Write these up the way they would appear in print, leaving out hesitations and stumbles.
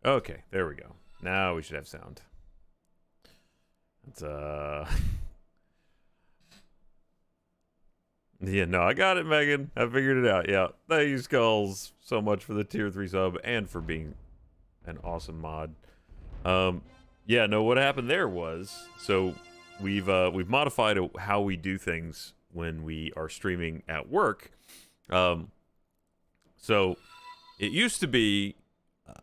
Okay, there we go. Now we should have sound. It's Yeah, no, I got it, Megan. I figured it out. Yeah. Thank you, Skulls, so much for the tier 3 sub and for being an awesome mod. Yeah, no, what happened there was, so we've modified how we do things when we are streaming at work. So it used to be,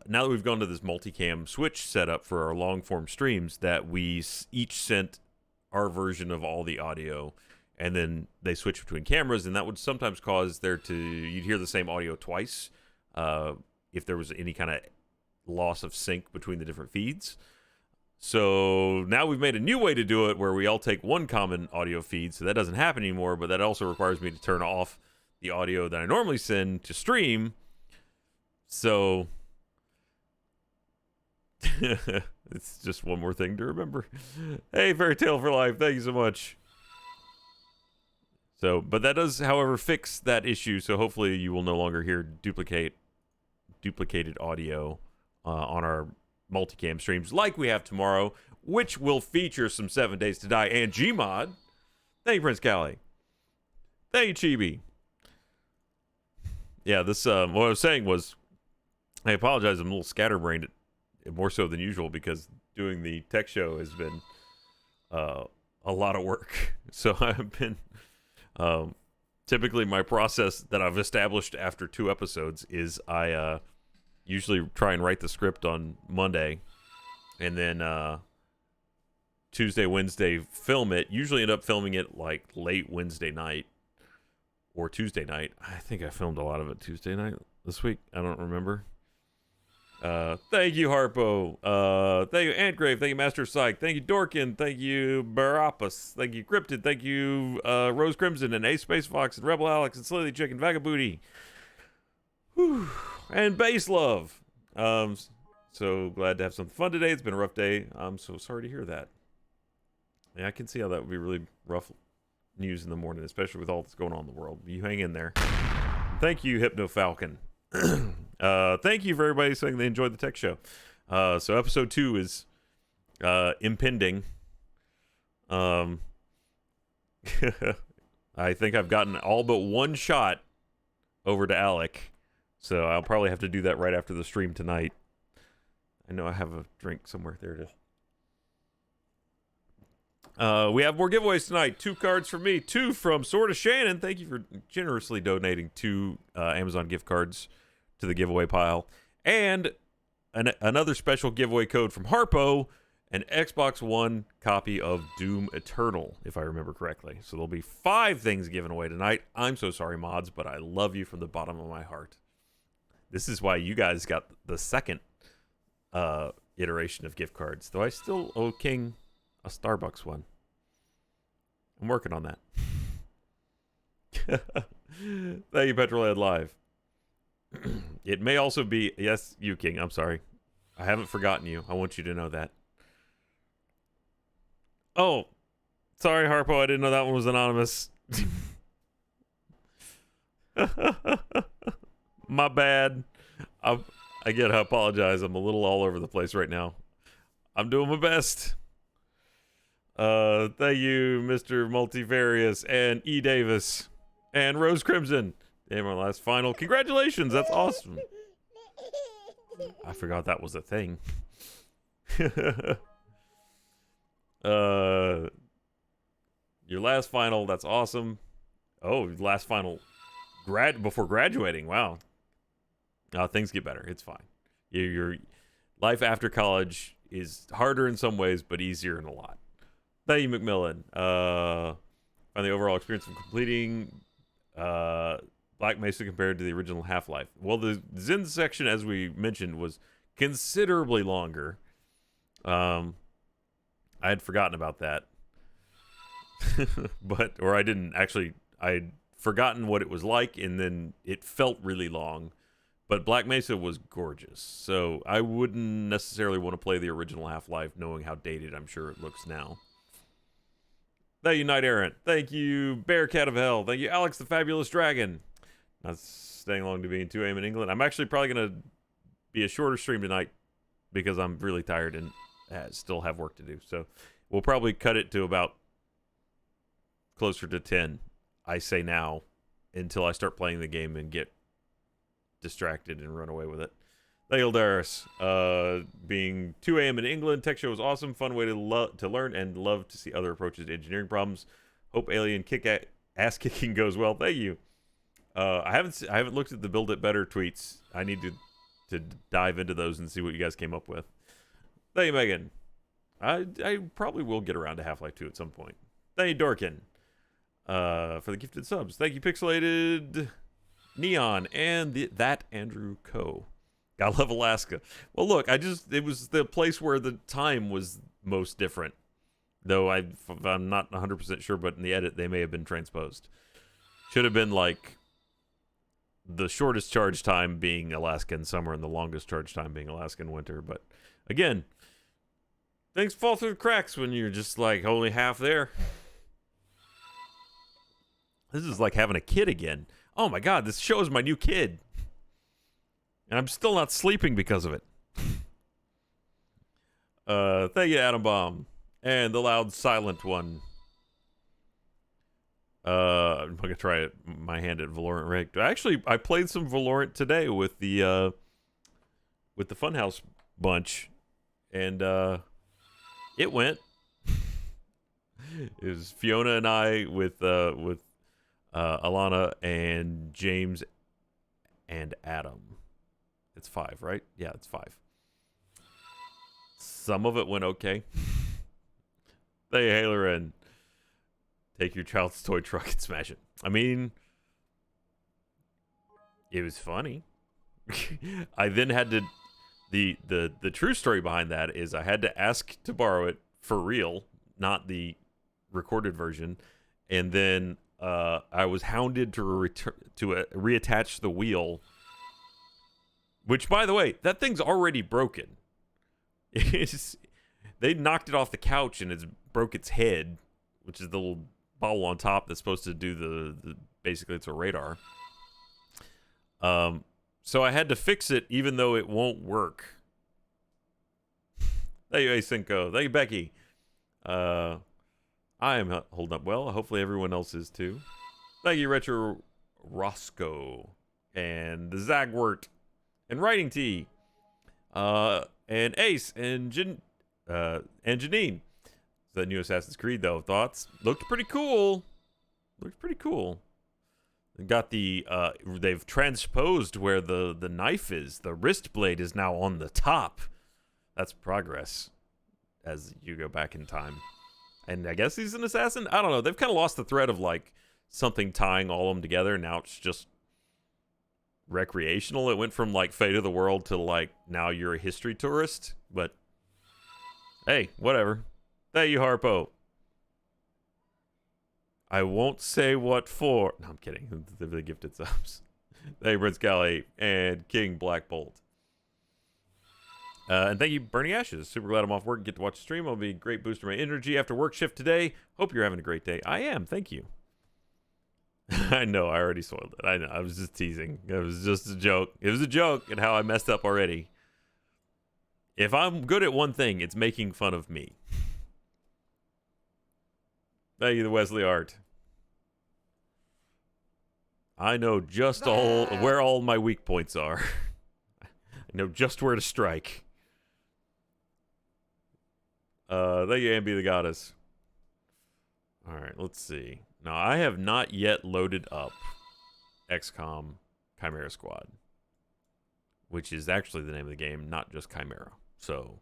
now that we've gone to this multicam switch setup for our long form streams, that we each sent our version of all the audio, and then they switch between cameras, and that would sometimes cause you'd hear the same audio twice if there was any kind of loss of sync between the different feeds. So now we've made a new way to do it where we all take one common audio feed, so that doesn't happen anymore, but that also requires me to turn off the audio that I normally send to stream. So it's just one more thing to remember. Hey, Fairy Tale for Life, thank you so much. So, but that does, however, fix that issue, so hopefully you will no longer hear duplicated audio on our multicam streams like we have tomorrow, which will feature some 7 Days to Die and Gmod. Thank you, Prince Callie. Thank you, Chibi. Yeah, this what I was saying was, I apologize, I'm a little scatterbrained, more so than usual, because doing the tech show has been a lot of work. So I've been typically my process that I've established after 2 episodes is I usually try and write the script on Monday, and then Tuesday, Wednesday film it. Usually end up filming it like late Wednesday night or Tuesday night. I think I filmed a lot of it Tuesday night this week. I don't remember. Thank you, Harpo. Thank you, Antgrave. Thank you, Master of Psych. Thank you, Dorkin. Thank you, Barapus. Thank you, Cryptid. Thank you, Rose Crimson and Ace Space Fox and Rebel Alex and Slithy Chicken Vagabooty. Whew. And Base Love. So glad to have some fun today. It's been a rough day. I'm so sorry to hear that. Yeah, I can see how that would be really rough news in the morning, especially with all that's going on in the world. You hang in there. Thank you, Hypno Falcon. Thank you for everybody saying they enjoyed the tech show. So episode 2 is impending. I think I've gotten all but one shot over to Alec, so I'll probably have to do that right after the stream tonight. I know I have a drink somewhere. There it is. We have more giveaways tonight. 2 cards from me, 2 from Sword of Shannon. Thank you for generously donating 2 Amazon gift cards to the giveaway pile. And another special giveaway code from Harpo, an Xbox One copy of Doom Eternal, if I remember correctly. So there'll be 5 things given away tonight. I'm so sorry, mods, but I love you from the bottom of my heart. This is why you guys got the second iteration of gift cards, though I still owe King a Starbucks one. I'm working on that. Thank you, Petrolhead Live. It may also be, yes, you, King. I'm sorry. I haven't forgotten you. I want you to know that. Oh, sorry, Harpo. I didn't know that one was anonymous. My bad. I apologize. I'm a little all over the place right now. I'm doing my best. Thank you, Mr. Multifarious and E. Davis and Rose Crimson. And my last final. Congratulations. That's awesome. I forgot that was a thing. Your last final. That's awesome. Oh, last final before graduating. Wow. Things get better. It's fine. Your life after college is harder in some ways, but easier in a lot. Thank you, McMillan. On the overall experience of completing Black Mesa compared to the original Half-Life. Well, the Zen section, as we mentioned, was considerably longer. I had forgotten about that. I'd forgotten what it was like, and then it felt really long. But Black Mesa was gorgeous. So I wouldn't necessarily want to play the original Half-Life knowing how dated I'm sure it looks now. Thank you, Knight Errant. Thank you, Bearcat of Hell. Thank you, Alex the Fabulous Dragon. Not staying long to be in 2 a.m. in England. I'm actually probably going to be a shorter stream tonight because I'm really tired and still have work to do. So we'll probably cut it to about closer to 10, I say now, until I start playing the game and get distracted and run away with it. Darius, being 2 a.m. in England, tech show was awesome, fun way to learn, and love to see other approaches to engineering problems. Hope alien ass kicking goes well. Thank you. I haven't looked at the Build It Better tweets. I need to dive into those and see what you guys came up with. Thank you, Megan. I probably will get around to Half-Life 2 at some point. Thank you, Dorkin, for the gifted subs. Thank you, Pixelated Neon, and that Andrew Coe. I love Alaska. Well, look, it was the place where the time was most different. Though I'm not 100% sure, but in the edit, they may have been transposed. Should have been like the shortest charge time being Alaskan summer and the longest charge time being Alaskan winter. But again, things fall through the cracks when you're just like only half there. This is like having a kid again. Oh my God, this show is my new kid. And I'm still not sleeping because of it. Thank you, Adam Bomb. And the loud silent one. I'm gonna try my hand at Valorant Rigged. Actually, I played some Valorant today with the Funhouse bunch, and it went. It was Fiona and I with Alana and James and Adam. It's 5, right? Yeah, it's 5. Some of it went okay. Hey, Hailerin. Take your child's toy truck and smash it. I mean, it was funny. I then had to... The true story behind that is I had to ask to borrow it for real, not the recorded version. And then I was hounded to reattach the wheel. Which, by the way, that thing's already broken. They knocked it off the couch and it's broke its head, which is the little ball on top that's supposed to do the basically it's a radar. So I had to fix it even though it won't work. Thank you, A5. Thank you, Becky. I am holding up well. Hopefully everyone else is too. Thank you, Retro Roscoe and the Zagwort. And Writing Tea, and Ace, and Janine. So that new Assassin's Creed, though, thoughts? Looked pretty cool. They got they've transposed where the knife is. The wrist blade is now on the top. That's progress as you go back in time. And I guess he's an assassin? I don't know. They've kind of lost the thread of, like, something tying all of them together. Now it's just recreational. It went from like Fate of the World to like now you're a history tourist, but hey, whatever. Thank you, Harpo. I won't say what for. No, I'm kidding. The gifted subs. Thank you, Prince Galley and King Black Bolt. And thank you, Bernie Ashes. Super glad I'm off work and get to watch the stream. It'll be a great boost to my energy after work shift today. Hope you're having a great day. I am. Thank you. I know, I already spoiled it. I know, I was just teasing. It was just a joke. It was a joke at how I messed up already. If I'm good at one thing, it's making fun of me. Thank you, the Wesley Art. I know just where all my weak points are. I know just where to strike. Thank you, Ambi the Goddess. Alright, let's see. Now, I have not yet loaded up XCOM Chimera Squad, which is actually the name of the game, not just Chimera. So,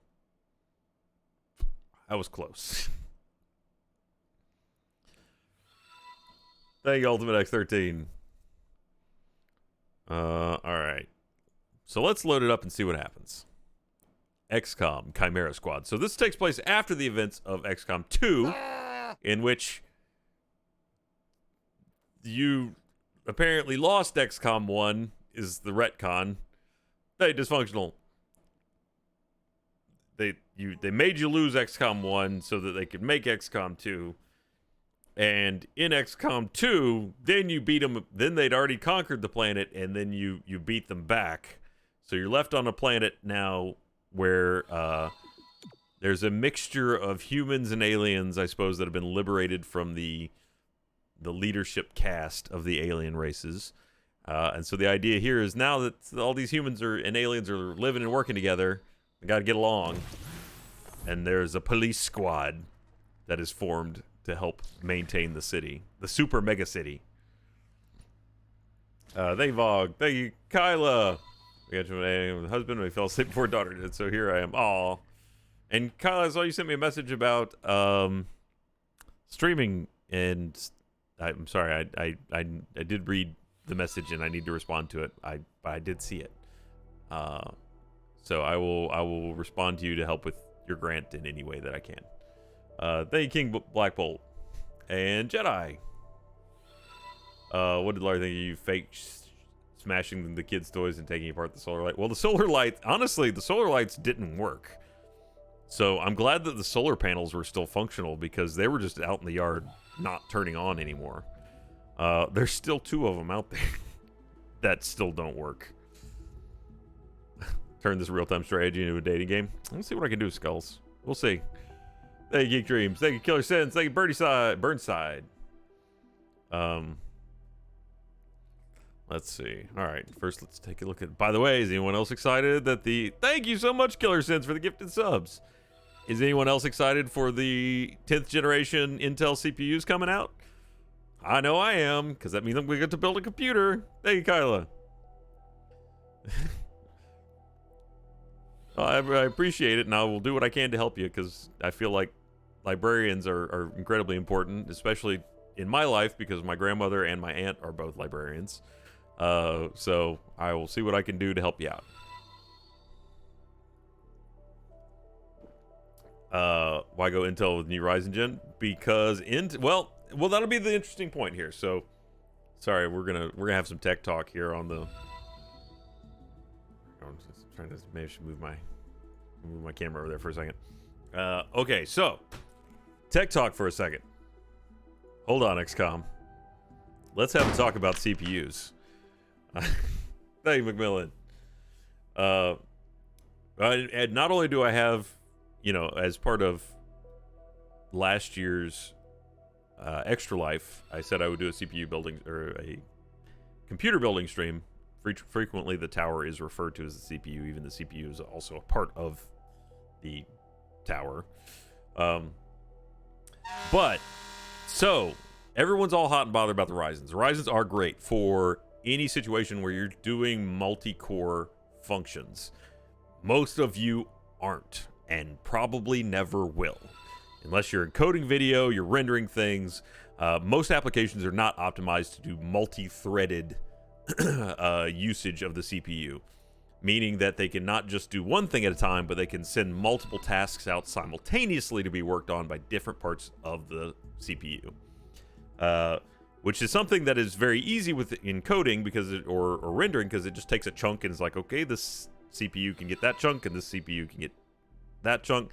I was close. Thank you, Ultimate X13. Alright. So, let's load it up and see what happens. XCOM Chimera Squad. So, this takes place after the events of XCOM 2, in which you apparently lost XCOM 1 is the retcon. Hey, dysfunctional. They made you lose XCOM 1 so that they could make XCOM 2. And in XCOM 2, then you beat them. Then they'd already conquered the planet, and then you beat them back. So you're left on a planet now where there's a mixture of humans and aliens, I suppose, that have been liberated from the leadership caste of the alien races. And so the idea here is now that all these humans and aliens are living and working together, they got to get along. And there's a police squad that is formed to help maintain the city, the super mega city. Thank you, Vog. Thank you, Kyla. We got your husband when he fell asleep before daughter did, so here I am. Aw. And Kyla, I saw you sent me a message about streaming, and I'm sorry, I did read the message and I need to respond to it. I did see it. So I will respond to you to help with your grant in any way that I can. Thank you, King Black Bolt and Jedi. What did Larry think of you fake smashing the kids' toys and taking apart the solar light? Well, the solar light, honestly, the solar lights didn't work. So I'm glad that the solar panels were still functional because they were just out in the yard not turning on anymore. There's still 2 of them out there that still don't work. Turn this real-time strategy into a dating game. Let's see what I can do, Skulls. We'll see. Thank you, Geek Dreams. Thank you, Killer Sins. Thank you, Burnside. Let's see. All right, first let's take a look at... By the way, is anyone else excited that the... Thank you so much, Killer Sins, for the gifted subs. Is anyone else excited for the 10th generation Intel CPUs coming out? I know I am, because that means I'm going to get to build a computer. Thank you, Kyla. I appreciate it, and I will do what I can to help you, because I feel like librarians are incredibly important, especially in my life, because my grandmother and my aunt are both librarians. So I will see what I can do to help you out. Why go Intel with new Ryzen Gen? Because well, that'll be the interesting point here. So, sorry, we're gonna have some tech talk here on the. I'm just trying to maybe I should move my camera over there for a second. Okay, so tech talk for a second. Hold on, XCOM. Let's have a talk about CPUs. Thank you, Macmillan. And not only do I have, as part of last year's Extra Life, I said I would do a CPU building or a computer building stream. Frequently, the tower is referred to as the CPU. Even the CPU is also a part of the tower. But so everyone's all hot and bothered about the Ryzens. The Ryzens are great for any situation where you're doing multi-core functions. Most of you aren't, and probably never will. Unless you're encoding video, you're rendering things. Most applications are not optimized to do multi-threaded usage of the CPU, meaning that they can not just do one thing at a time, but they can send multiple tasks out simultaneously to be worked on by different parts of the CPU. Which is something that is very easy with encoding because or rendering, because it just takes a chunk and is like, okay, this CPU can get that chunk and this CPU can get that chunk.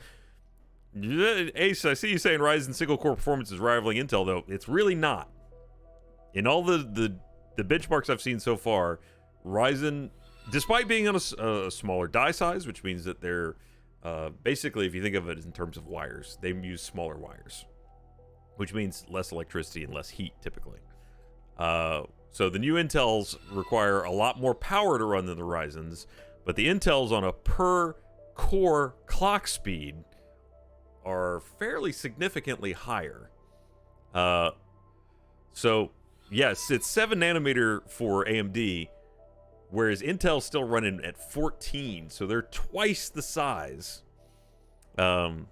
Ace, I see you saying Ryzen single core performance is rivaling Intel, though. It's really not. In all the benchmarks I've seen so far, Ryzen, despite being on a smaller die size, which means that they're basically, if you think of it in terms of wires, they use smaller wires, which means less electricity and less heat typically. So the new Intels require a lot more power to run than the Ryzens, but the Intels on a per core clock speed are fairly significantly higher. So yes, it's 7 nanometer for AMD, whereas Intel's still running at 14, so they're twice the size. But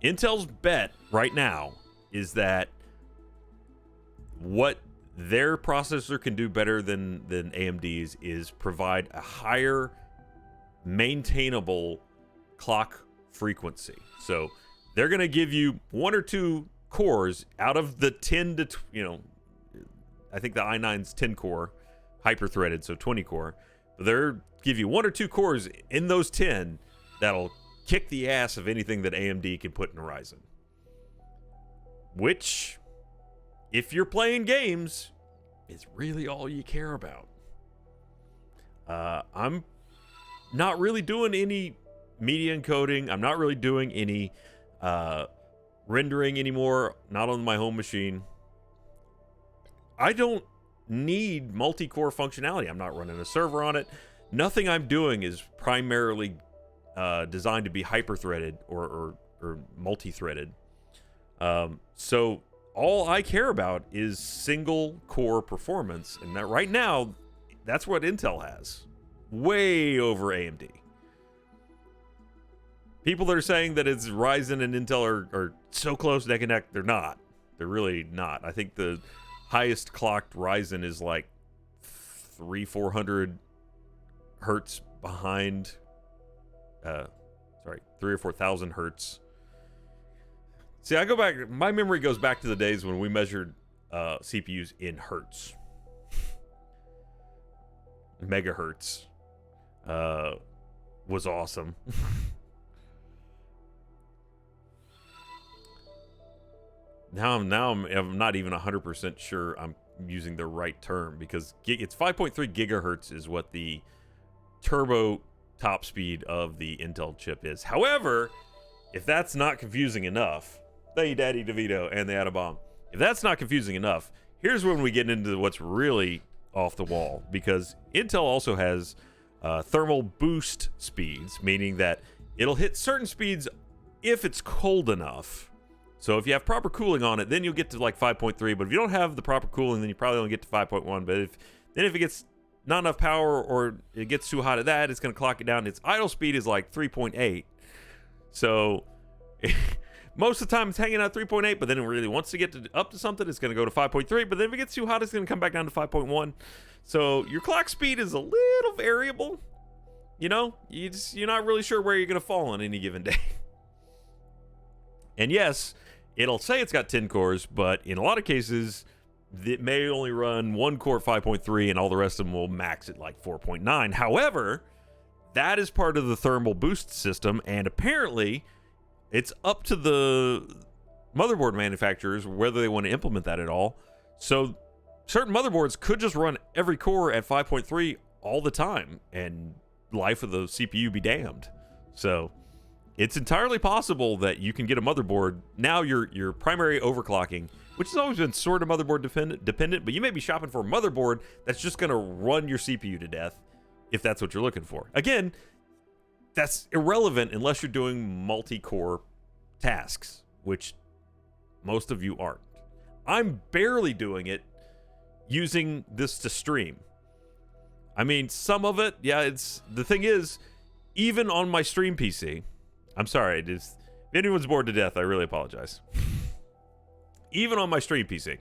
Intel's bet right now is that what their processor can do better than AMD's is provide a higher maintainable clock frequency. So they're going to give you 1 or 2 cores out of the 10 to, I think the i9's 10 core, hyper threaded, so 20 core. But they're give you 1 or 2 cores in those 10 that'll kick the ass of anything that AMD can put in Ryzen. Which, if you're playing games, is really all you care about. I'm not really doing any media encoding. I'm not really doing any rendering anymore, not on my home machine. I don't need multi-core functionality. I'm not running a server on it. Nothing I'm doing is primarily designed to be hyper-threaded or multi-threaded. So all I care about is single core performance, and that right now, that's what Intel has, way over AMD. People that are saying that it's Ryzen and Intel are so close neck and neck, they're not. They're really not. I think the highest clocked Ryzen is like 400 hertz behind 3 or 4,000 hertz. See, I go back, my memory goes back to the days when we measured CPUs in hertz. Megahertz was awesome. Now I'm not even 100% sure I'm using the right term, because it's 5.3 gigahertz is what the turbo top speed of the Intel chip is. However, if that's not confusing enough, thank you, Daddy DeVito and the Atom. If that's not confusing enough, here's when we get into what's really off the wall, because Intel also has thermal boost speeds, meaning that it'll hit certain speeds if it's cold enough. So if you have proper cooling on it, then you'll get to like 5.3. But if you don't have the proper cooling, then you probably only get to 5.1. But if it gets not enough power or it gets too hot at that, it's going to clock it down. Its idle speed is like 3.8. So most of the time it's hanging out 3.8, but then it really wants to get up to something, it's going to go to 5.3. But then if it gets too hot, it's going to come back down to 5.1. So your clock speed is a little variable. You know, you're not really sure where you're going to fall on any given day. And yes, it'll say it's got 10 cores, but in a lot of cases, it may only run one core 5.3, and all the rest of them will max at like 4.9. However, that is part of the thermal boost system, and apparently it's up to the motherboard manufacturers whether they want to implement that at all. So certain motherboards could just run every core at 5.3 all the time, and life of the CPU be damned. So it's entirely possible that you can get a motherboard. Now your primary overclocking, which has always been sort of motherboard dependent, but you may be shopping for a motherboard that's just going to run your CPU to death if that's what you're looking for. Again, that's irrelevant unless you're doing multi-core tasks, which most of you aren't. I'm barely doing it using this to stream. I mean, some of it, yeah, the thing is, even on my stream PC, I'm sorry, if anyone's bored to death, I really apologize. Even on my stream PC,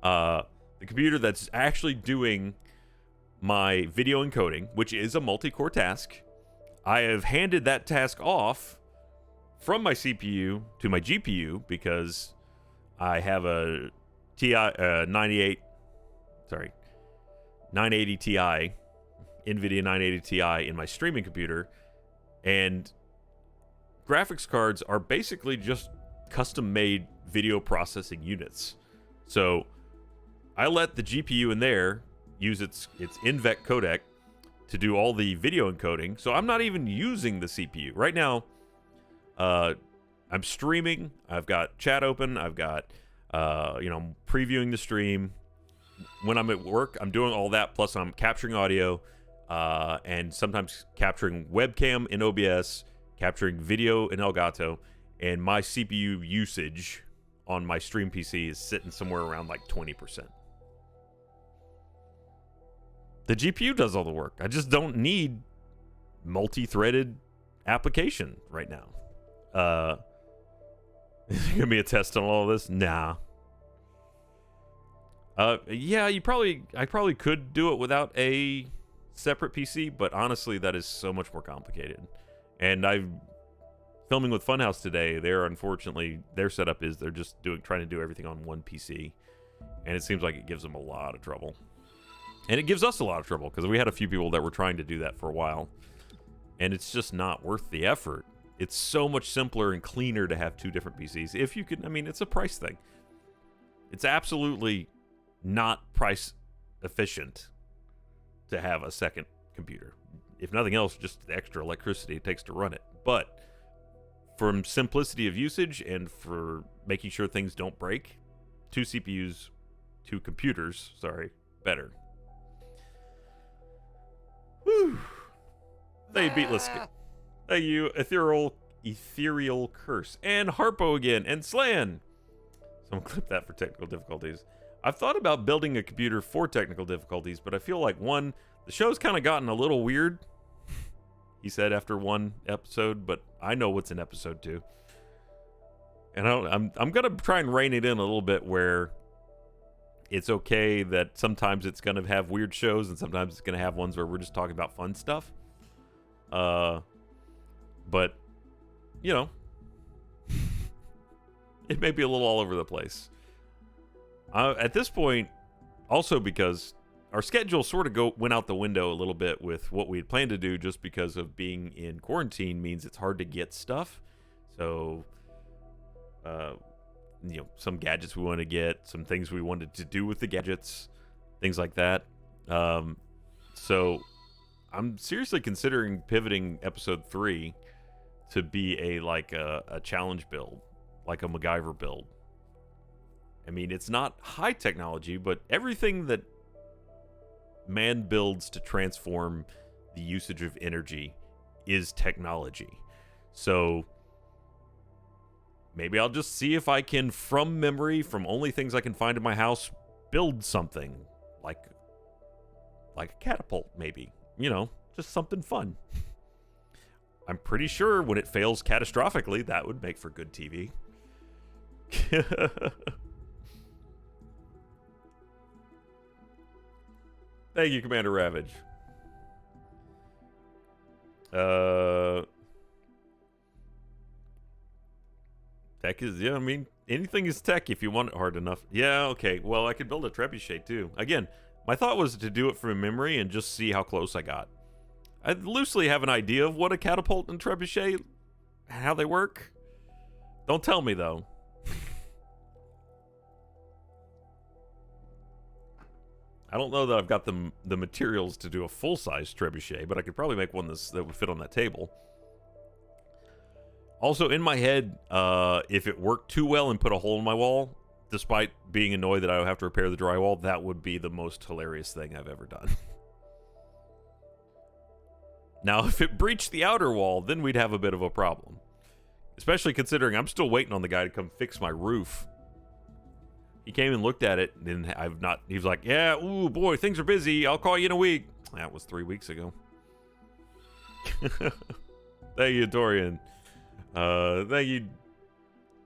the computer that's actually doing my video encoding, which is a multi-core task, I have handed that task off from my CPU to my GPU because I have a 980 Ti, NVIDIA 980 Ti in my streaming computer, and graphics cards are basically just custom-made video processing units. So I let the GPU in there use its NVEC codec to do all the video encoding. So I'm not even using the CPU. Right now, I'm streaming. I've got chat open. I've got, I'm previewing the stream. When I'm at work, I'm doing all that. Plus, I'm capturing audio and sometimes capturing webcam in OBS, capturing video in Elgato, and my CPU usage on my stream PC is sitting somewhere around like 20%. The GPU does all the work. I just don't need multi-threaded application right now. Is there gonna be a test on all of this? Nah. Yeah, I probably could do it without a separate PC, but honestly, that is so much more complicated. And I'm filming with Funhouse today. Unfortunately, their setup is they're just trying to do everything on one PC, and it seems like it gives them a lot of trouble. And it gives us a lot of trouble because we had a few people that were trying to do that for a while, and it's just not worth the effort. It's so much simpler and cleaner to have two different PCs. If you can, I mean, it's a price thing. It's absolutely not price efficient to have a second computer. if nothing else, just the extra electricity it takes to run it. But from simplicity of usage and for making sure things don't break, 2 CPUs, 2 computers, better. Whew. Thank you, Beatless. Thank you, Ethereal Curse. And Harpo again. And Slan. Someone clip that for technical difficulties. I've thought about building a computer for technical difficulties, but I feel like, one, the show's kind of gotten a little weird. He said after 1 episode, but I know what's in episode 2. And I'm going to try and rein it in a little bit where it's okay that sometimes it's going to have weird shows and sometimes it's going to have ones where we're just talking about fun stuff. But, you know, it may be a little all over the place. At this point, also because our schedule sort of went out the window a little bit with what we had planned to do, just because of being in quarantine means it's hard to get stuff. So, you know, some gadgets we want to get, some things we wanted to do with the gadgets, things like that. So I'm seriously considering pivoting episode 3 to be a challenge build, like a MacGyver build. I mean, it's not high technology, but everything that man builds to transform the usage of energy is technology. So maybe I'll just see if I can, from memory, from only things I can find in my house, build something like a catapult, maybe. You know, just something fun. I'm pretty sure when it fails catastrophically, that would make for good TV. Thank you, Commander Ravage. Tech is, yeah, I mean, anything is tech if you want it hard enough. Yeah, okay. Well, I could build a trebuchet too. Again, my thought was to do it from memory and just see how close I got. I loosely have an idea of what a catapult and trebuchet, how they work. Don't tell me, though. I don't know that I've got the materials to do a full-size trebuchet, but I could probably make one that would fit on that table. Also, in my head, if it worked too well and put a hole in my wall, despite being annoyed that I would have to repair the drywall, that would be the most hilarious thing I've ever done. Now, if it breached the outer wall, then we'd have a bit of a problem. Especially considering I'm still waiting on the guy to come fix my roof. He came and looked at it, and he was like, yeah, ooh, boy, things are busy. I'll call you in a week. That was 3 weeks ago. Thank you, Dorian. Thank you,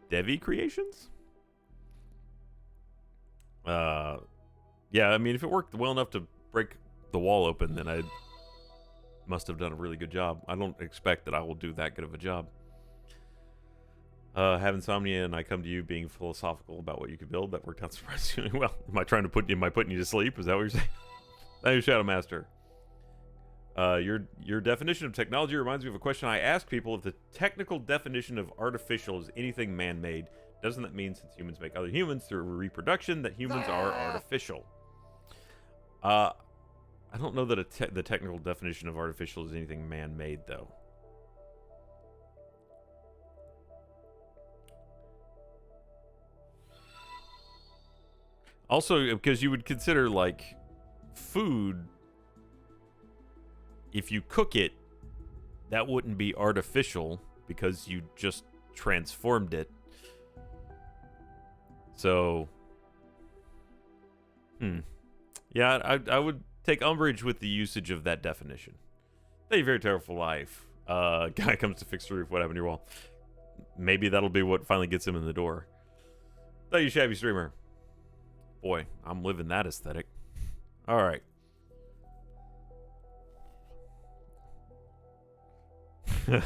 Devi Creations? Yeah, I mean, if it worked well enough to break the wall open, then I must have done a really good job. I don't expect that I will do that good of a job. Have insomnia, and I come to you being philosophical about what you could build. That worked out surprisingly well. Am I putting you to sleep? Is that what you're saying? Thank you, Shadow Master. Your definition of technology reminds me of a question I ask people: if the technical definition of artificial is anything man-made, doesn't that mean since humans make other humans through reproduction that humans are artificial? I don't know that the technical definition of artificial is anything man-made, though. Also, because you would consider, like, food, if you cook it, that wouldn't be artificial because you just transformed it. So, yeah, I would take umbrage with the usage of that definition. Thank you, Very Terrible Life. Guy comes to fix the roof. What happened to your wall? Maybe that'll be what finally gets him in the door. Thank you, Shabby Streamer. Boy, I'm living that aesthetic. All right.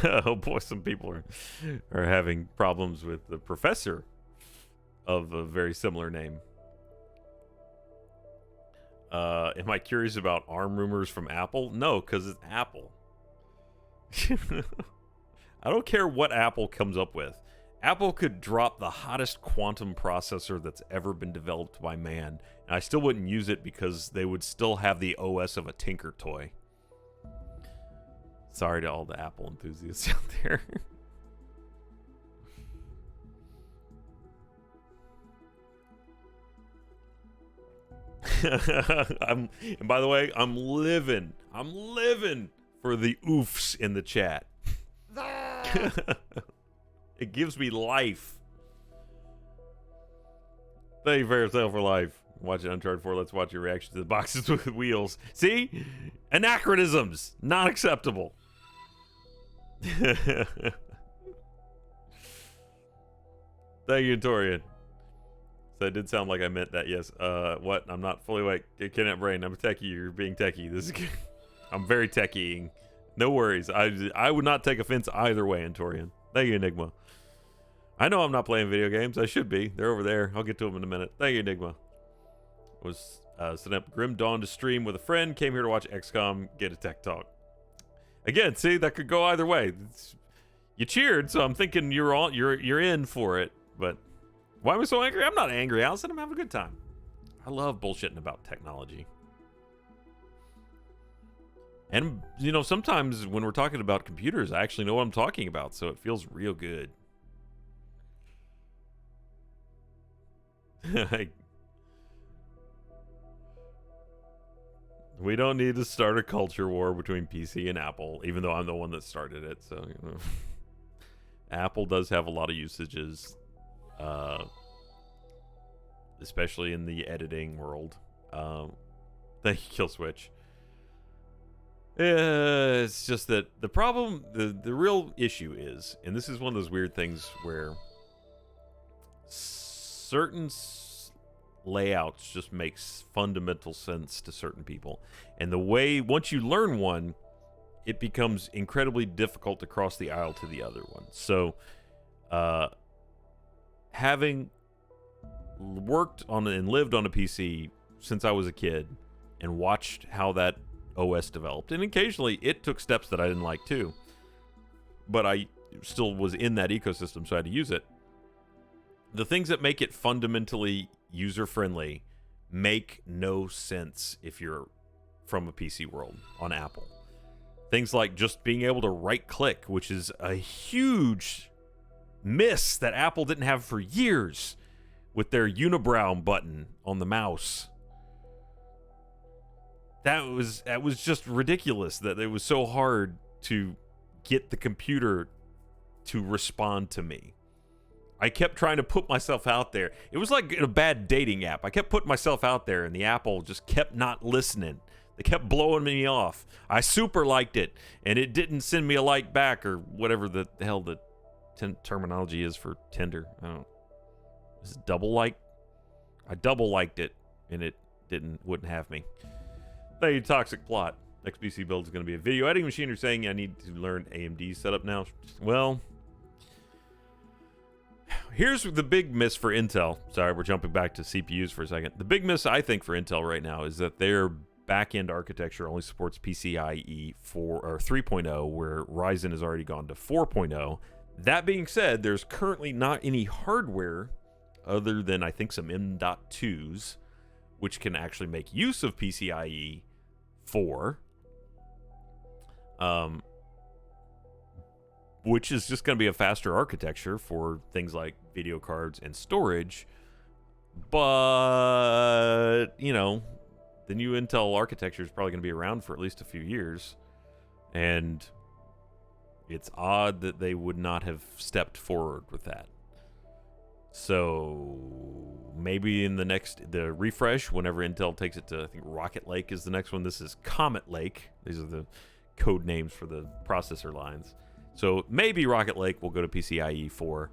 Oh boy, some people are having problems with the professor of a very similar name. Am I curious about ARM rumors from Apple? No, because it's Apple. I don't care what Apple comes up with. Apple could drop the hottest quantum processor that's ever been developed by man, and I still wouldn't use it because they would still have the OS of a Tinker toy. Sorry to all the Apple enthusiasts out there. And by the way, I'm living for the oofs in the chat. It gives me life. Thank you for yourself for life. Watching Uncharted 4, let's watch your reaction to the boxes with wheels. See? Anachronisms. Not acceptable. Thank you, Torian. So it did sound like I meant that, yes. What? I'm not fully awake. Kidnap brain. I'm a techie. You're being techie. This is good. I'm very techieing. No worries. I would not take offense either way, Antorian. Thank you, Enigma. I know I'm not playing video games. I should be. They're over there. I'll get to them in a minute. Thank you, Enigma. Was setting up Grim Dawn to stream with a friend. Came here to watch XCOM. Get a tech talk. Again, see, that could go either way. You cheered, so I'm thinking you're in for it. But why am I so angry? I'm not angry, Allison. I'm having a good time. I love bullshitting about technology. And, you know, sometimes when we're talking about computers, I actually know what I'm talking about, so it feels real good. We don't need to start a culture war between PC and Apple, even though I'm the one that started it, so, you know. Apple does have a lot of usages, especially in the editing world. Thank you, Killswitch. It's just that the problem, the real issue is, and this is one of those weird things where certain layouts just makes fundamental sense to certain people. And the way, once you learn one, it becomes incredibly difficult to cross the aisle to the other one. So, having worked on and lived on a PC since I was a kid and watched how that OS developed, and occasionally it took steps that I didn't like too, but I still was in that ecosystem, so I had to use it. The things that make it fundamentally user-friendly make no sense if you're from a PC world on Apple. Things like just being able to right-click, which is a huge miss that Apple didn't have for years with their unibrow button on the mouse. That was just ridiculous that it was so hard to get the computer to respond to me. I kept trying to put myself out there. It was like a bad dating app. I kept putting myself out there, and the Apple just kept not listening. They kept blowing me off. I super liked it, and it didn't send me a like back or whatever the hell the terminology is for Tinder. I don't. Is it double like? I double liked it, and it wouldn't have me. Thank you, Toxic Plot. XBC build is going to be a video editing machine. You're saying I need to learn AMD setup now. Well, here's the big miss for Intel. Sorry, we're jumping back to CPUs for a second. The big miss, I think, for Intel right now is that their back-end architecture only supports PCIe 3.0, where Ryzen has already gone to 4.0. That being said, there's currently not any hardware other than, I think, some M.2s, which can actually make use of PCIe 4. Which is just going to be a faster architecture for things like video cards and storage. But, you know, the new Intel architecture is probably going to be around for at least a few years. And it's odd that they would not have stepped forward with that. So maybe in the refresh, whenever Intel takes it to, I think Rocket Lake is the next one. This is Comet Lake. These are the code names for the processor lines. So maybe Rocket Lake will go to PCIe 4,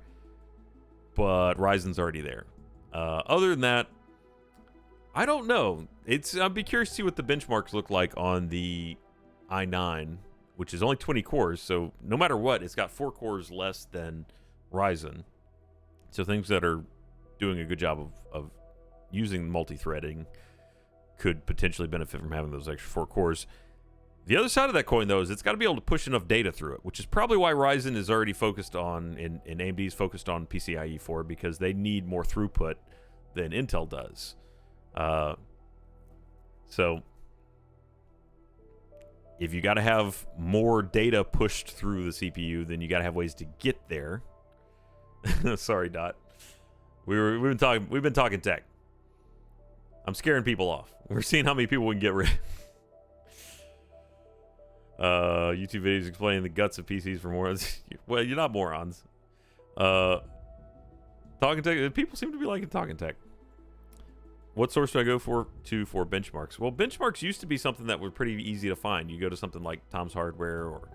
but Ryzen's already there. Other than that, I don't know. I'd be curious to see what the benchmarks look like on the i9, which is only 20 cores. So no matter what, it's got 4 cores less than Ryzen. So things that are doing a good job of using multi-threading could potentially benefit from having those extra 4 cores. The other side of that coin, though, is it's got to be able to push enough data through it, which is probably why Ryzen is already focused on, and AMD is focused on PCIe 4, because they need more throughput than Intel does. So if you got to have more data pushed through the CPU, then you got to have ways to get there. Sorry, Dot. We've been talking tech. I'm scaring people off. We're seeing how many people we can get rid. YouTube videos explaining the guts of PCs for morons. Well, you're not morons. Talking tech. People seem to be liking talking tech. What source do I go for benchmarks? Well, benchmarks used to be something that were pretty easy to find. You go to something like Tom's Hardware or,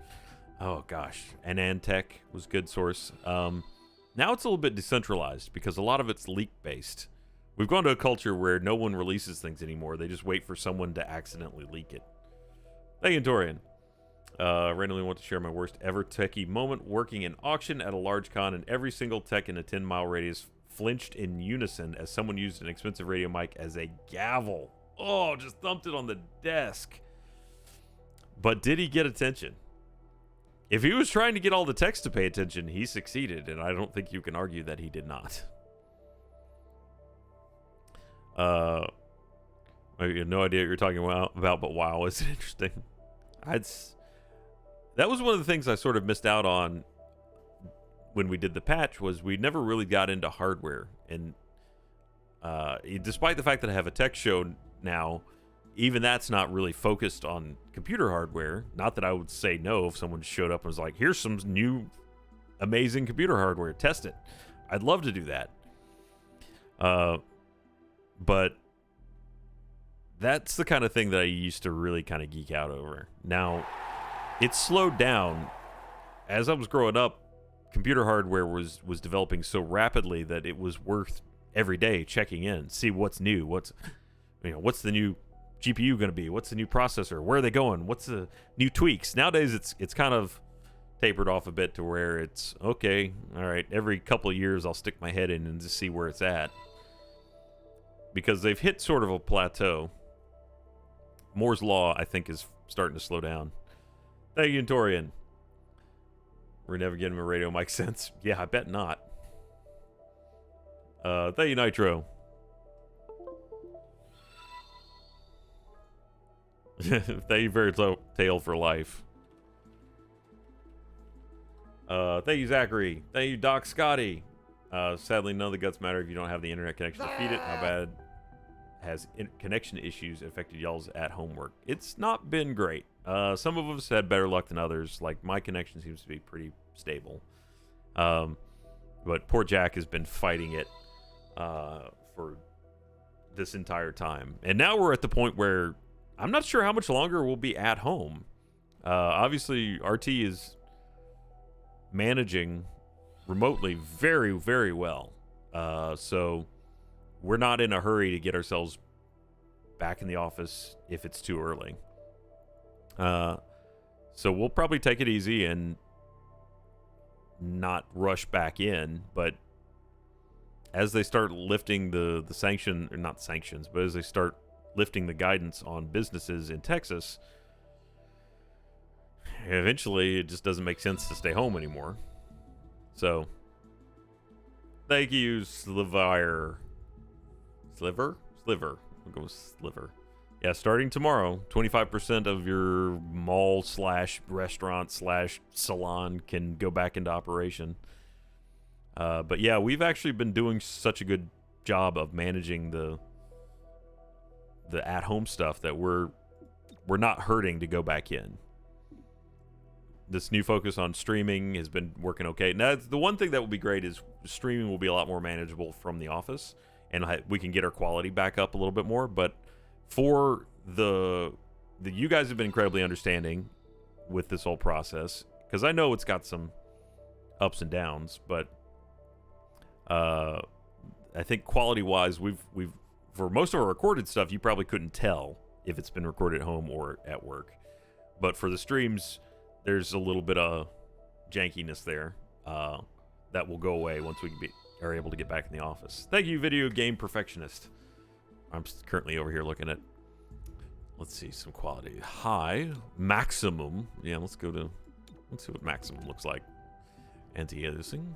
oh gosh, Anantech was a good source. Now it's a little bit decentralized because a lot of it's leak-based. We've gone to a culture where no one releases things anymore. They just wait for someone to accidentally leak it. Thank you, Dorian. Randomly want to share my worst ever techie moment working an auction at a large con, and every single tech in a 10-mile radius flinched in unison as someone used an expensive radio mic as a gavel. Oh, just thumped it on the desk. But did he get attention? If he was trying to get all the techs to pay attention, he succeeded, and I don't think you can argue that he did not. I have no idea what you're talking about, but wow, it's interesting. That was one of the things I sort of missed out on when we did the patch, was we never really got into hardware. And despite the fact that I have a tech show now, even that's not really focused on computer hardware. Not that I would say no if someone showed up and was like, here's some new amazing computer hardware, test it. I'd love to do that. But that's the kind of thing that I used to really kind of geek out over. Now, it's slowed down. As I was growing up, computer hardware was developing so rapidly that it was worth every day checking in, see what's new, what's the new GPU going to be, what's the new processor, where are they going, what's the new tweaks. Nowadays it's kind of tapered off a bit to where it's okay, all right, every couple of years I'll stick my head in and just see where it's at, because they've hit sort of a plateau. Moore's Law, I think, is starting to slow down. Thank you, Torian. We're never getting a radio mic sense. Yeah, I bet not. Thank you, Nitro. Thank you, Fairy Tale for Life. Thank you, Zachary. Thank you, Doc Scotty. Sadly, none of the guts matter if you don't have the internet connection to feed it. How bad has connection issues affected y'all's at-home work? It's not been great. Some of us had better luck than others. Like, my connection seems to be pretty stable. But poor Jack has been fighting it for this entire time. And now we're at the point where I'm not sure how much longer we'll be at home. Obviously, RT is managing remotely very, very well. So we're not in a hurry to get ourselves back in the office if it's too early. So we'll probably take it easy and not rush back in. But as they start lifting the sanction, or not sanctions, but as they start lifting the guidance on businesses in Texas, eventually it just doesn't make sense to stay home anymore. So thank you, Sliver. We'll go with Sliver. Yeah, starting tomorrow, 25% of your mall/restaurant/salon can go back into operation. But yeah, we've actually been doing such a good job of managing the at-home stuff that we're not hurting to go back in. This new focus on streaming has been working okay. Now, the one thing that will be great is streaming will be a lot more manageable from the office, and we can get our quality back up a little bit more. But for you guys have been incredibly understanding with this whole process, because I know it's got some ups and downs, but I think quality-wise, we've for most of our recorded stuff, you probably couldn't tell if it's been recorded at home or at work. But for the streams, there's a little bit of jankiness there that will go away once we are able to get back in the office. Thank you, Video Game Perfectionist. I'm currently over here looking at, let's see, some quality. High, maximum. Yeah, let's see what maximum looks like. Anti-aliasing.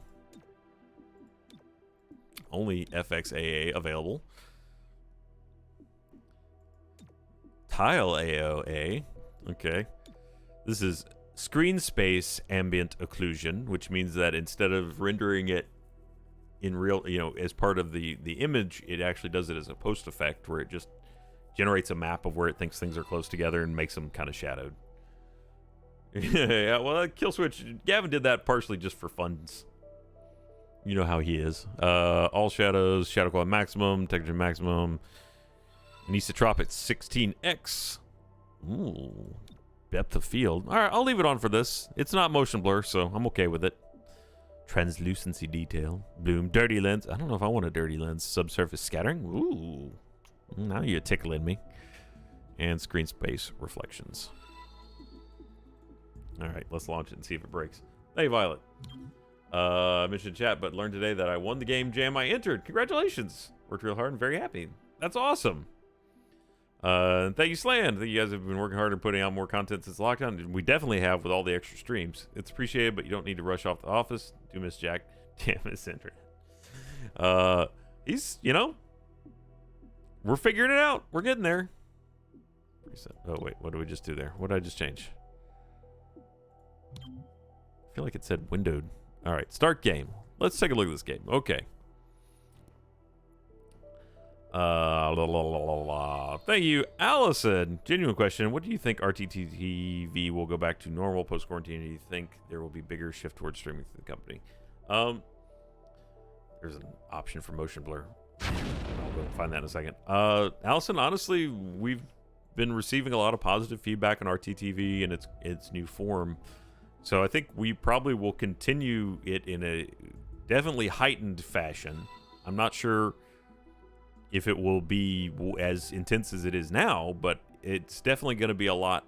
Only FXAA available. Tile AOA. Okay. This is screen space ambient occlusion, which means that instead of rendering it in real, as part of the image, it actually does it as a post effect where it just generates a map of where it thinks things are close together and makes them kind of shadowed. Yeah, well, Kill Switch, Gavin did that partially just for funs. You know how he is. All shadows, shadow quality maximum, texture maximum. Anisotropic 16x. Ooh. Depth of field. All right, I'll leave it on for this. It's not motion blur, so I'm okay with it. Translucency detail. Bloom. Dirty lens. I don't know if I want a dirty lens. Subsurface scattering. Ooh. Now you're tickling me. And screen space reflections. All right, let's launch it and see if it breaks. Hey, Violet. I mentioned chat, but learned today that I won the game jam I entered. Congratulations. Worked real hard and very happy. That's awesome. Thank you, Slan. I think you guys have been working hard and putting out more content since lockdown. We definitely have with all the extra streams. It's appreciated, but you don't need to rush off the office. Do miss Jack. Damn, it's internet. He's, we're figuring it out. We're getting there. Reset. Oh, wait. What did we just do there? What did I just change? I feel like it said windowed. All right. Start game. Let's take a look at this game. Okay. Thank you, Allison. Genuine question. What do you think RTTV will go back to normal post-quarantine? Do you think there will be bigger shift towards streaming through the company? There's an option for motion blur. I'll go find that in a second. Allison, honestly, we've been receiving a lot of positive feedback on RTTV and its new form. So I think we probably will continue it in a definitely heightened fashion. I'm not sure if it will be as intense as it is now, but it's definitely going to be a lot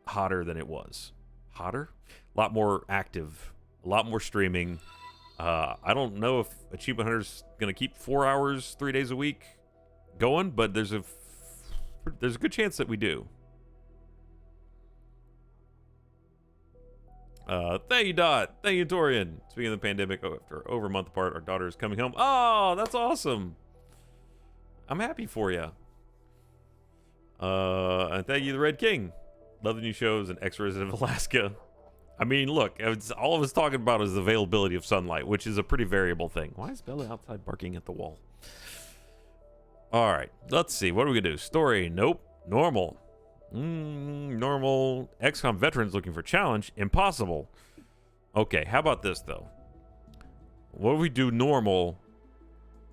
hotter than it was. Hotter? A lot more active, a lot more streaming. I don't know if Achievement Hunter's going to keep 4 hours, 3 days a week going, but there's a good chance that we do. Thank you, Dot. Thank you, Torian. Speaking of the pandemic, after over a month apart, our daughter is coming home. Oh, that's awesome. I'm happy for you. And thank you, the Red King. Love the new shows and ex-resident of Alaska. I mean, look, it's all of us talking about is the availability of sunlight, which is a pretty variable thing. Why is Bella outside barking at the wall? All right, let's see. What are we gonna do? Story? Nope. Normal. Normal. XCOM veterans looking for challenge. Impossible. Okay, how about this though? What if we do normal?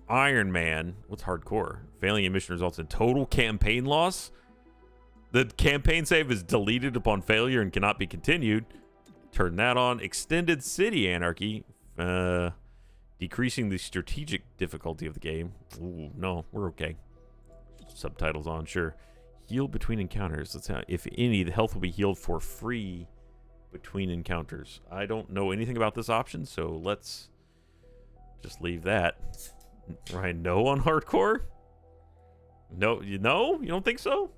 Iron Man. What's hardcore? Failing a mission results in total campaign loss. The campaign save is deleted upon failure and cannot be continued. Turn that on. Extended city anarchy. Decreasing the strategic difficulty of the game. Ooh, no, we're okay. Subtitles on, sure. Heal between encounters. Let's have, if any, the health will be healed for free between encounters. I don't know anything about this option, so let's just leave that. Ryan, no on hardcore? No, you don't think so?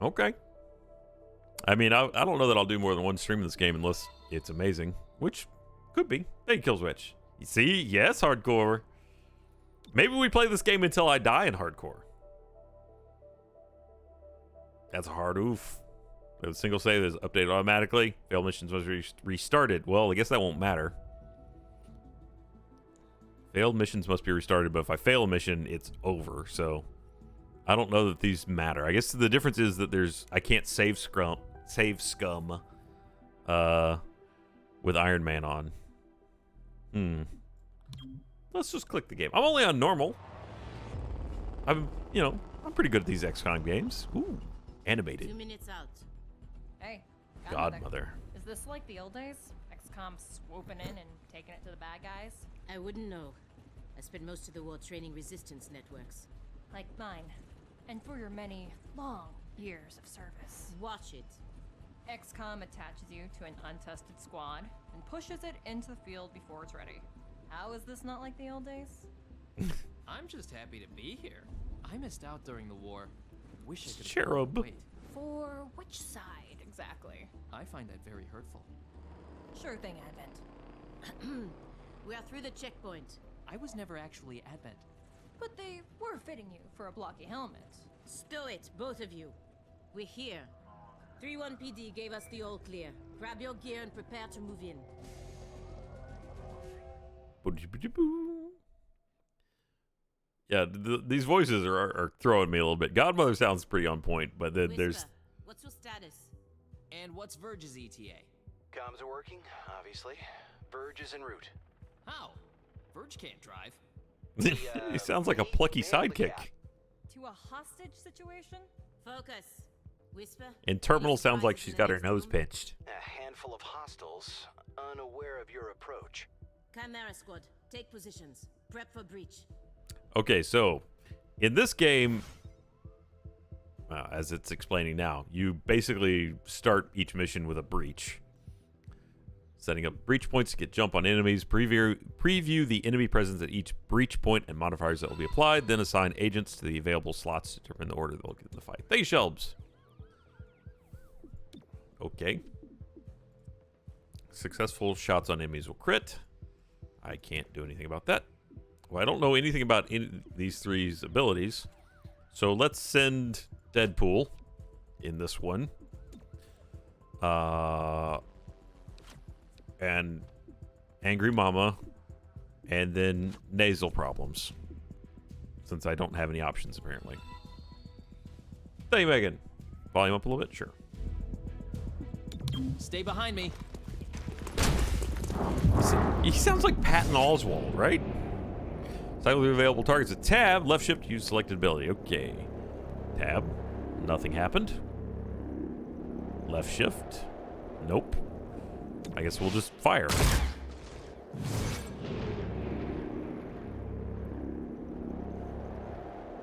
Okay. I mean, I don't know that I'll do more than one stream of this game unless it's amazing, which could be. Thank you, Killswitch. You see? Yes, hardcore. Maybe we play this game until I die in hardcore. That's a hard oof. With a single save is updated automatically. Failed missions must be restarted. Well, I guess that won't matter. Failed missions must be restarted, but if I fail a mission, it's over. So I don't know that these matter. I guess the difference is that I can't save scum with Iron Man on. Let's just click the game. I'm only on normal. I'm pretty good at these XCOM games. Ooh, animated. 2 minutes out. Hey, Godmother. Is this like the old days? XCOM swooping in and taking it to the bad guys? I wouldn't know. I spent most of the war training resistance networks. Like mine. And for your many, long years of service. Watch it. XCOM attaches you to an untested squad and pushes it into the field before it's ready. How is this not like the old days? I'm just happy to be here. I missed out during the war. Wish I could Cherub. wait. For which side, exactly? I find that very hurtful. Sure thing, Advent. We are through the checkpoint. I was never actually Advent. But they were fitting you for a blocky helmet. Stow it, both of you. We're here. 3-1 PD gave us the all clear. Grab your gear and prepare to move in. Yeah, these voices are throwing me a little bit. Godmother sounds pretty on point, but then Whisper, there's... what's your status? And what's Verge's ETA? Comms are working, obviously. Verge is en route. How? Verge can't drive. He sounds like a plucky sidekick. To a hostage situation? Focus. Whisper. And Terminal Any sounds like surprises she's in got the her next nose room? pinched. A handful of hostiles, unaware of your approach. Chimera squad, take positions. Prep for breach. Okay, so in this game, as it's explaining now, you basically start each mission with a breach. Setting up breach points to get jump on enemies, preview the enemy presence at each breach point and modifiers that will be applied, then assign agents to the available slots to determine the order they'll get in the fight. Thank you, Shelbs. Okay. Successful shots on enemies will crit. I can't do anything about that. Well, I don't know anything about these three's abilities. So let's send Deadpool in this one. And Angry Mama. And then nasal problems. Since I don't have any options, apparently. Thank you, Megan. Volume up a little bit? Sure. Stay behind me. He sounds like Patton Oswalt, right? Cycle through available targets with tab. Left shift to use selected ability. Okay. Tab. Nothing happened. Left shift. Nope. I guess we'll just fire.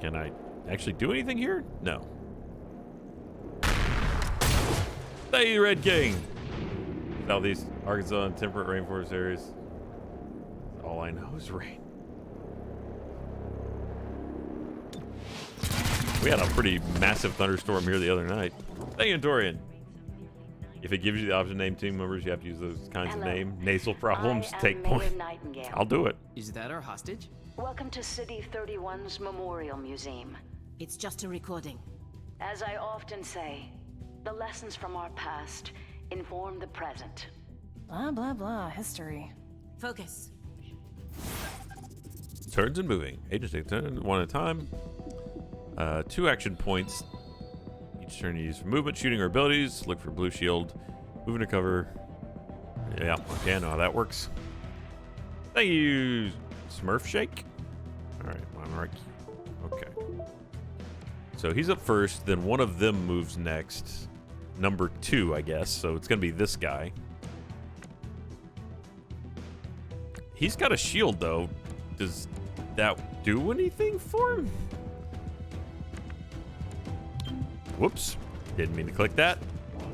Can I actually do anything here? No. Hey, Red King! Southeast Arkansas and temperate rainforest areas. All I know is rain. We had a pretty massive thunderstorm here the other night. Thank you, Dorian. If it gives you the option to name team members, you have to use those kinds of name. Nasal problems, take point. I'll do it. Is that our hostage? Welcome to City 31's Memorial Museum. It's just a recording. As I often say, the lessons from our past inform the present. Blah, blah, blah. History. Focus. Turns and moving. Agents take turn one at a time. 2 action points. Each turn you use for movement, shooting, or abilities. Look for blue shield. Moving to cover. Yeah, okay, I know how that works. Thank you, Smurf Shake. Alright, I'm right. Okay. So he's up first, then one of them moves next. Number 2, I guess. So it's going to be this guy. He's got a shield, though. Does that do anything for him? Whoops. Didn't mean to click that.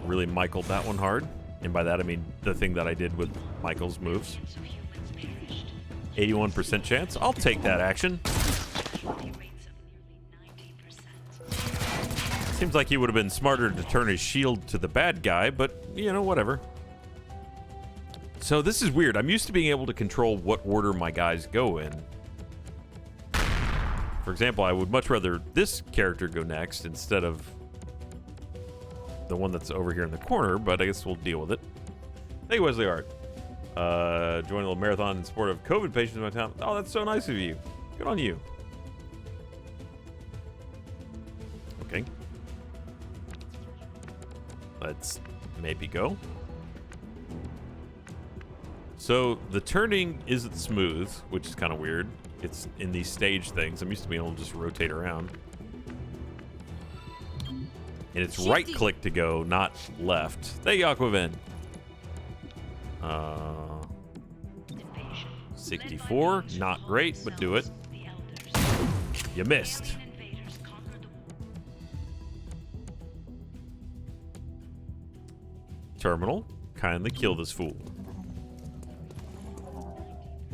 Really Michael'd that one hard. And by that, I mean the thing that I did with Michael's moves. 81% chance. I'll take that action. Seems like he would have been smarter to turn his shield to the bad guy, but, you know, whatever. So this is weird. I'm used to being able to control what order my guys go in. For example, I would much rather this character go next instead of the one that's over here in the corner, but I guess we'll deal with it. Hey, Wesley Art. Join a little marathon in support of COVID patients in my town. Oh, that's so nice of you. Good on you. Okay. Let's maybe go. So the turning isn't smooth, which is kind of weird. It's in these stage things. I'm used to being able to just rotate around. And it's right click to go, not left. Thank you, Aquavin. 64, not great, but do it. You missed. Terminal, kindly kill this fool.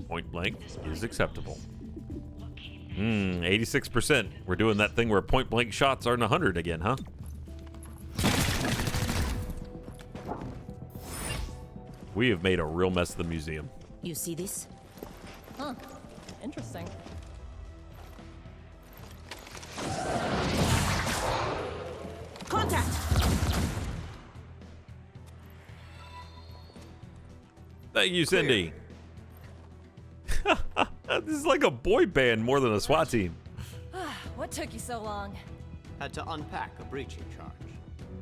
Point blank is acceptable. 86%. We're doing that thing where point blank shots aren't 100 again, huh? We have made a real mess of the museum. You see this? Huh. Interesting. Thank you, Cindy. This is like a boy band more than a SWAT team. What took you so long? Had to unpack a breaching charge.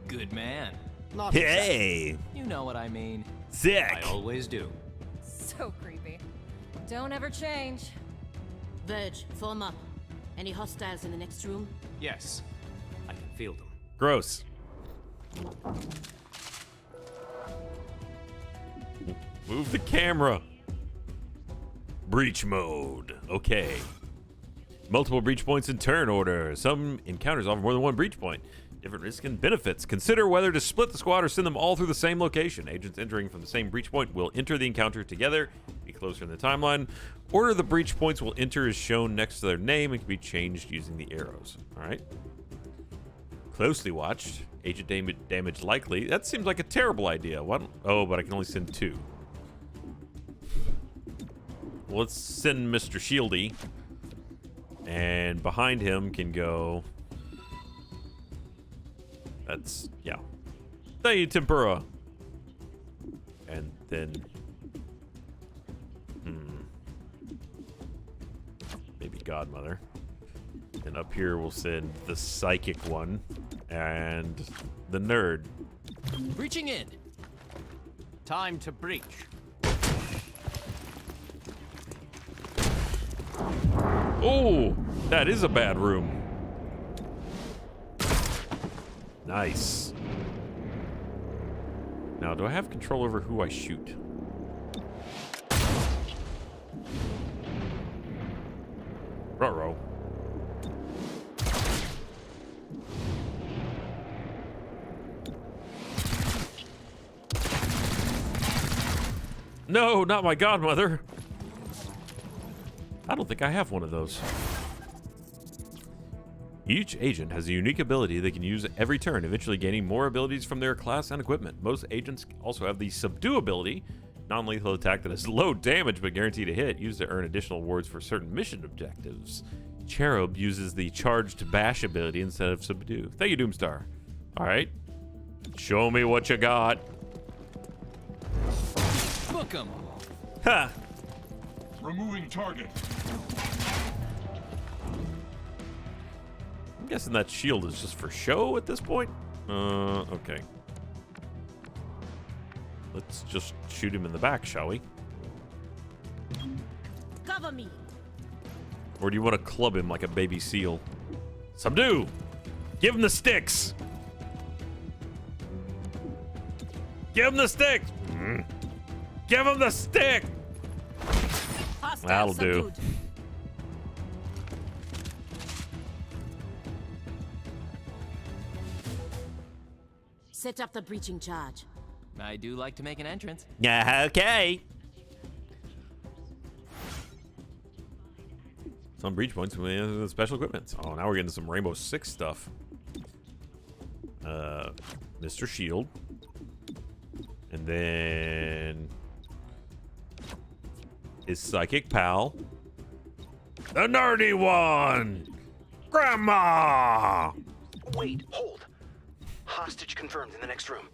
Good man. Not Hey, You know what I mean. sick. I always do. So creepy. Don't ever change. Verge, form up. Any hostiles in the next room? Yes, I can feel them. Gross. Move the camera. Breach mode. Okay. Multiple breach points in turn order. Some encounters offer more than one breach point. Different risks and benefits. Consider whether to split the squad or send them all through the same location. Agents entering from the same breach point will enter the encounter together, be closer in the timeline. Order of the breach points will enter as shown next to their name and can be changed using the arrows. All right. Closely watched. Agent damage likely. That seems like a terrible idea. What? Oh, but I can only send 2. Well, let's send Mr. Shieldy. And behind him can go... That's, yeah. Thank you, Tempura. And then... Maybe Godmother. And up here we'll send the psychic one. And the nerd. Breaching in. Time to breach. Oh, that is a bad room. Nice. Now, do I have control over who I shoot? Ruh-roh. No, not my godmother. I don't think I have one of those. Each agent has a unique ability they can use every turn, eventually gaining more abilities from their class and equipment. Most agents also have the Subdue ability, non-lethal attack that is low damage but guaranteed to hit, used to earn additional awards for certain mission objectives. Cherub uses the Charged Bash ability instead of Subdue. Thank you, Doomstar. All right. Show me what you got. Book 'em. Ha! Removing target. I'm guessing that shield is just for show at this point. Okay. Let's just shoot him in the back, shall we? Cover me. Or do you want to club him like a baby seal? Subdue! Give him the sticks! Give him the sticks! Give him the stick! Hostile That'll do. subdued. Set up the breaching charge. I do like to make an entrance. Yeah, okay. Some breach points with special equipment. Oh, now we're getting some Rainbow Six stuff. Mr. Shield. And then... his psychic pal. The nerdy one! Grandma! Wait, hold. Hostage confirmed in the next room.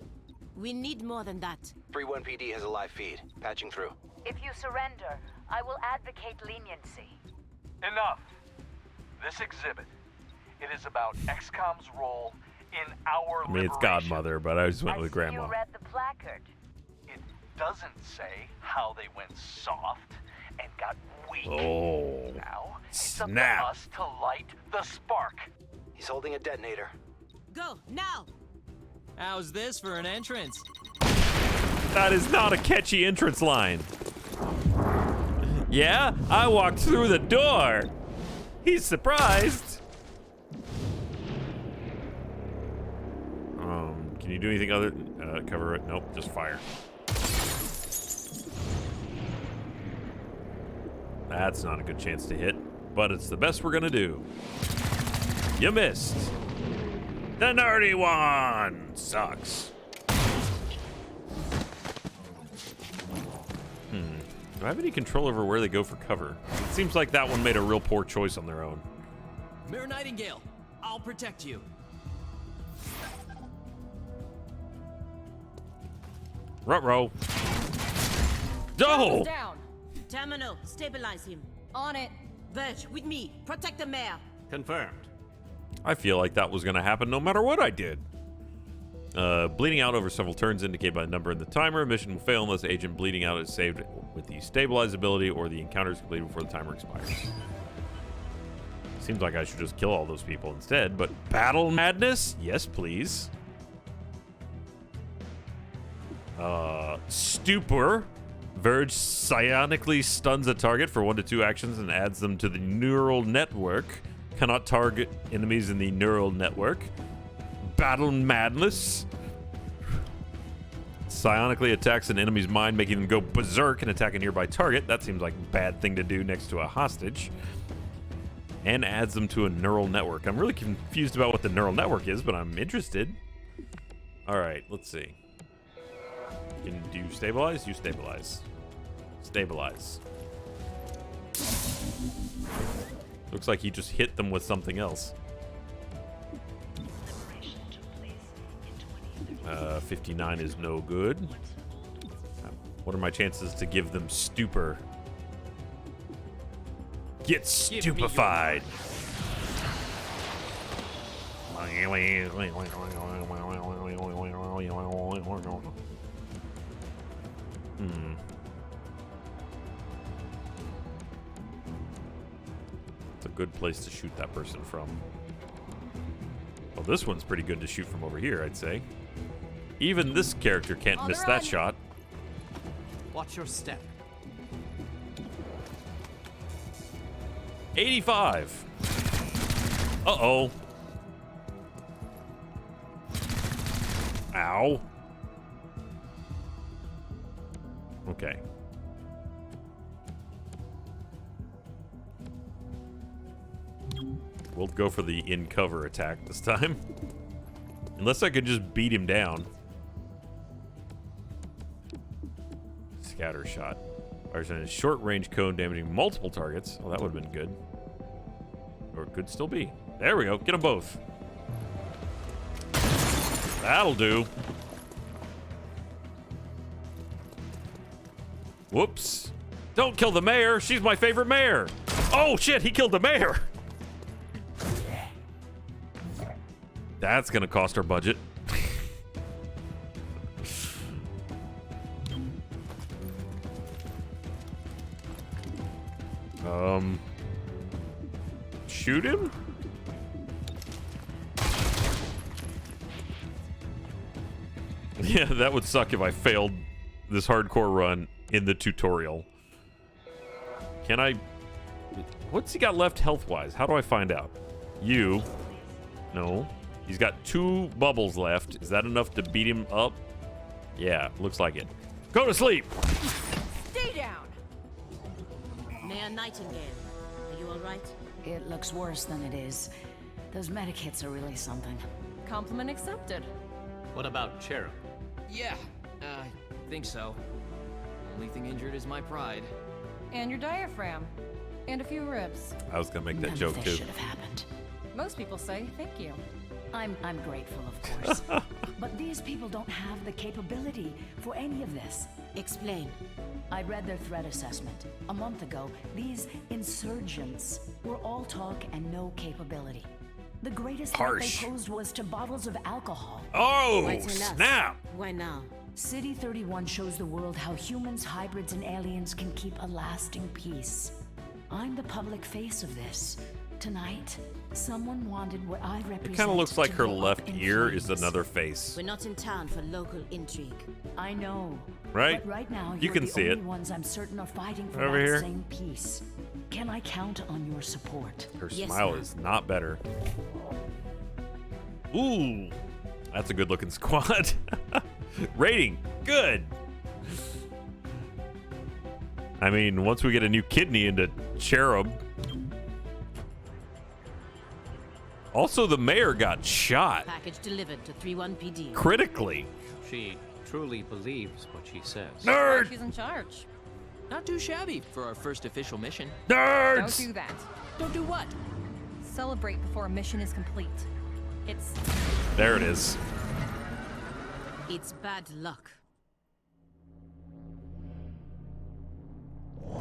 We need more than that. 3-1 PD has a live feed. Patching through. If you surrender, I will advocate leniency. Enough. This exhibit. It is about XCOM's role in our I mean, it's liberation. Godmother, but I just went with I see Grandma. you read the placard. It doesn't say how they went soft and got weak. Oh. Now, it's up to Snap. us to light the spark. He's holding a detonator. Go, now! How's this for an entrance? That is not a catchy entrance line. Yeah, I walked through the door. He's surprised. Can you do anything other? Cover it? Nope, just fire. That's not a good chance to hit, but it's the best we're gonna do. You missed. The nerdy one sucks. Do I have any control over where they go for cover? It seems like that one made a real poor choice on their own. Mirror Nightingale, I'll protect you. Ruh-roh. No! Down. Terminal, stabilize him. On it. Verge, with me. Protect the mayor. Confirmed. I feel like that was going to happen no matter what I did. Bleeding out over several turns indicated by the number in the timer. Mission will fail unless agent bleeding out is saved with the stabilize ability or the encounter is completed before the timer expires. Seems like I should just kill all those people instead, but battle madness? Yes, please. Stupor. Verge psionically stuns a target for 1 to 2 actions and adds them to the neural network. Cannot target enemies in the neural network. Battle madness. Psionically attacks an enemy's mind, making them go berserk and attack a nearby target. That seems like a bad thing to do next to a hostage. And adds them to a neural network. I'm really confused about what the neural network is, but I'm interested. All right, let's see. Do you stabilize? You stabilize. Stabilize. Looks like he just hit them with something else. 59 is no good. What are my chances to give them stupor? Get stupefied. It's a good place to shoot that person from. Well, this one's pretty good to shoot from over here, I'd say. Even this character can't miss that shot. Watch your step. 85. Uh-oh. Ow. Okay. We'll go for the in-cover attack this time. Unless I could just beat him down. Scatter shot. Fires in a short-range cone, damaging multiple targets. Oh, that would have been good. Or it could still be. There we go. Get them both. That'll do. Whoops. Don't kill the mayor. She's my favorite mayor. Oh, shit. He killed the mayor. That's going to cost our budget. Shoot him? Yeah, that would suck if I failed this hardcore run in the tutorial. Can I... What's he got left health-wise? How do I find out? You. No. He's got 2 bubbles left. Is that enough to beat him up? Yeah, looks like it. Go to sleep! Stay down. Mayor Nightingale, are you all right? It looks worse than it is. Those medikits are really something. Compliment accepted. What about Cherub? Yeah, I think so. Only thing injured is my pride. And your diaphragm. And a few ribs. I was gonna make that None joke of too. this should have happened. Most people say thank you. I'm grateful, of course. But these people don't have the capability for any of this. Explain. I read their threat assessment. A month ago, these insurgents were all talk and no capability. The greatest threat they posed was to bottles of alcohol. Oh, Quite enough. snap! Why now? City 31 shows the world how humans, hybrids, and aliens can keep a lasting peace. I'm the public face of this. Tonight, someone wanted what I represent. It kind of looks like to her go up left in ear is flames. another face. We're not in town for local intrigue. I know. Right? But right now, You you're can the see only it. ones I'm certain are fighting for Over that here. same peace. Can I count on your support? Her Yes, smile ma'am. is not better. Ooh, that's a good looking squad. Rating, good. I mean, once we get a new kidney into Cherub. Also, the mayor got shot Package delivered to 31 PD. critically. She truly believes what she says. Nerd! She's in charge. Not too shabby for our first official mission. Don't Nerds! do that. Don't do what? Celebrate before a mission is complete. It's There it is. It's bad luck.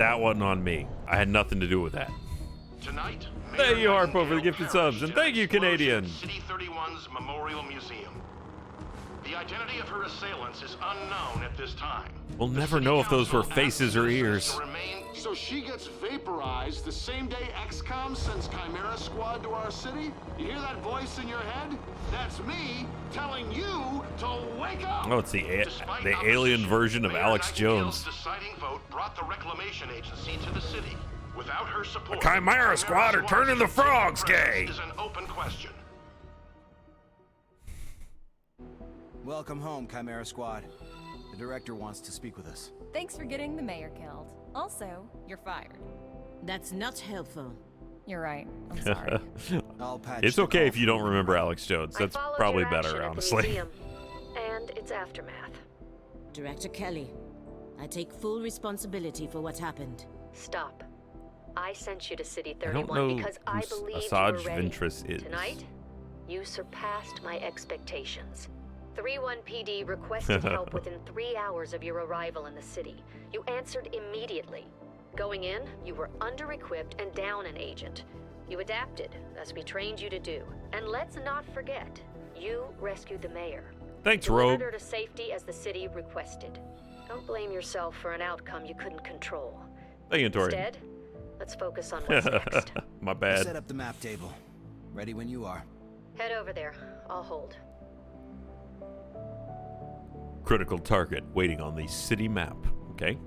That wasn't on me. I had nothing to do with that. Tonight, Thank you, Mayor Harpo, for the gifted subs, and thank you, Canadian. City 31's Memorial Museum. The identity of her assailants is unknown at this time. We'll never know if those were faces or ears. So she gets vaporized the same day XCOM sends Chimera Squad to our city? You hear that voice in your head? That's me telling you to wake up! Oh, it's the alien version of Alex Jones. Deciding vote brought the Reclamation Agency to the city. Without her support, The Chimera Squad are turning the frogs gay. Is an open question. Welcome home, Chimera Squad. The director wants to speak with us. Thanks for getting the mayor killed. Also, you're fired. That's not helpful. You're right. I'm sorry. I'll patch It's the okay call if you don't remember Alex Jones. That's probably better, honestly. And its aftermath. Director Kelly, I take full responsibility for what happened. Stop. I sent you to City I don't 31 know because I who believed Asajj you were ready. Ventress is. Tonight, you surpassed my expectations. 3-1 PD requested help within 3 hours of your arrival in the city. You answered immediately. Going in, you were under-equipped and down an agent. You adapted, as we trained you to do. And let's not forget, you rescued the mayor. Thanks, Delivered Rogue. her to safety as the city requested. Don't blame yourself for an outcome you couldn't control. Thank you, Tori. Instead, let's focus on what's next. My Set bad. up the map table. Ready when you are. Head over there. I'll hold. Critical target waiting on the city map. Okay.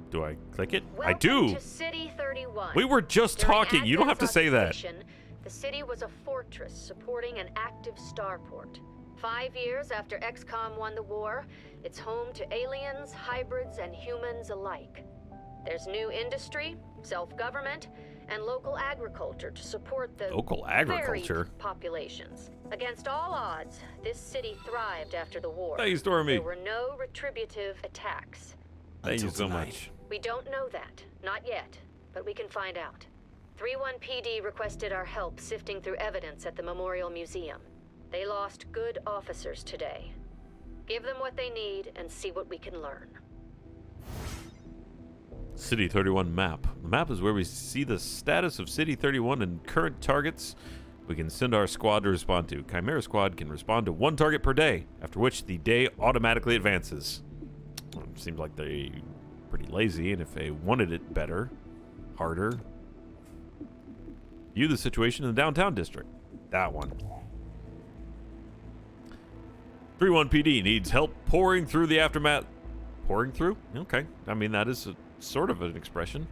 Do I click it? I Welcome do. to City 31. We were just During talking. You don't have to Advent's say that. occupation, the city was a fortress supporting an active starport. 5 years after XCOM won the war, it's home to aliens, hybrids, and humans alike. There's new industry, self-government, and local agriculture to support the Local agriculture? varied populations. Against all odds, this city thrived after the war. Thank you, Stormy. There were no retributive attacks. Thank you Until so tonight. much. We don't know that. Not yet. But we can find out. 3-1 PD requested our help sifting through evidence at the Memorial Museum. They lost good officers today. Give them what they need and see what we can learn. City 31 map. The map is where we see the status of City 31 and current targets we can send our squad to respond to. Chimera Squad can respond to 1 target per day, after which the day automatically advances. Seems like they're pretty lazy, and if they wanted it better, harder. View the situation in the downtown district. That one. 3-1 PD needs help pouring through the aftermath. Pouring through? Okay. I mean, that is sort of an expression.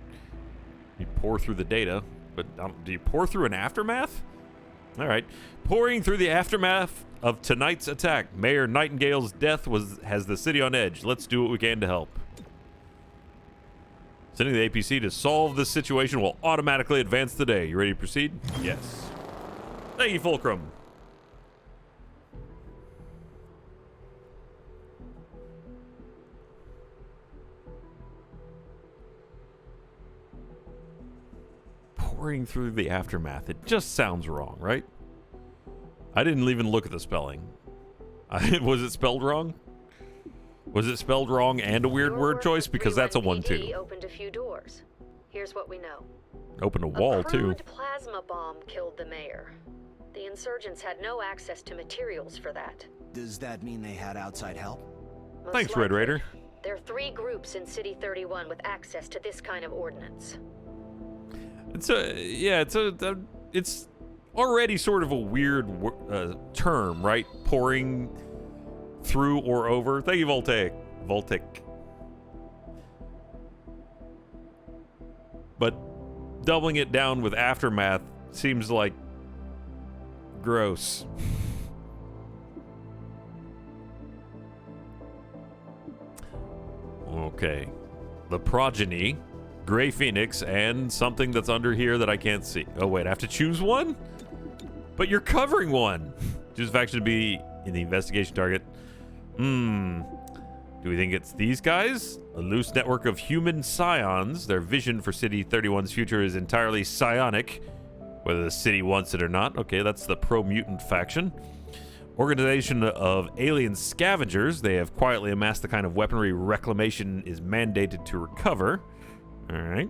You pour through the data, but do you pour through an aftermath? All right. Pouring through the aftermath of tonight's attack. Mayor Nightingale's death has the city on edge. Let's do what we can to help. Sending the APC to solve this situation will automatically advance the day. You ready to proceed? Yes. Thank you, Fulcrum. Pouring through the aftermath. It just sounds wrong, right? I didn't even look at the spelling. Was it spelled wrong? Was it spelled wrong and a weird Your word work choice? with Because that's a 3-1 PD 1-2. opened a few doors. Here's what we know. Opened a wall, A too. crude plasma bomb killed the mayor. The insurgents had no access to materials for that. Does that mean they had outside help? Most Thanks, Red likely. Raider. There are 3 groups in City 31 with access to this kind of ordnance. It's already sort of a weird term, right? Pouring through or over. Thank you, Voltaic. But doubling it down with aftermath seems like gross. Okay. The progeny, Gray Phoenix, and something that's under here that I can't see. Oh, wait, I have to choose one? But you're covering one. Choose faction to be in the investigation target. Do we think it's these guys? A loose network of human scions. Their vision for City 31's future is entirely psionic, whether the city wants it or not. Okay, that's the pro-mutant faction. Organization of alien scavengers. They have quietly amassed the kind of weaponry Reclamation is mandated to recover. All right.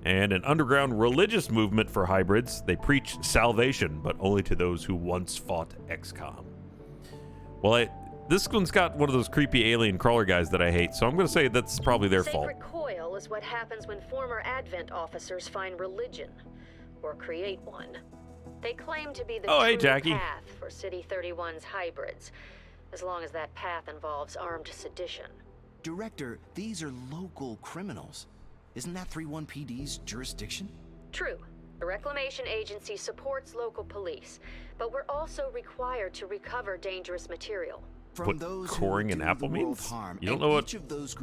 And an underground religious movement for hybrids. They preach salvation, but only to those who once fought XCOM. Well, this one's got one of those creepy alien crawler guys that I hate, so I'm going to say that's probably their fault. Sacred coil is what happens when former Advent officers find religion, or create one. They claim to be the true path for City 31's hybrids, as long as that path involves armed sedition. Director, these are local criminals. Isn't that 31PD's jurisdiction? True. The Reclamation Agency supports local police, but we're also required to recover dangerous material. What coring an apple means? You don't know what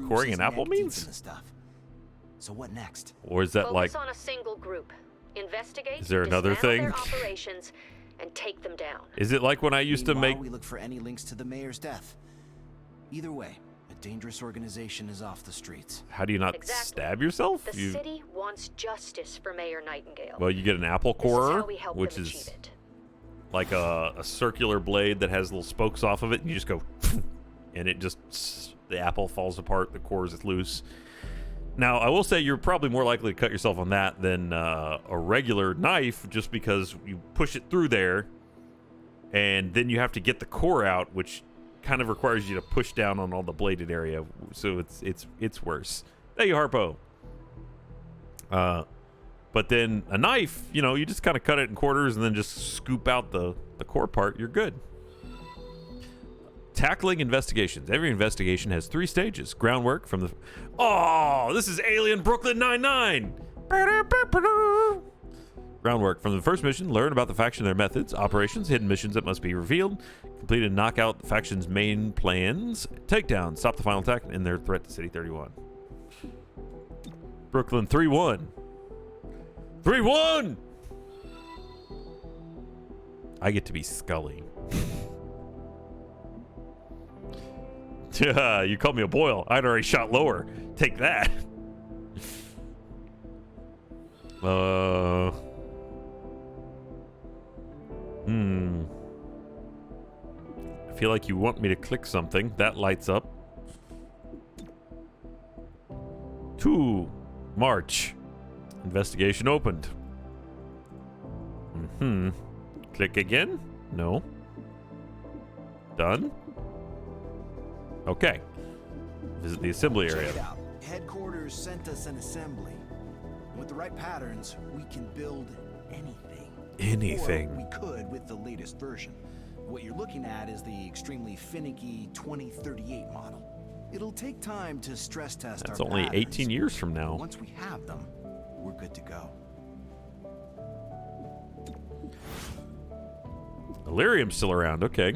coring an apple means? So what next? Or is that Focus on a single group. Investigate. Is there another thing? Their operations and take them down. Is it like when I used to make? We look for any links to the mayor's death. Either way, a dangerous organization is off the streets. How do you not stab yourself? The city wants justice for Mayor Nightingale. Well, you get an apple corer, which is is like a circular blade that has little spokes off of it, and you just go, and it just, the apple falls apart, the core is loose. Now, I will say you're probably more likely to cut yourself on that than a regular knife, just because you push it through there, and then you have to get the core out, which kind of requires you to push down on all the bladed area, so it's worse. Thank you, Harpo. But then a knife, you just kind of cut it in quarters and then just scoop out the core part. You're good. Tackling investigations. Every investigation has 3 stages. Groundwork from the... Oh, this is Alien Brooklyn Nine-Nine. Groundwork from the first mission. Learn about the faction, their methods, operations, hidden missions that must be revealed. Complete and knock out the faction's main plans. Takedown. Stop the final attack and their threat to City 31. Brooklyn 3-1. 3-1! I get to be Scully. You called me a boil. I'd already shot lower. Take that. I feel like you want me to click something. That lights up. 2 March. Investigation opened. Click again? No. Done? Okay. Visit the assembly area. Check it out. Headquarters sent us an assembly. With the right patterns, we can build anything. Anything. Or we could with the latest version. What you're looking at is the extremely finicky 2038 model. It'll take time to stress test That's our only patterns. 18 years from now. Once we have them, we're good to go. Illyrium's still around. Okay.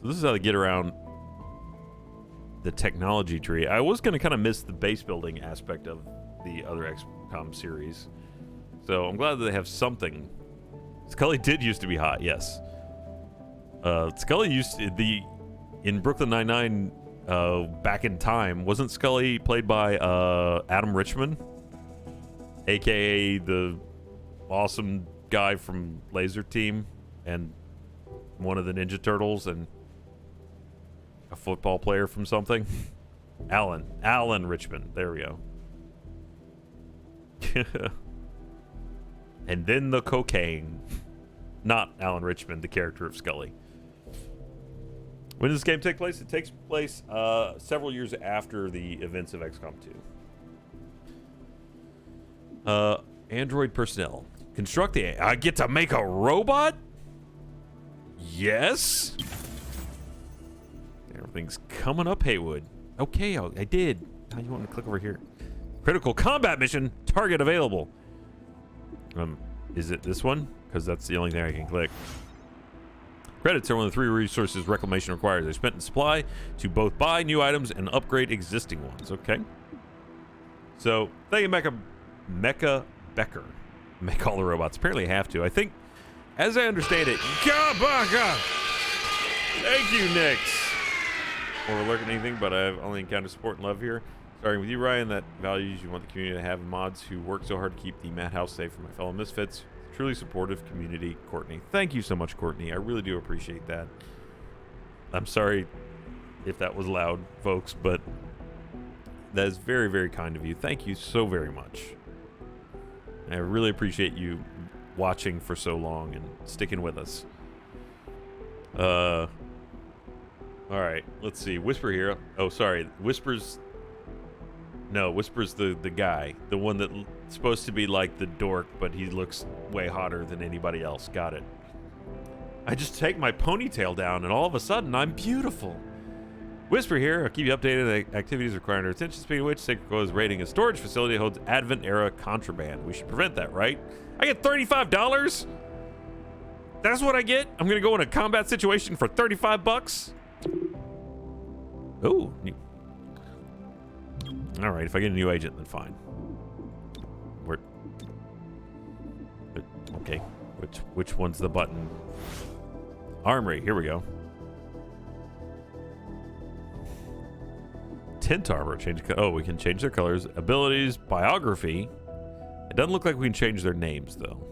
So this is how they get around the technology tree. I was going to kind of miss the base building aspect of the other XCOM series. So I'm glad that they have something. Scully did used to be hot, yes. Scully used to, in Brooklyn Nine-Nine back in time, wasn't Scully played by Adam Richman? AKA the awesome guy from Laser Team and one of the Ninja Turtles and a football player from something. Alan Richman. There we go. And then the cocaine. Not Alan Richman, the character of Scully. When does this game take place? It takes place several years after the events of XCOM 2. Android personnel. Construct the... I get to make a robot? Yes? Everything's coming up, Haywood. Okay, I did. Now you want me to click over here. Critical combat mission. Target available. Is it this one? Because that's the only thing I can click. Credits are one of the 3 resources Reclamation requires. They're spent in supply to both buy new items and upgrade existing ones. Okay. So, thank you, Mecha Becker. Make all the robots. Apparently I have to. I think, as I understand it... Thank you, Nix. Or lurking anything, but I've only encountered support and love here. Starting with you, Ryan, that values you want the community to have mods who work so hard to keep the madhouse safe for my fellow misfits. Truly supportive community, Courtney. Thank you so much, Courtney. I really do appreciate that. I'm sorry if that was loud, folks, but That is very, very kind of you. Thank you so very much. I really appreciate you watching for so long and sticking with us. All right, let's see. Whisper here. Oh, sorry. Whisper's the guy, the one that's supposed to be like the dork, but he looks way hotter than anybody else. Got it. I just take my ponytail down, and all of a sudden, I'm beautiful. Whisper here. I'll keep you updated on activities requiring our attention, speed of which Sacred Coil is raiding a storage facility that holds Advent-era contraband. We should prevent that, right? I get $35? That's what I get? I'm going to go in a combat situation for $35? Oh. All right, if I get a new agent, then fine. Okay. Which one's the button? Armory. Here we go. Tint armor. We can change their colors. Abilities. Biography. It doesn't look like we can change their names, though.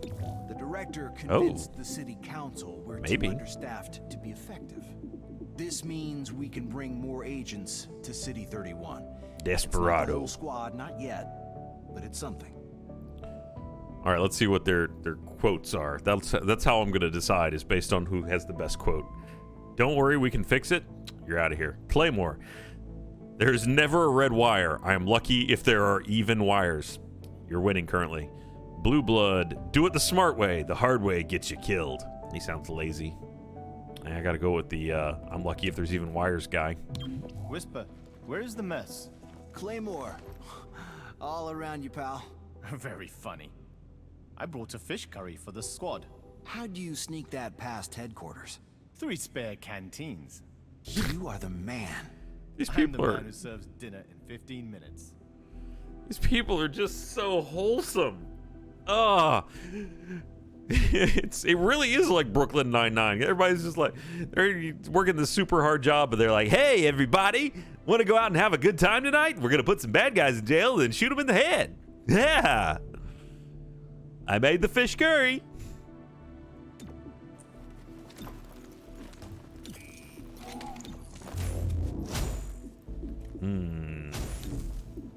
The director convinced the city council we're too understaffed to be effective. This means we can bring more agents to City 31. Desperado. It's not the whole squad, not yet, but it's something. All right, let's see what their quotes are. That's how I'm going to decide, is based on who has the best quote. Don't worry, we can fix it. You're out of here. Claymore. There's never a red wire. I am lucky if there are even wires. You're winning currently. Blue Blood. Do it the smart way. The hard way gets you killed. He sounds lazy. I got to go with the I'm lucky if there's even wires guy. Whisper, where's the mess? Claymore. All around you, pal. Very funny. I brought a fish curry for the squad. How'd you sneak that past headquarters? 3 spare canteens. You are the man. These people I'm the are... man who serves dinner in 15 minutes. These people are just so wholesome. Ah. It really is like Brooklyn Nine-Nine. Everybody's just like, they're working this super hard job, but they're like, hey, everybody, want to go out and have a good time tonight? We're going to put some bad guys in jail and shoot them in the head. Yeah. I made the fish curry.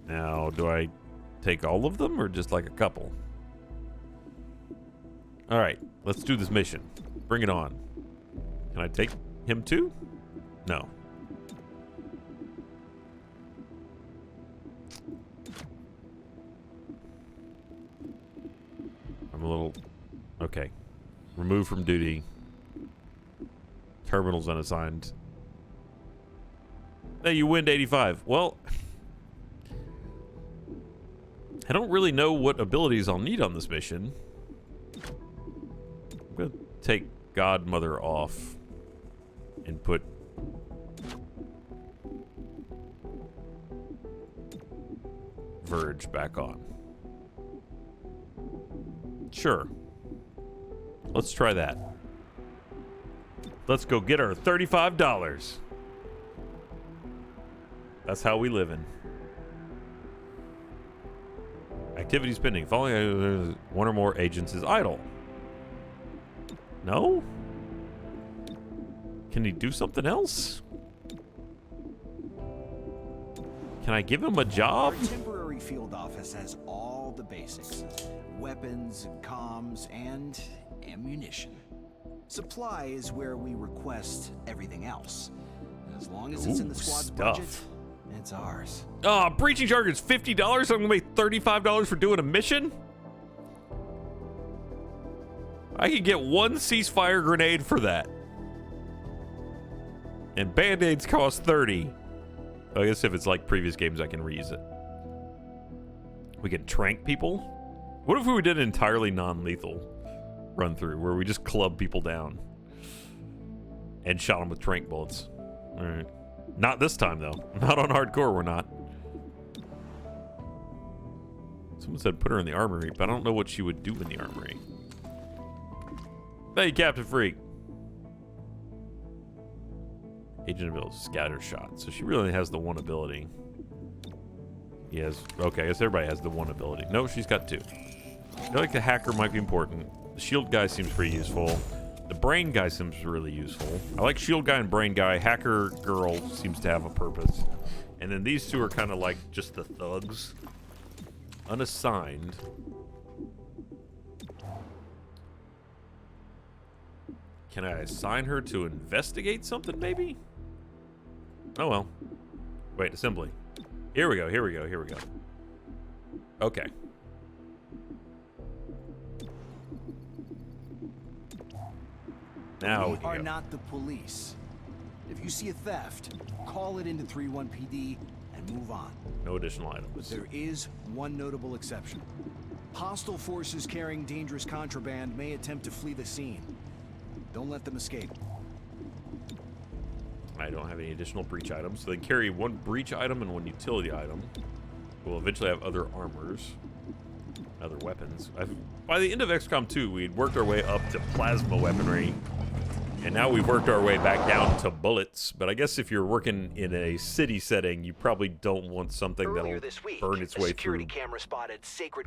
Now, do I take all of them or just like a couple? All right, let's do this mission. Bring it on. Can I take him too? No. I'm a little... Okay. Removed from duty. Terminals unassigned. Hey, you win 85. Well... I don't really know what abilities I'll need on this mission. I'm going to take Godmother off and put Verge back on. Sure. Let's try that. Let's go get our $35. That's how we living. Activities pending. Following one or more agents is idle. No? Can he do something else? Can I give him a job? Our temporary field office has all the basics. Weapons, comms, and ammunition. Supply is where we request everything else. As long as it's in the squad's budget, it's ours. Oh, breaching charge is $50. I'm gonna make $35 for doing a mission. I could get one ceasefire grenade for that. And band-aids cost 30. I guess if it's like previous games, I can reuse it. We can trank people. What if we did an entirely non-lethal run through where we just club people down and shot them with trank bullets? All right. Not this time, though. Not on hardcore, we're not. Someone said put her in the armory, but I don't know what she would do in the armory. Hey, Captain Freak. Agent ability, scatter shot. So she really has the one ability. Yes. Okay, I guess everybody has the one ability. No, she's got two. I feel like the hacker might be important. The shield guy seems pretty useful. The brain guy seems really useful. I like shield guy and brain guy. Hacker girl seems to have a purpose. And then these two are kind of like just the thugs. Unassigned. Can I assign her to investigate something, maybe? Oh, well. Wait, assembly. Here we go, here we go, here we go. Okay. Now we are not the police. If you see a theft, call it into 3-1 PD and move on. No additional items. But there is one notable exception. Hostile forces carrying dangerous contraband may attempt to flee the scene. Don't let them escape. I don't have any additional breach items, so they carry one breach item and one utility item. We'll eventually have other armors, other weapons. By the end of XCOM 2, we'd worked our way up to plasma weaponry, and now we've worked our way back down to bullets. But I guess if you're working in a city setting, you probably don't want something that'll burn its way through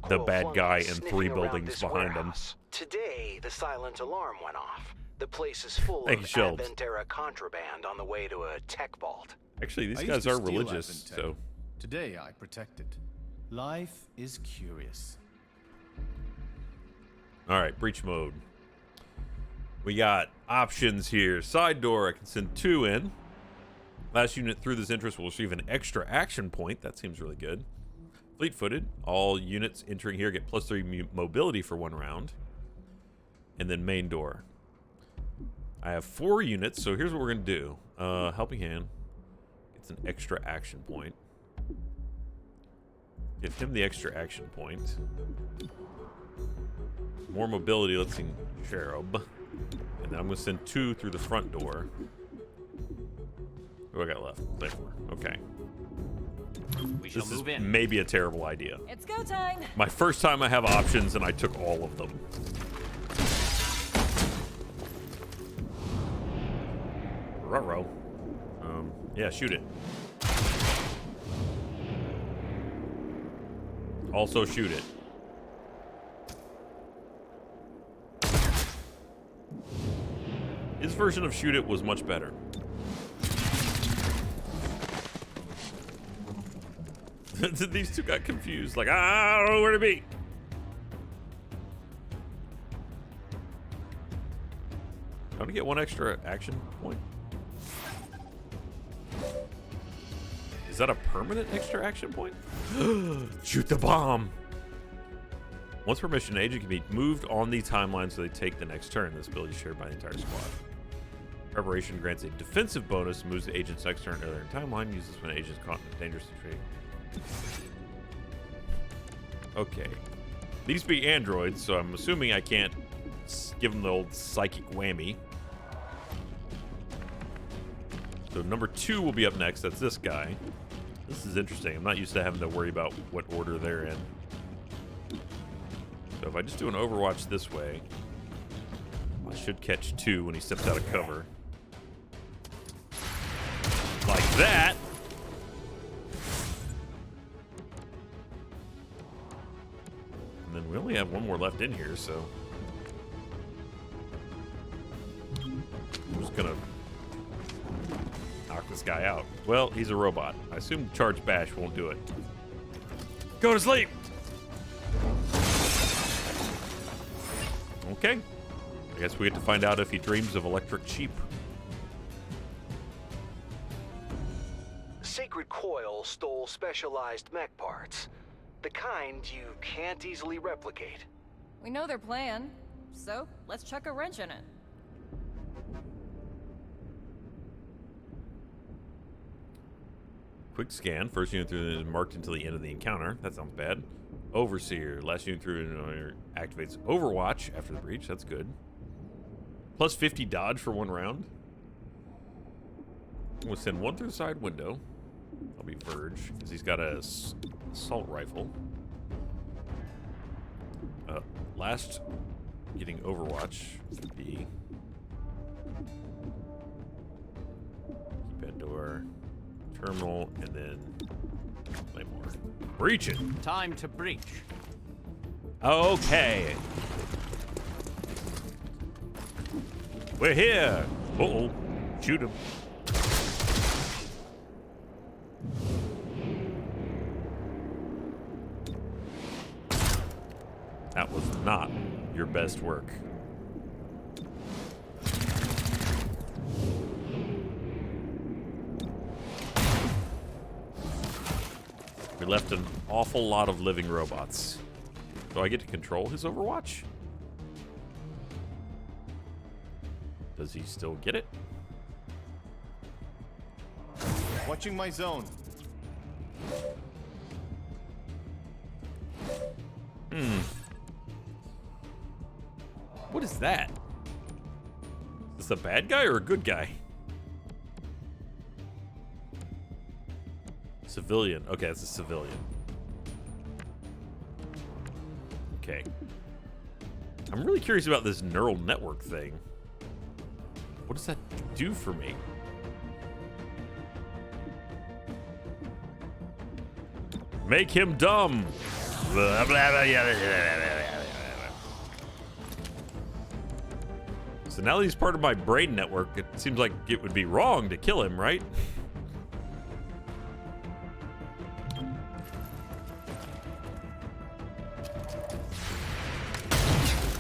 the bad guy and 3 buildings behind him. Today, the silent alarm went off. The place is full of Advent-era contraband on the way to a tech vault. Actually, these guys are religious, so... Today, I protect it. Life is curious. Alright, breach mode. We got options here. Side door, I can send 2 in. Last unit through this entrance will receive an extra action point. That seems really good. Fleet-footed. All units entering here get +3 mobility for 1 round. And then main door. I have 4 units, so here's what we're going to do. Helping Hand gets an extra action point. Give him the extra action point. More mobility, let's see, Cherub. And then I'm going to send 2 through the front door. What do I got left? Claymore. Okay. This is maybe a terrible idea. It's go time. My first time I have options, and I took all of them. Ruh-roh. Yeah, shoot it. Also shoot it. His version of shoot it was much better. These two got confused. Like, I don't know where to be. I'm gonna get 1 extra action point. Is that a permanent extra action point? Shoot the bomb. Once per mission, an agent can be moved on the timeline so they take the next turn. This ability is shared by the entire squad. Preparation grants a defensive bonus, moves the agent's next turn earlier in timeline, uses when an agent is caught in a dangerous situation. Okay. These be androids, so I'm assuming I can't give them the old psychic whammy. So number 2 will be up next. That's this guy. This is interesting. I'm not used to having to worry about what order they're in. So if I just do an overwatch this way, I should catch 2 when he steps out of cover. Like that. And then we only have 1 more left in here, so I'm just gonna knock this guy out. Well, he's a robot. I assume Charge Bash won't do it. Go to sleep! Okay. I guess we get to find out if he dreams of electric sheep. Sacred Coil stole specialized mech parts. The kind you can't easily replicate. We know their plan, so let's chuck a wrench in it. Quick scan. First unit through is marked until the end of the encounter. That sounds bad. Overseer. Last unit through activates Overwatch after the breach. That's good. Plus 50 dodge for 1 round. We'll send 1 through the side window. I'll be Verge, because he's got a assault rifle. Last getting Overwatch would be keypad door, terminal, and then Claymore. Breach it. Time to breach. Okay. We're here. Uh-oh. Shoot him. best work. We left an awful lot of living robots. Do I get to control his Overwatch? Does he still get it? Watching my zone. What is that? Is this a bad guy or a good guy? Civilian. Okay, it's a civilian. Okay. I'm really curious about this neural network thing. What does that do for me? Make him dumb. Blah, blah, blah, so now that he's part of my brain network, it seems like it would be wrong to kill him, right?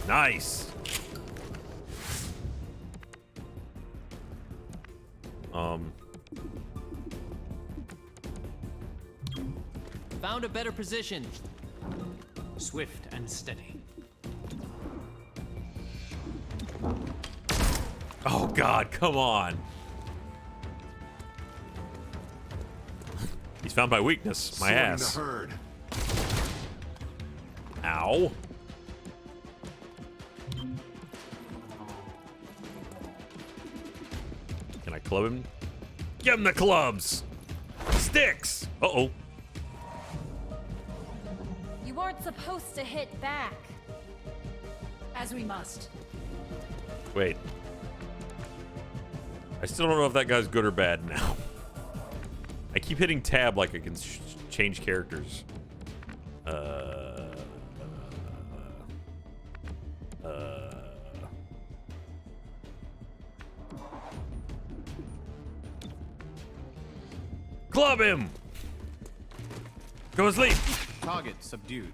Nice. Found a better position. Swift and steady. Oh God, come on. He's found my weakness, my ass. The herd. Ow. Can I club him? Give him the clubs! Sticks! Uh-oh. You aren't supposed to hit back. As we must. Wait. I still don't know if that guy's good or bad now. I keep hitting tab like I can change characters. Club him! Go to sleep! Target subdued.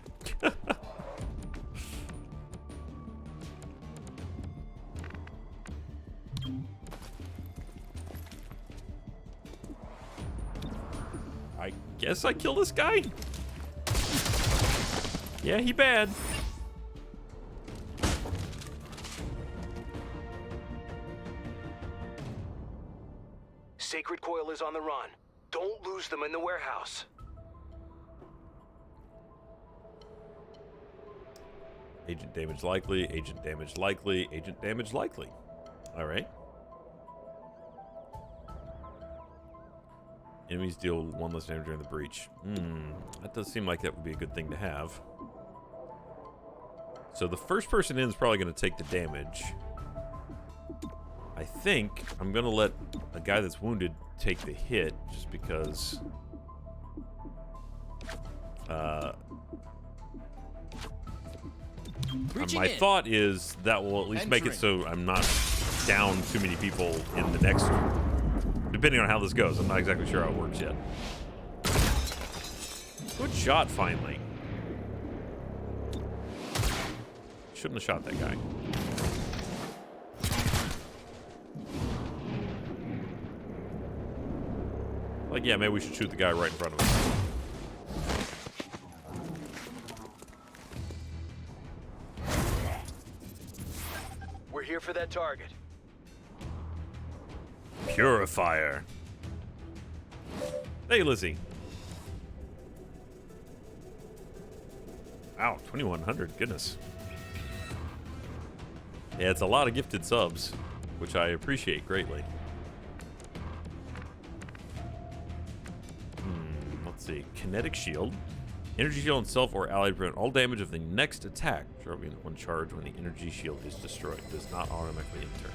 I guess I kill this guy? Yeah, he bad. Sacred Coil is on the run. Don't lose them in the warehouse. Agent damage likely, agent damage likely, agent damage likely. All right. Enemies deal 1 less damage during the breach. That does seem like that would be a good thing to have. So the first person in is probably going to take the damage. I think I'm going to let a guy that's wounded take the hit just because... my thought is that will at least make it so I'm not down too many people in the next one. Depending on how this goes. I'm not exactly sure how it works yet. Good shot, finally. Shouldn't have shot that guy. Like, yeah, maybe we should shoot the guy right in front of us. We're here for that target. Purifier. Hey, Lizzie. Wow, 2,100. Goodness. Yeah, it's a lot of gifted subs, which I appreciate greatly. Let's see. Kinetic shield. Energy shield and self or ally prevent all damage of the next attack. Dropping one charge when the energy shield is destroyed. Does not automatically enter.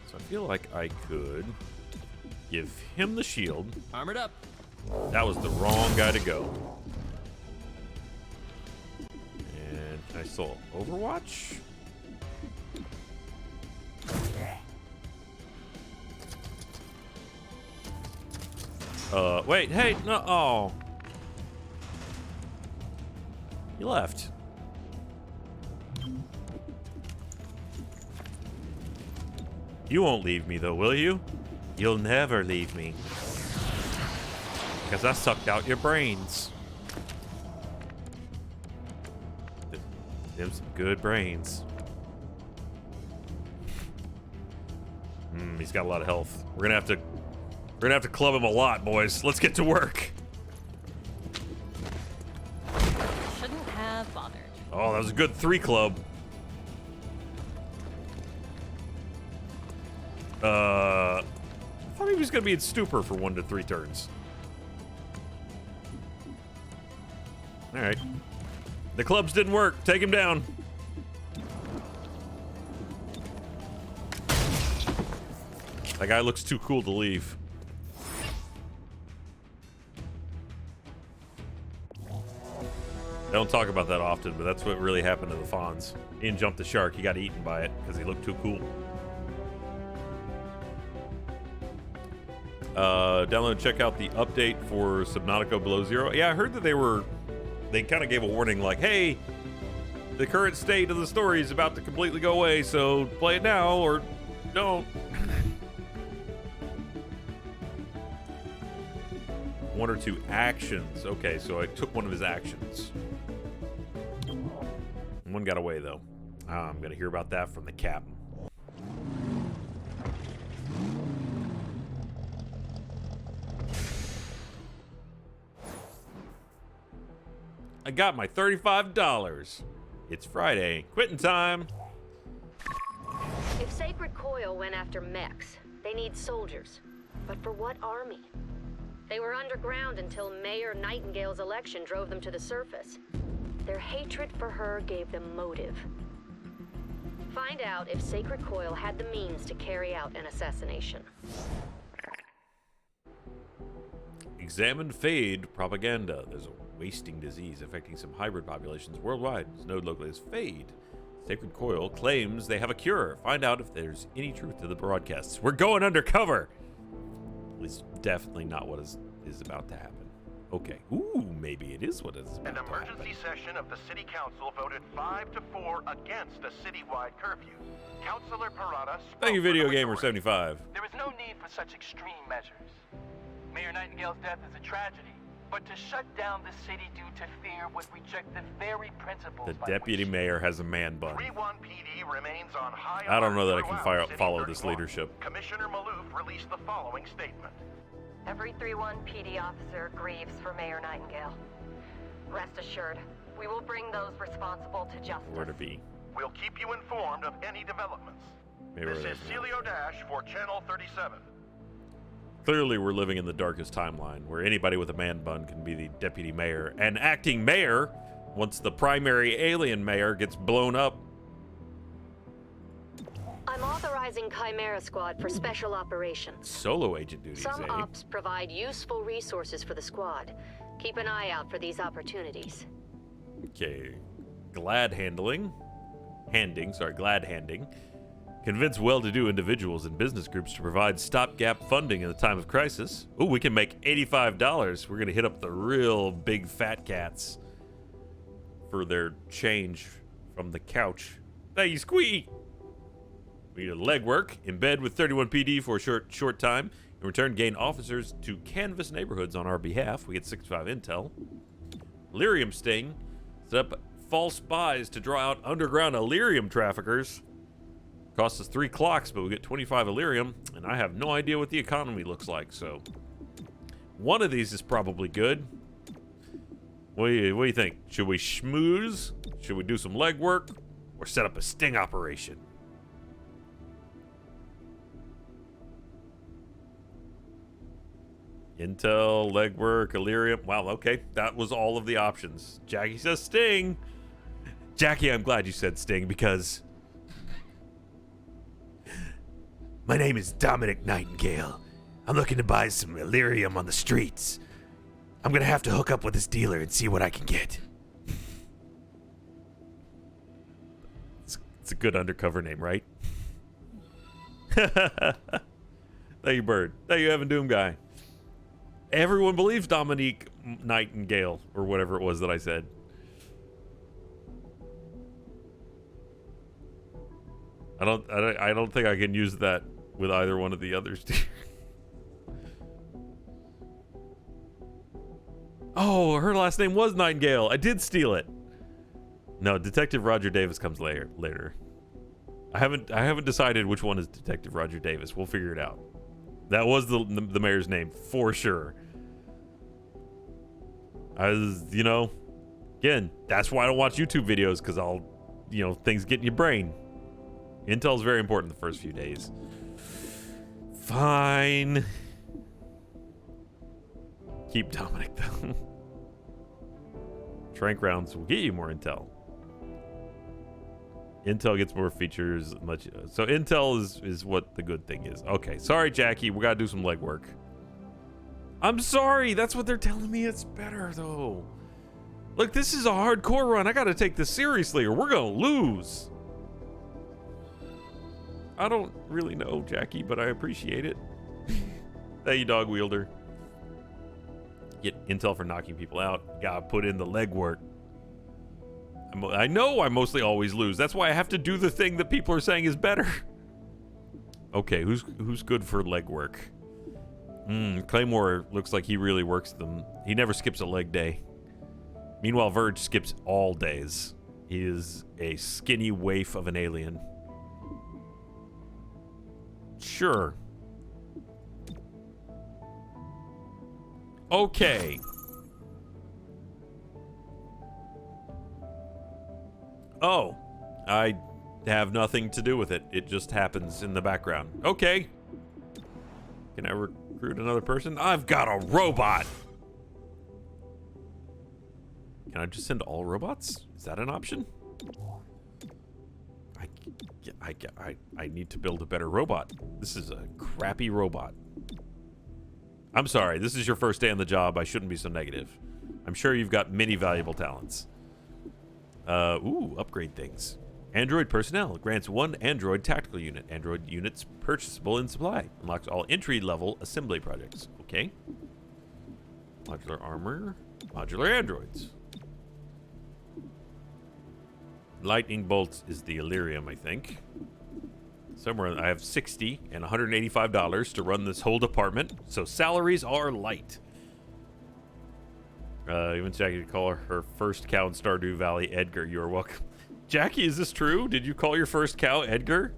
So I feel like I could give him the shield. Armored up. That was the wrong guy to go. And can I still Overwatch? Wait, hey, no, oh. He left. You won't leave me, though, will you? You'll never leave me. Because I sucked out your brains. Them some good brains. He's got a lot of health. We're gonna have to club him a lot, boys. Let's get to work. Shouldn't have bothered. Oh, that was a good 3 club. I thought he was gonna be in stupor for 1 to 3 turns. All right. The clubs didn't work. Take him down. That guy looks too cool to leave. Don't talk about that often, but that's what really happened to the Fonz. He didn't jump the shark. He got eaten by it because he looked too cool. Download and check out the update for Subnautica Below Zero. Yeah, I heard that they kind of gave a warning like, hey, the current state of the story is about to completely go away, so play it now or don't. 1 or 2 actions. Okay, so I took one of his actions. One got away, though. I'm going to hear about that from the captain. I got my $35. It's Friday. Quitting time. If Sacred Coil went after mechs, they need soldiers. But for what army? They were underground until Mayor Nightingale's election drove them to the surface. Their hatred for her gave them motive. Find out if Sacred Coil had the means to carry out an assassination. Examine Fade propaganda. There's a wasting disease affecting some hybrid populations worldwide. It's known locally as Fade. Sacred Coil claims they have a cure. Find out if there's any truth to the broadcasts. We're going undercover! It's definitely not what is about to happen. Okay. Ooh, maybe it is what is about to happen. An emergency session of the City Council voted 5-4 against a citywide curfew. Councilor Parada spoke. Thank you, Video Gamer 75. There is no need for such extreme measures. Mayor Nightingale's death is a tragedy, but to shut down the city due to fear would reject the very principles. The deputy mayor has a man bun. 3-1 PD remains on high. I don't know that I can follow this leadership. Commissioner Maloof released the following statement. Every 3-1 PD officer grieves for Mayor Nightingale. Rest assured, we will bring those responsible to justice. Where to be? We'll keep you informed of any developments. Maybe this is Celio Dash for Channel 37. Clearly, we're living in the darkest timeline where anybody with a man bun can be the deputy mayor and acting mayor once the primary alien mayor gets blown up. I'm authorizing Chimera Squad for special operations. Solo agent duties, Some ops provide useful resources for the squad. Keep an eye out for these opportunities. Okay. Glad handing. Convince well-to-do individuals and business groups to provide stopgap funding in a time of crisis. Ooh, we can make $85. We're going to hit up the real big fat cats for their change from the couch. Thank you, Squee! We need a legwork. Embed with 31 PD for a short time. In return, gain officers to canvass neighborhoods on our behalf. We get 65 intel. Lyrium sting. Set up false spies to draw out underground Illyrium traffickers. Costs us 3 clocks, but we get 25 Illyrium, and I have no idea what the economy looks like, so one of these is probably good. What do you think? Should we schmooze? Should we do some legwork? Or set up a sting operation? Intel, legwork, Illyrium. Wow, okay. That was all of the options. Jackie says sting. Jackie, I'm glad you said sting because my name is Dominic Nightingale. I'm looking to buy some Illyrium on the streets. I'm going to have to hook up with this dealer and see what I can get. It's a good undercover name, right? Thank you, Bird. Thank you, Evan Doom Guy. Everyone believes Dominique Nightingale, or whatever it was that I said. I don't think I can use that with either one of the others. Oh, her last name was Nightingale. I did steal it. No, Detective Roger Davis comes later. I haven't decided which one is Detective Roger Davis. We'll figure it out. That was the mayor's name for sure. I was, you know, again, that's why I don't watch YouTube videos, because I'll, you know, things get in your brain. Intel's very important the first few days. Fine. Keep Dominic though. Trank rounds will get you more intel. Intel gets more features. So intel is what the good thing is. Okay, sorry Jackie, we gotta do some legwork. I'm sorry, that's what they're telling me. It's better though. Look, this is a hardcore run. I gotta take this seriously or we're gonna lose. I don't really know, Jackie, but I appreciate it. Thank you, Dog Wielder. Get intel for knocking people out. Gotta put in the legwork. I know I mostly always lose. That's why I have to do the thing that people are saying is better. Okay, who's good for legwork? Claymore looks like he really works them. He never skips a leg day. Meanwhile, Verge skips all days. He is a skinny waif of an alien. Sure. Okay. Oh, I have nothing to do with it. It just happens in the background. Okay. Can I recruit another person? I've got a robot. Can I just send all robots? Is that an option? I need to build a better robot. This is a crappy robot. I'm sorry, this is your first day on the job. I shouldn't be so negative. I'm sure you've got many valuable talents. Upgrade things. Android personnel grants 1 Android tactical unit. Android units purchasable in supply. Unlocks all entry-level assembly projects. Okay. Modular armor. Modular androids. Lightning bolts is the Illyrium, I think. Somewhere I have $60 and $185 to run this whole department, so salaries are light. Even Jackie to call her first cow in Stardew Valley Edgar. You are welcome. Jackie, is this true? Did you call your first cow Edgar?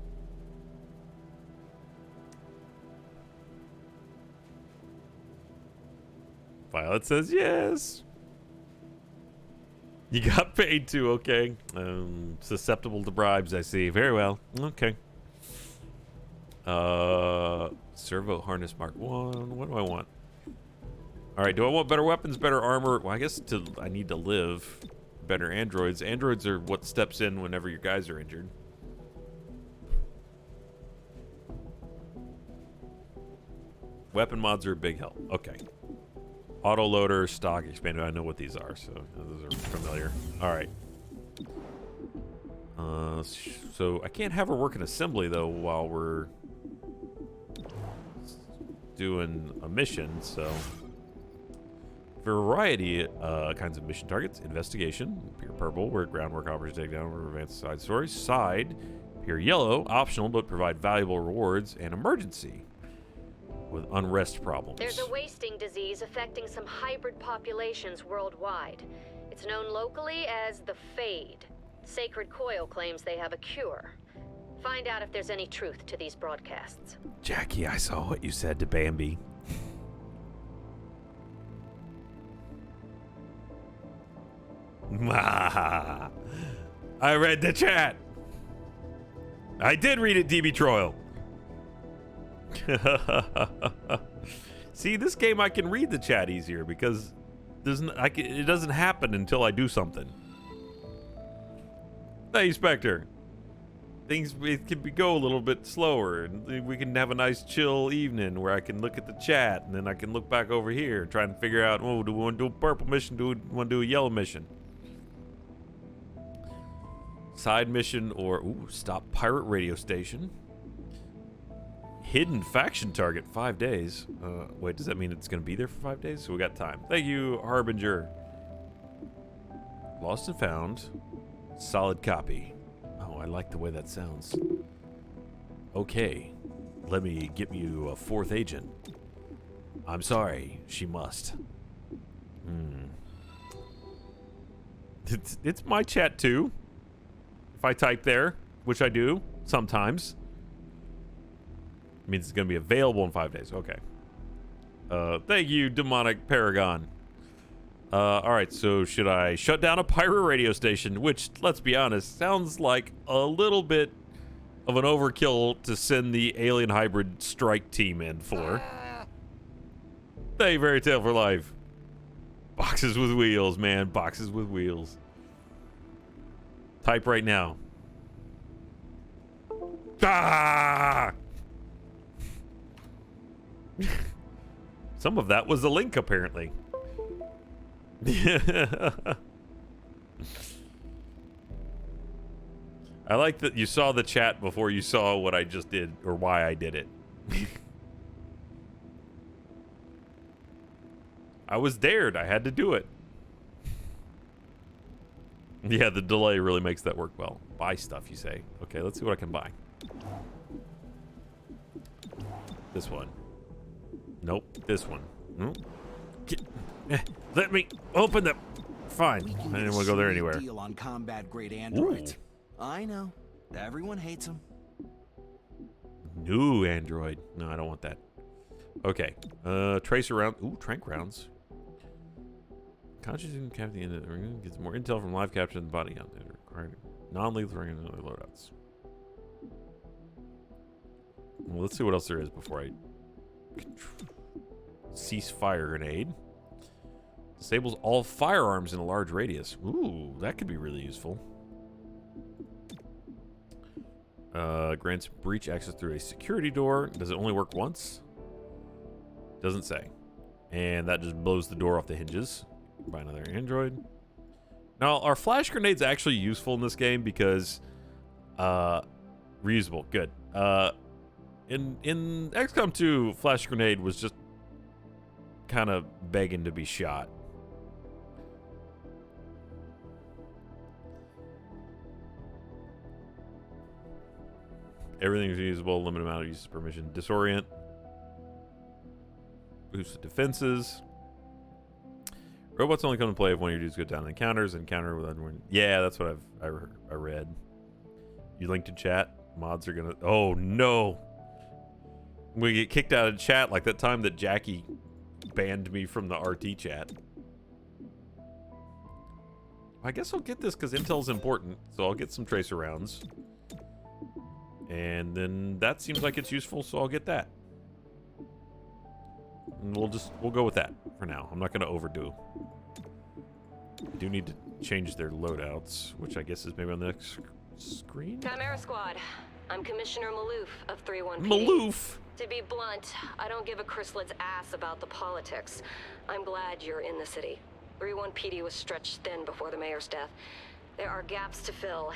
Violet says yes. You got paid too, okay. Susceptible to bribes, I see. Very well. Okay. Servo harness Mark 1. What do I want? Alright, do I want better weapons, better armor? Well, I guess I need to live. Better androids. Androids are what steps in whenever your guys are injured. Weapon mods are a big help. Okay. Autoloader, stock, expanded. I know what these are, so those are familiar. Alright. So I can't have her work in assembly, though, while we're doing a mission, so... Variety kinds of mission targets. Investigation, pure purple, where groundwork operators take down or advance side stories. Side, pure yellow, optional, but provide valuable rewards. And emergency, with unrest problems. There's a wasting disease affecting some hybrid populations worldwide. It's known locally as the Fade. Sacred Coil claims they have a cure. Find out if there's any truth to these broadcasts. Jackie, I saw what you said to Bambi. I read the chat. I did read it, DB Troil. See, this game I can read the chat easier because it doesn't happen until I do something. Hey, Spectre. Things can go a little bit slower, and we can have a nice chill evening where I can look at the chat, and then I can look back over here and try and figure out, oh, do we want to do a purple mission? Do we want to do a yellow mission? Side mission or, stop pirate radio station. Hidden faction target, 5 days. Wait, does that mean it's going to be there for 5 days? So we got time. Thank you, Harbinger. Lost and found. Solid copy. Oh, I like the way that sounds. Okay, let me get you a fourth agent. I'm sorry, she must. It's my chat too. If I type there, which I do sometimes, it means it's going to be available in 5 days. Okay. Thank you, Demonic Paragon. All right, so should I shut down a pirate radio station? Which, let's be honest, sounds like a little bit of an overkill to send the alien hybrid strike team in for. Thank you, Fairy Tale for Life. Boxes with wheels, man. Boxes with wheels. Type right now. Ah! Some of that was a link, apparently. I like that you saw the chat before you saw what I just did, or why I did it. I was dared. I had to do it. Yeah, the delay really makes that work well. Buy stuff, you say. Okay, let's see what I can buy. This one. Nope. This one. Nope. Let me open the... Fine. I didn't want to go there anywhere. Deal on combat grade androids. I know. Everyone hates them. New android. No, I don't want that. Okay. Tracer round. Ooh, trank rounds. Conscious and cap the end of the ring gets more intel from live capture than body count. Required non-lethal ring and other loadouts. Well, let's see what else there is before I cease fire grenade. Disables all firearms in a large radius. Ooh, that could be really useful. Grants breach access through a security door. Does it only work once? Doesn't say. And that just blows the door off the hinges. Buy another android. Now, are flash grenades actually useful in this game? Because reusable. Good. In XCOM 2, flash grenade was just kind of begging to be shot. Everything's usable, limited amount of use permission. Disorient. Boost defenses. Robots only come to play if one of your dudes go down in encounters. Encounter with everyone. Yeah, that's what I read. You linked to chat. Mods are gonna... Oh, no. We get kicked out of chat like that time that Jackie banned me from the RT chat. I guess I'll get this because intel's important. So I'll get some tracer rounds. And then that seems like it's useful, so I'll get that. And we'll go with that for now. I'm not going to overdo. I do need to change their loadouts, which I guess is maybe on the next screen. Chimera Squad. I'm Commissioner Maloof of 31PD. Maloof! To be blunt, I don't give a chrysalis ass about the politics. I'm glad you're in the city. 31PD was stretched thin before the mayor's death. There are gaps to fill,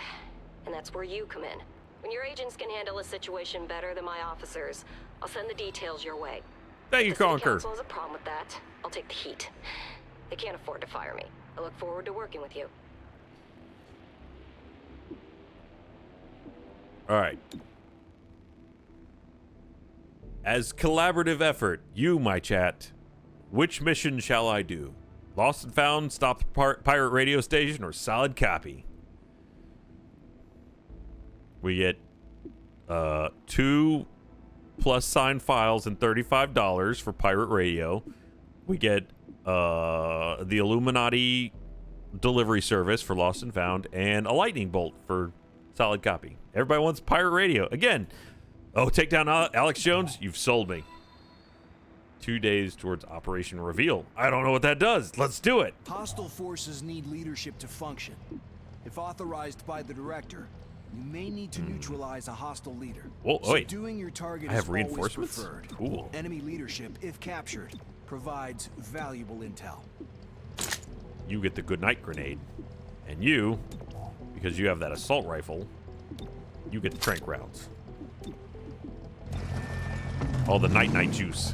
and that's where you come in. When your agents can handle a situation better than my officers, I'll send the details your way. Thank you, Conquer. The city council has a problem with that. I'll take the heat. They can't afford to fire me. I look forward to working with you. All right. As collaborative effort, you, my chat, which mission shall I do? Lost and Found, Stop the Pirate Radio Station, or Solid Copy? We get 2 plus signed files and $35 for Pirate Radio. We get the Illuminati delivery service for Lost and Found, and a lightning bolt for Solid Copy. Everybody wants Pirate Radio. Again, take down Alex Jones? You've sold me. 2 days towards Operation Reveal. I don't know what that does. Let's do it. Hostile forces need leadership to function. If authorized by the director, you may need to neutralize a hostile leader. Whoa, wait. Subduing your target I have is always reinforcements? preferred. Cool. Enemy leadership, if captured, provides valuable intel. You get the goodnight grenade. And you, because you have that assault rifle, you get the trank rounds. All the night-night juice.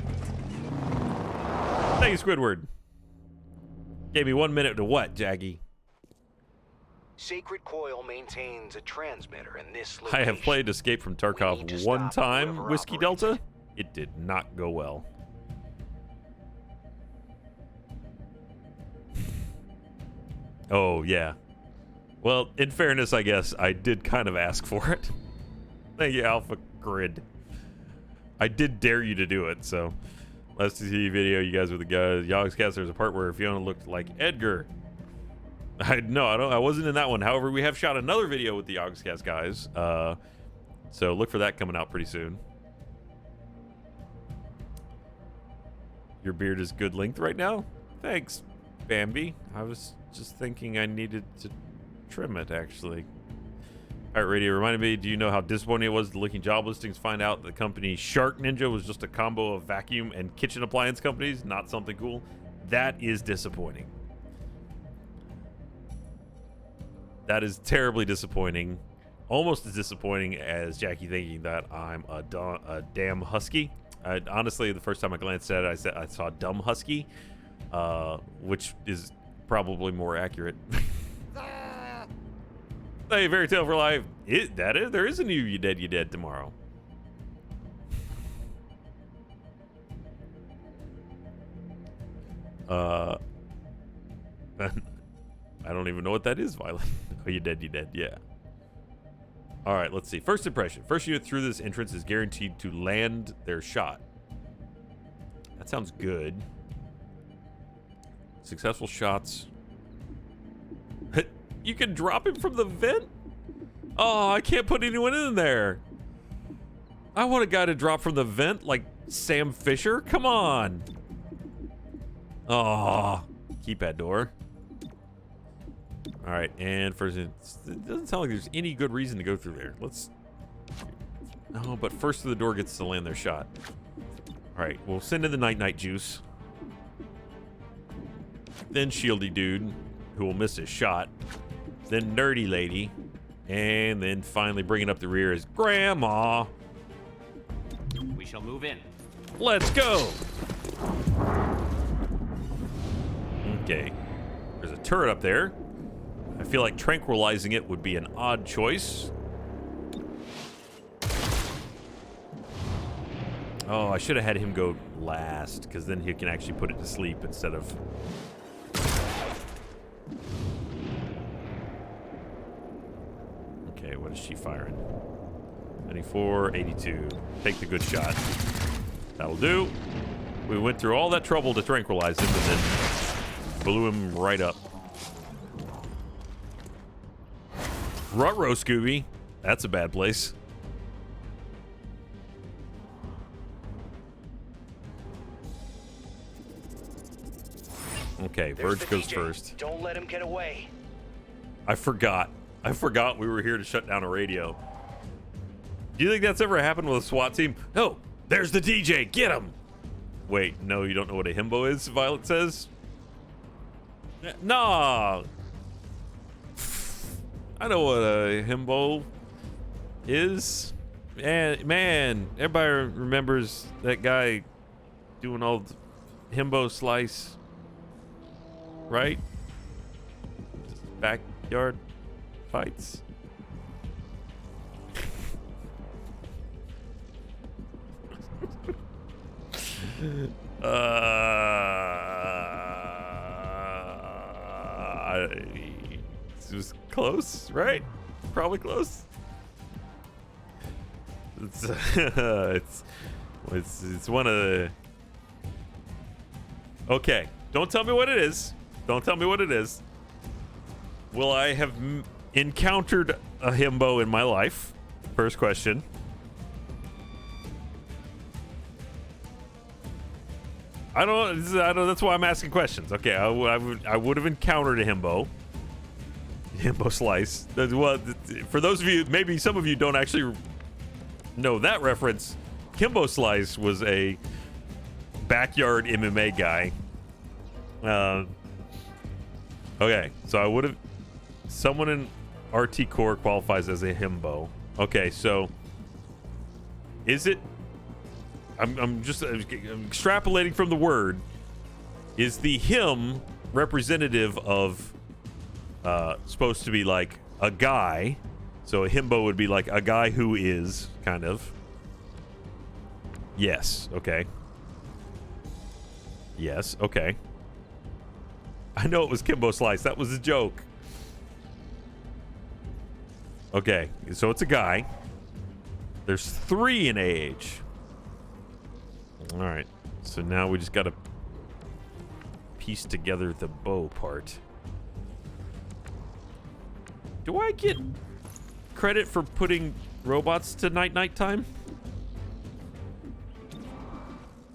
Thank you, Squidward. Gave me 1 minute to what, Jaggy? Sacred Coil maintains a transmitter in this I location. have played Escape from Tarkov one time, Whiskey Delta. It did not go well. Oh, yeah. Well, in fairness, I guess, I did kind of ask for it. Thank you, Alpha Grid. I did dare you to do it, so. Last TV video, you guys were the guys. Yogscast, there's a part where Fiona looked like Edgar. I wasn't in that one. However, we have shot another video with the Yogscast guys. So look for that coming out pretty soon. Your beard is good length right now? Thanks, Bambi. I was just thinking I needed to trim it, actually. Pirate Radio reminded me, do you know how disappointing it was to looking job listings find out the company Shark Ninja was just a combo of vacuum and kitchen appliance companies, not something cool? That is disappointing. That is terribly disappointing. Almost as disappointing as Jackie thinking that I'm a damn husky. Honestly, the first time I glanced at it, I saw dumb husky, which is probably more accurate. Hey, Fairy Tale for Life. There is a new You Dead tomorrow. I don't even know what that is, Violet. Oh, You Dead, yeah. All right, let's see. First impression. First unit through this entrance is guaranteed to land their shot. That sounds good. Successful shots. You can drop him from the vent? Oh, I can't put anyone in there. I want a guy to drop from the vent like Sam Fisher. Come on. Oh, keypad door. All right, and first, it doesn't sound like there's any good reason to go through there. Let's. Oh, but first the door gets to land their shot. All right, we'll send in the night juice. Then Shieldy Dude, who will miss his shot. Then Nerdy Lady. And then finally bringing up the rear is Grandma. We shall move in. Let's go. Okay. There's a turret up there. I feel like tranquilizing it would be an odd choice. Oh, I should have had him go last, because then he can actually put it to sleep instead of... Okay, what is she firing? 94, 82. Take the good shot. That'll do. We went through all that trouble to tranquilize him and then blew him right up. Ruh-roh, Scooby. That's a bad place. Okay, Verge goes first. Don't let him get away. I forgot we were here to shut down a radio. Do you think that's ever happened with a SWAT team? No, there's the DJ. Get him. Wait, no, you don't know what a himbo is, Violet says? Nah. I know what a himbo is. And man, everybody remembers that guy doing all the himbo slice, right? Backyard fights. It was close, right? Probably close. It's one of the... Okay, don't tell me what it is. Don't tell me what it is. Will I have encountered a himbo in my life? First question. I don't. That's why I'm asking questions. Okay, I would have encountered a himbo. Himbo slice. Well, for those of you, maybe some of you don't actually know that reference. Himbo Slice was a backyard MMA guy. Okay, so I would have. Someone in RT Core qualifies as a himbo. Okay, so is it? I'm extrapolating from the word. Is the him representative of supposed to be like a guy. So a himbo would be like a guy who is, kind of. Yes, okay. Yes, okay. I know it was Kimbo Slice. That was a joke. Okay, so it's a guy. There's 3 in AH. All right, so now we just got to piece together the bow part. Do I get credit for putting robots to nighttime?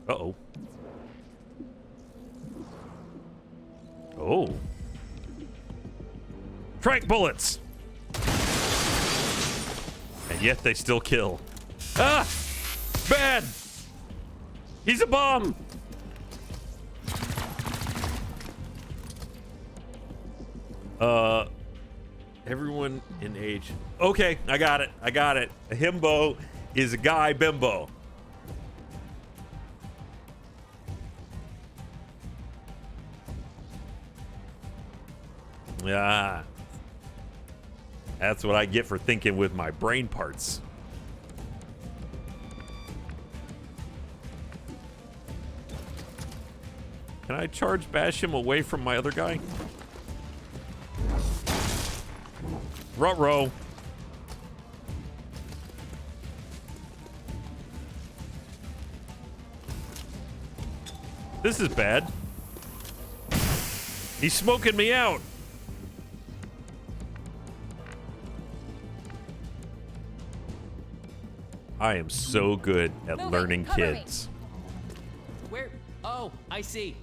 Uh-oh. Oh. Trank bullets! And yet they still kill. Ah! Bad! He's a bomb! Everyone in age. Okay, I got it. I got it. A himbo is a guy bimbo. Yeah. That's what I get for thinking with my brain parts. Can I charge bash him away from my other guy? Ruh-roh. This is bad. He's smoking me out. I am so good at learning kids. Where? Oh, I see.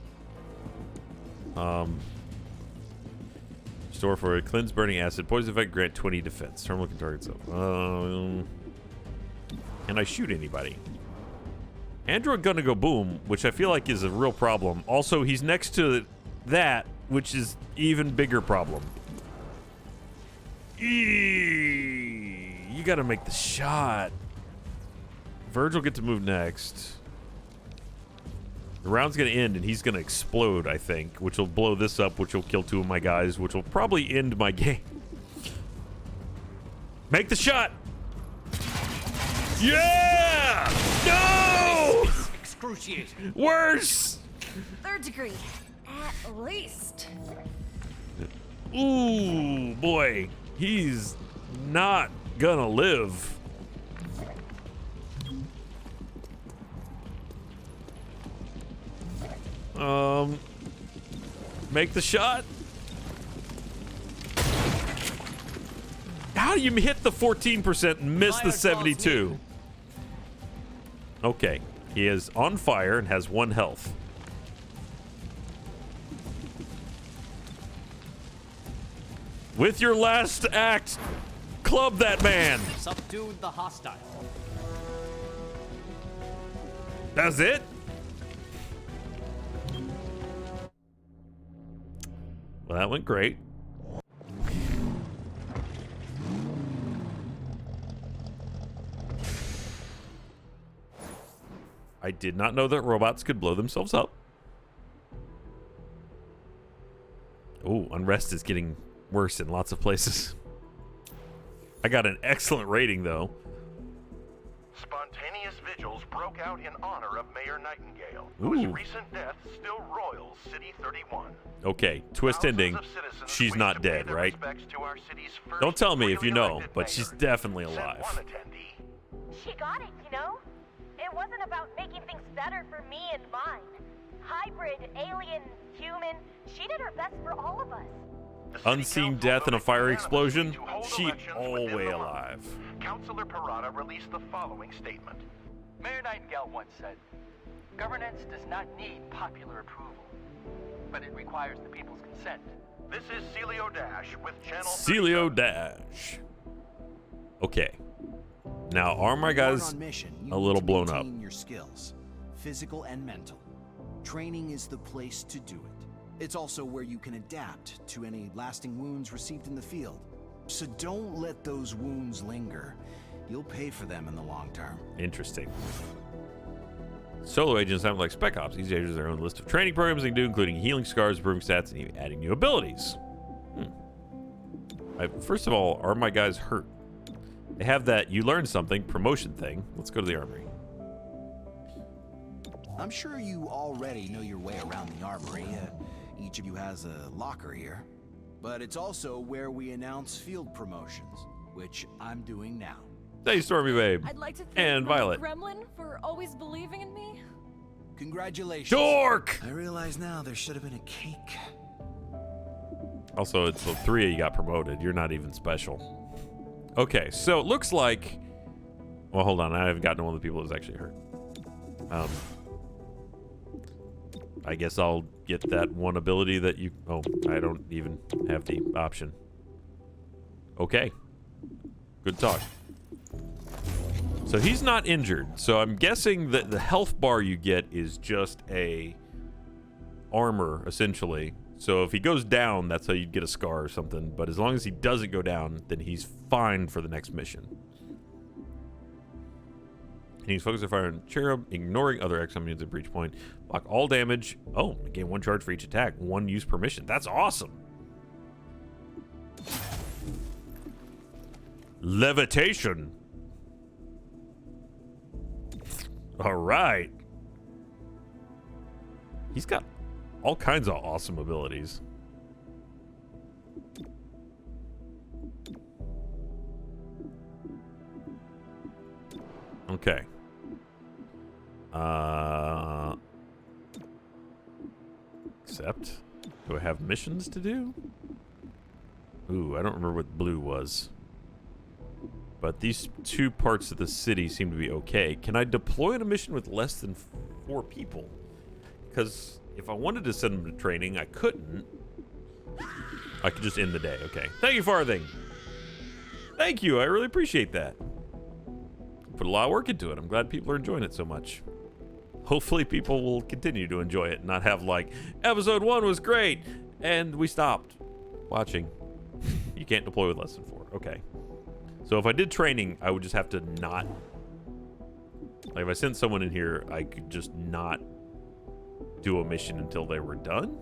Store for a cleanse burning acid. Poison effect, grant 20 defense. Terminal can target itself. Can I shoot anybody? Android gonna go boom, which I feel like is a real problem. Also, he's next to that, which is even bigger problem. You gotta make the shot. Virgil get to move next. The round's gonna end and he's gonna explode, I think, which will blow this up, which will kill 2 of my guys, which will probably end my game. Make the shot! Yeah! No! Excruciating. Worse! 3rd degree, at least. Ooh, boy. He's not gonna live. Make the shot. How do you hit the 14% and miss the 72? Okay, he is on fire and has 1 health. With your last act, club that man. Subdued the hostile. That's it? Well, that went great. I did not know that robots could blow themselves up. Oh, unrest is getting worse in lots of places. I got an excellent rating, though. Spontaneous vigils broke out in honor of Mayor Nightingale, Ooh. whose recent death still roils City 31. Okay, twist ending. She's not dead, right? Don't tell me if you know, but she's definitely alive. She got it, you know? It wasn't about making things better for me and mine. Hybrid, alien, human, she did her best for all of us. Unseen death in a fire explosion? She always alive. Councilor Parada released the following statement. Mayor Nightingale once said, governance does not need popular approval, but it requires the people's consent. This is Celio Dash with Channel Celio Dash. Okay. Now, are my guys a little blown up? Your skills, physical and mental. Training is the place to do it. It's also where you can adapt to any lasting wounds received in the field. So don't let those wounds linger. You'll pay for them in the long term. Interesting. Solo agents sound like Spec Ops. These agents have their own list of training programs they can do, including healing scars, improving stats, and even adding new abilities. First of all, are my guys hurt? They have that you learn something promotion thing. Let's go to the armory. I'm sure you already know your way around the armory. Each of you has a locker here. But it's also where we announce field promotions, which I'm doing now. Hey, Stormy Babe. I'd like to thank and my Violet. Gremlin for always believing in me. Congratulations. Dork! I realize now there should have been a cake. Also, it's the 3 of you got promoted. You're not even special. Okay, so it looks like... Well, hold on. I haven't gotten to one of the people who's actually hurt. I guess I'll get that one ability that you... Oh, I don't even have the option. Okay. Good talk. So he's not injured. So I'm guessing that the health bar you get is just a armor, essentially. So if he goes down, that's how you'd get a scar or something. But as long as he doesn't go down, then he's fine for the next mission. And he's focused on fire on Cherub, ignoring other XCOM units at breach point. Block all damage. Oh, gain 1 charge for each attack. 1 use per mission. That's awesome. Levitation. All right. He's got all kinds of awesome abilities. Okay. Accept. Do I have missions to do? Ooh, I don't remember what blue was. But these 2 parts of the city seem to be okay. Can I deploy on a mission with less than 4 people? Because if I wanted to send them to training, I couldn't. I could just end the day. Okay. Thank you, Farthing. Thank you. I really appreciate that. Put a lot of work into it. I'm glad people are enjoying it so much. Hopefully people will continue to enjoy it and not have like, episode 1 was great, and we stopped watching. You can't deploy with less than 4. Okay. So if I did training, I would just have to not... Like, if I sent someone in here, I could just not do a mission until they were done.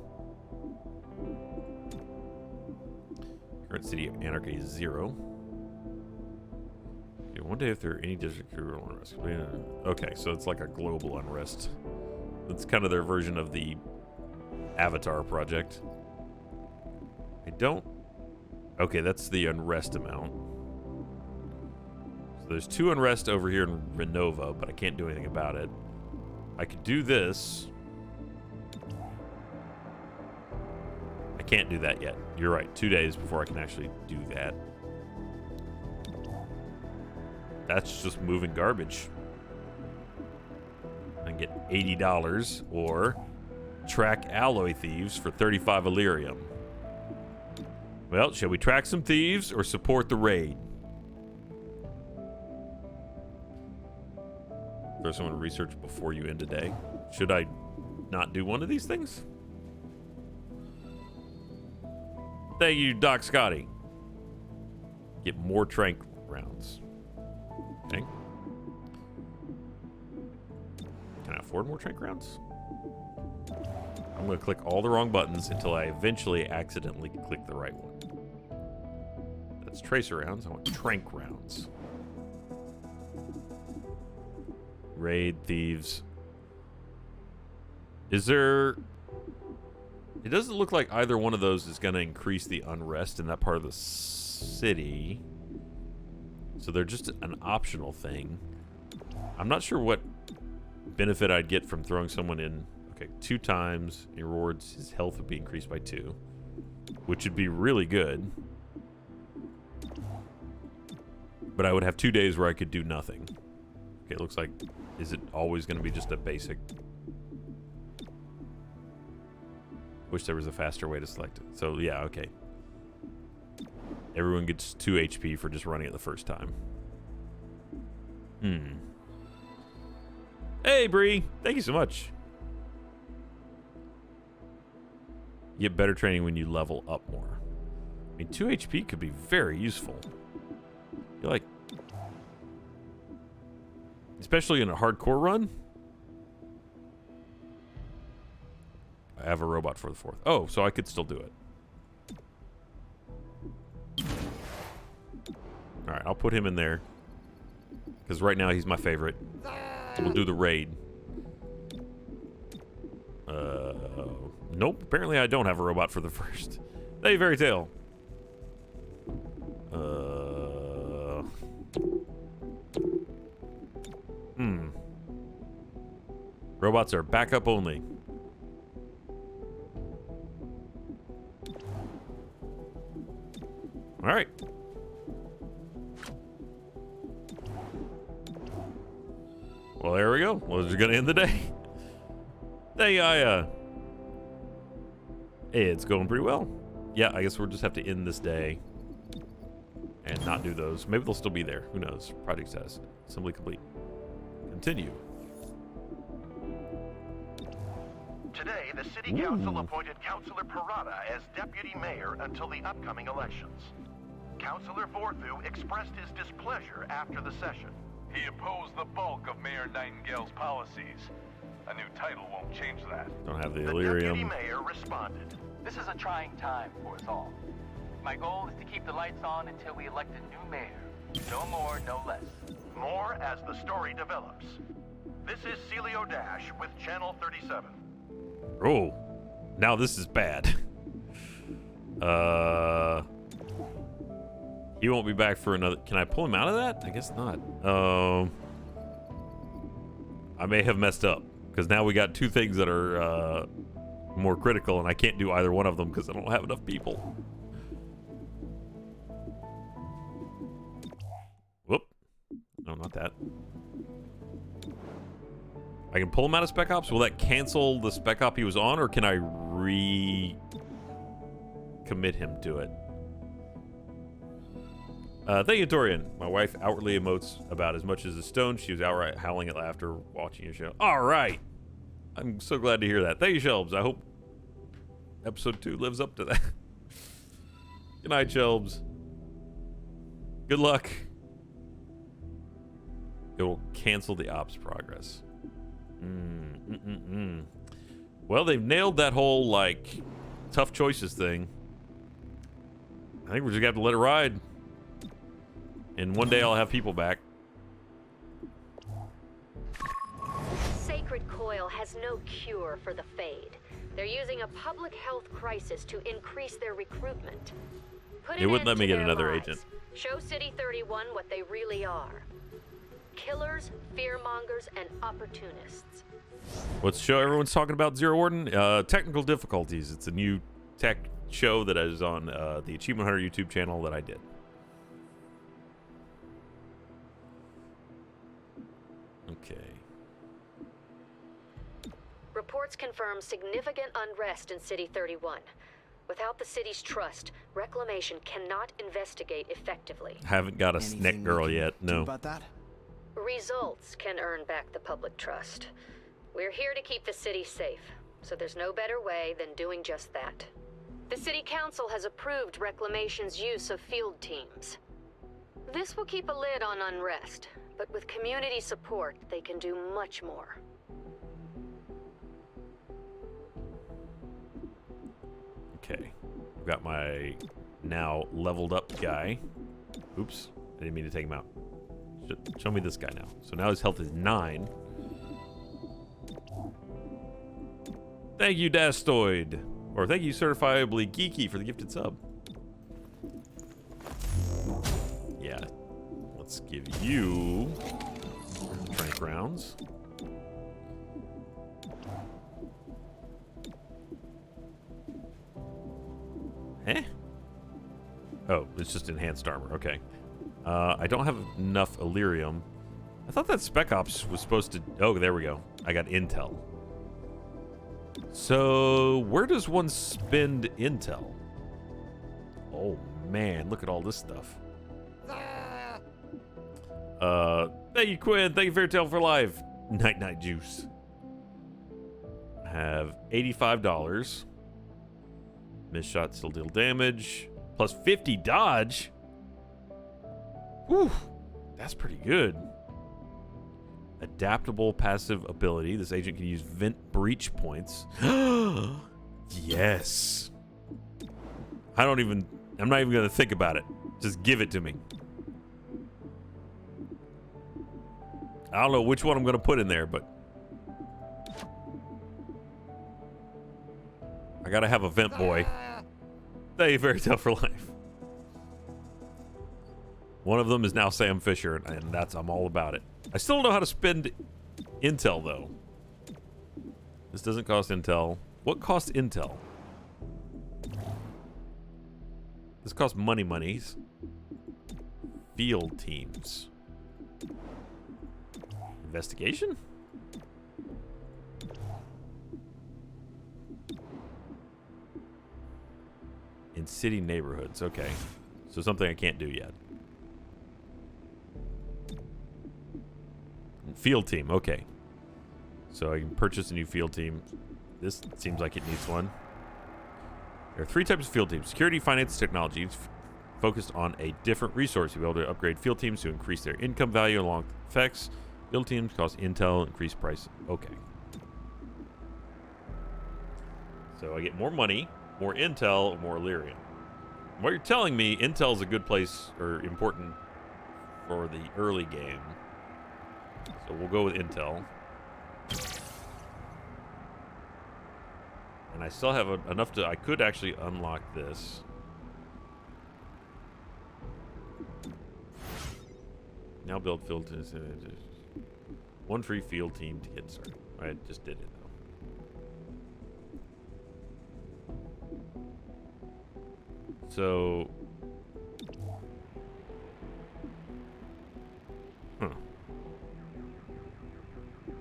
Current city of anarchy is 0. Okay, one day if there are any district unrest. Okay, so it's like a global unrest. That's kind of their version of the Avatar project. I don't... Okay, that's the unrest amount. So there's 2 unrest over here in Renova, but I can't do anything about it. I could do this. I can't do that yet. You're right. 2 days before I can actually do that. That's just moving garbage. I can get $80 or track alloy thieves for 35 Illyrium. Well, shall we track some thieves or support the raid? Throw someone to research before you end today. Should I not do one of these things? Thank you, Doc Scotty. Get more trank rounds. Okay. Can I afford more trank rounds? I'm going to click all the wrong buttons until I eventually accidentally click the right one. That's tracer rounds. I want trank rounds. Raid, thieves. Is there... It doesn't look like either one of those is going to increase the unrest in that part of the city. So they're just an optional thing. I'm not sure what benefit I'd get from throwing someone in. Okay, 2 times. It rewards his health would be increased by 2. Which would be really good. But I would have 2 days where I could do nothing. Okay, it looks like... Is it always going to be just a basic... Wish there was a faster way to select it. So, yeah, okay. Everyone gets 2 HP for just running it the first time. Hey, Bree. Thank you so much. You get better training when you level up more. I mean, 2 HP could be very useful. You're like... Especially in a hardcore run. I have a robot for the 4th. Oh, so I could still do it. All right, I'll put him in there because right now he's my favorite. We'll do the raid. Nope. Apparently, I don't have a robot for the first. Hey, Fairy Tale. Robots are backup only. All right. Well, there we go. Well, it's gonna end the day. Hey, it's going pretty well. Yeah, I guess we'll just have to end this day and not do those. Maybe they'll still be there. Who knows? Project status. Assembly complete. Continue. Today, the City Council appointed Councilor Parada as Deputy Mayor until the upcoming elections. Councilor Vorthu expressed his displeasure after the session. He opposed the bulk of Mayor Nightingale's policies. A new title won't change that. Don't have the Deputy Illyrium. Mayor responded. This is a trying time for us all. My goal is to keep the lights on until we elect a new mayor. No more, no less. More as the story develops. This is Celio Dash with Channel 37. Oh, now this is bad. He won't be back for another. Can I pull him out of that? I guess not. I may have messed up because now we got two things that are more critical, and I can't do either one of them because I don't have enough people. Whoop. No, not that. I can pull him out of Spec Ops. Will that cancel the Spec Op he was on, or can I commit him to it? Thank you, Torian. My wife outwardly emotes about as much as a stone. She was outright howling at laughter watching your show. All right. I'm so glad to hear that. Thank you, Shelbs. I hope episode 2 lives up to that. Good night, Shelbs. Good luck. It will cancel the ops progress. Well, they've nailed that whole, like, tough choices thing. I think we're just going to have to let it ride. And one day I'll have people back. Sacred Coil has no cure for the Fade. They're using a public health crisis to increase their recruitment. They wouldn't let me get another agent. Show City 31 what they really are. Killers, fearmongers, and opportunists. What's the show everyone's talking about, Zero Warden? Technical difficulties. It's a new tech show that is on the Achievement Hunter YouTube channel that I did. Okay. Reports confirm significant unrest in City 31. Without the city's trust, Reclamation cannot investigate effectively. Haven't got a snack girl yet. No. About that? Results can earn back the public trust. We're here to keep the city safe, so there's no better way than doing just that. The City Council has approved Reclamation's use of field teams. This will keep a lid on unrest, but with community support, they can do much more. Okay. I've got my now leveled up guy. Oops. I didn't mean to take him out. Show me this guy now. So now his health is 9. Thank you, Dastoid. Or thank you, Certifiably Geeky, for the gifted sub. Yeah. Let's give you the trank rounds. Eh? Oh, it's just enhanced armor. Okay. I don't have enough Illyrium. I thought that Spec Ops was supposed to... Oh, there we go. I got intel. So, where does one spend intel? Oh, man. Look at all this stuff. Thank you, Quinn. Thank you, Fairtail, for live. Night Juice. I have $85. Missed shot still deal damage. Plus 50 dodge. Whew. That's pretty good. Adaptable passive ability. This agent can use vent breach points. Yes. I'm not even going to think about it. Just give it to me. I don't know which one I'm going to put in there, but I got to have a vent boy. Thank you, Fairy Tale for Life. One of them is now Sam Fisher, and I'm all about it. I still don't know how to spend intel, though. This doesn't cost intel. What costs intel? This costs monies. Field teams. Investigation? In city neighborhoods. Okay. So something I can't do yet. Field team. Okay. So I can purchase a new field team. This seems like it needs one. There are 3 types of field teams. Security, finance, technology. Focused on a different resource. You'll be able to upgrade field teams to increase their income value along with effects. Field teams cost intel, increase price. Okay. So I get more money, more intel, more Illyrium. What you're telling me, intel is a good place or important for the early game. So we'll go with intel. And I still have enough to... I could actually unlock this. Now build field teams. 1 free field team to get started. I just did it, though. So...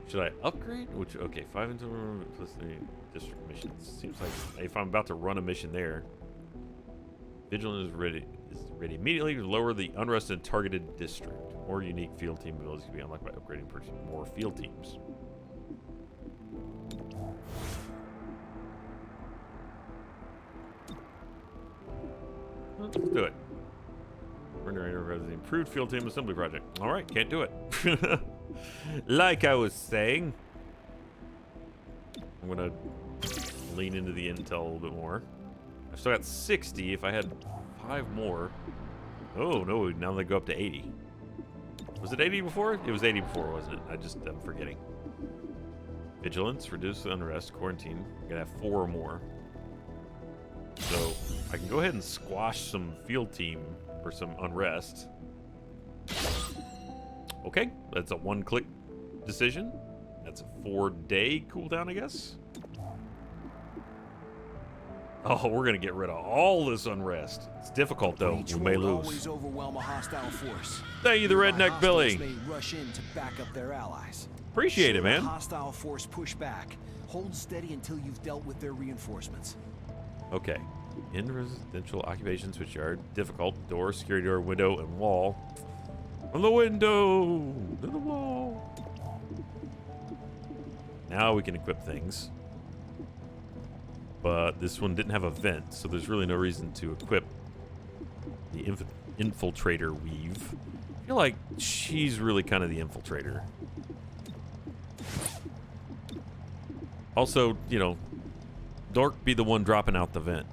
Should I upgrade? Which, okay, 5 into plus 3 district missions. Seems like if I'm about to run a mission there, Vigilant is ready immediately to lower the unrest in targeted district. More unique field team abilities can be unlocked by upgrading and purchasing more field teams. Let's do it. Render the improved field team assembly project. All right, can't do it. Like I was saying, I'm gonna lean into the intel a little bit more. I've still got 60. If I had 5 more, oh no! Now they go up to 80. Was it 80 before? It was 80 before, wasn't it? I'm forgetting. Vigilance, reduce the unrest, quarantine. I'm gonna have 4 more. So I can go ahead and squash some field team or some unrest. Okay, that's a 1-click decision. That's a 4-day cooldown, I guess. Oh, we're gonna get rid of all this unrest. It's difficult though. You may lose. Always overwhelm a hostile force. Thank you, the Redneck Billy. May rush in to back up their allies. Appreciate it, man. Hostile force push back. Hold steady until you've dealt with their reinforcements. Okay. In residential occupations, which are difficult: door, security door, window, and wall. From the window to the wall. Now we can equip things. But this one didn't have a vent, so there's really no reason to equip the infiltrator weave. I feel like she's really kind of the infiltrator. Also, you know, Dork be the one dropping out the vent.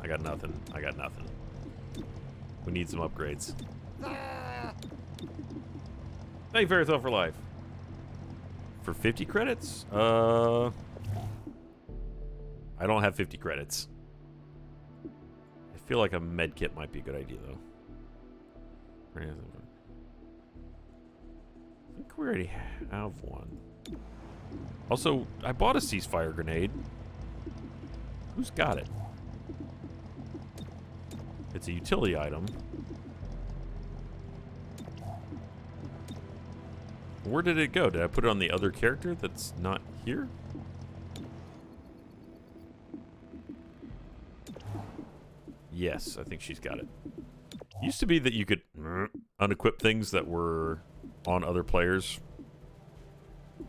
I got nothing. We need some upgrades. Thank you, Fairy Tale for Life. For 50 credits? I don't have 50 credits. I feel like a med kit might be a good idea, though. I think we already have one. Also, I bought a ceasefire grenade. Who's got it? It's a utility item. Where did it go? Did I put it on the other character that's not here? Yes, I think she's got it. Used to be that you could unequip things that were on other players.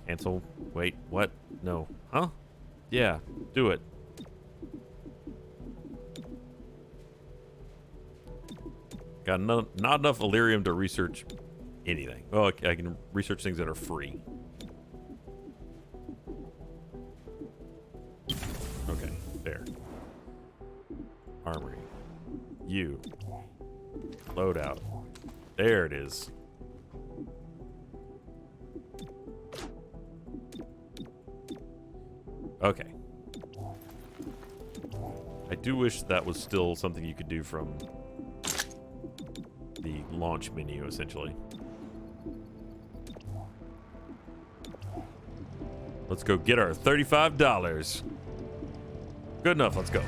Cancel. Wait, what? No. Huh? Yeah, do it. Got not enough Illyrium to research anything. Well, I can research things that are free. Okay, there. Armory. You. Loadout. There it is. Okay. I do wish that was still something you could do from the launch menu, essentially. Let's go get our $35. Good enough, let's go.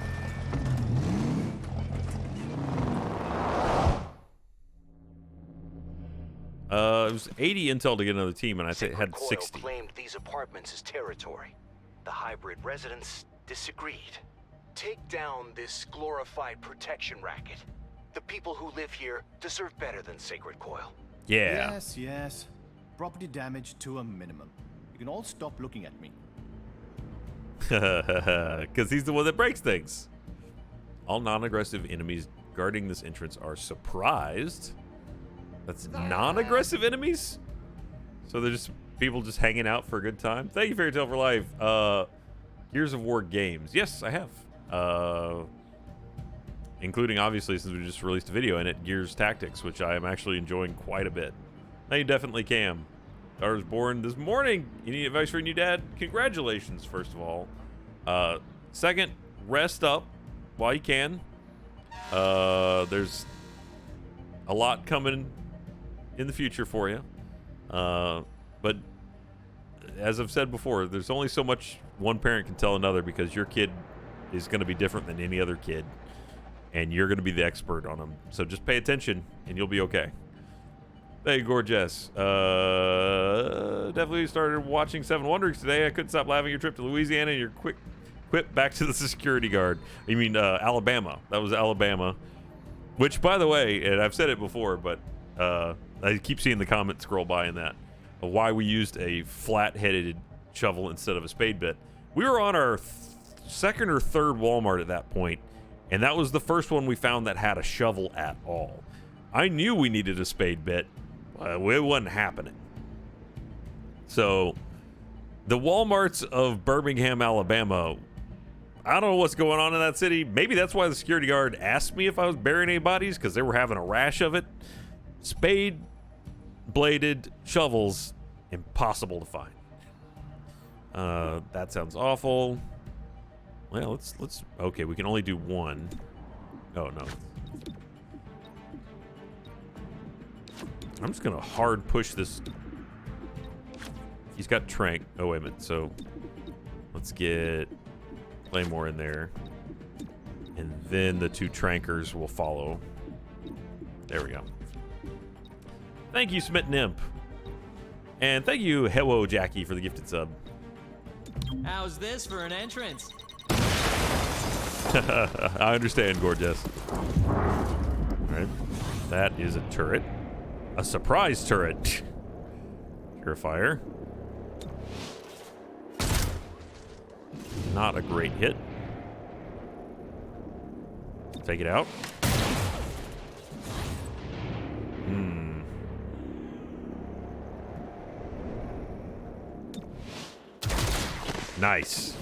It was 80 intel to get another team, and I had 60. Claimed these apartments as territory. The hybrid residents disagreed. Take down this glorified protection racket. The people who live here deserve better than Sacred Coil. Yeah. Yes, yes. Property damage to a minimum. You can all stop looking at me. Because he's the one that breaks things. All non-aggressive enemies guarding this entrance are surprised. That's non-aggressive enemies? So they're just people just hanging out for a good time? Thank you, Fairy Tale for Life. Gears of War games. Yes, I have. Including, obviously, since we just released a video in it, Gears Tactics, which I am actually enjoying quite a bit. Now you definitely can. Daughter was born this morning. Any advice for a new dad? Congratulations, first of all. Second, rest up while you can. There's a lot coming in the future for you. But as I've said before, there's only so much one parent can tell another because your kid is going to be different than any other kid. And you're going to be the expert on them. So just pay attention and you'll be okay. Hey, gorgeous. Definitely started watching Seven Wonders today. I couldn't stop laughing at your trip to Louisiana and your quick quip back to the security guard. You mean Alabama. That was Alabama. Which, by the way, and I've said it before, but I keep seeing the comments scroll by in that. Why we used a flat-headed shovel instead of a spade bit. We were on our second or third Walmart at that point, and that was the first one we found that had a shovel at all. I knew we needed a spade bit. It wasn't happening. So, the Walmarts of Birmingham, Alabama, I don't know what's going on in that city. Maybe that's why the security guard asked me if I was burying any bodies, because they were having a rash of it. Spade, bladed shovels, impossible to find. That sounds awful. Well, let's okay, we can only do one. Oh no. I'm just gonna hard push this. He's got Trank. Oh wait a minute. So let's get Claymore in there, and then the two Trankers will follow. There we go. Thank you, Smitten Imp, and thank you, Hello Jackie, for the gifted sub. How's this for an entrance? I understand, gorgeous. All right, that is a turret. A surprise turret. Purifier. Not a great hit. Take it out. Nice.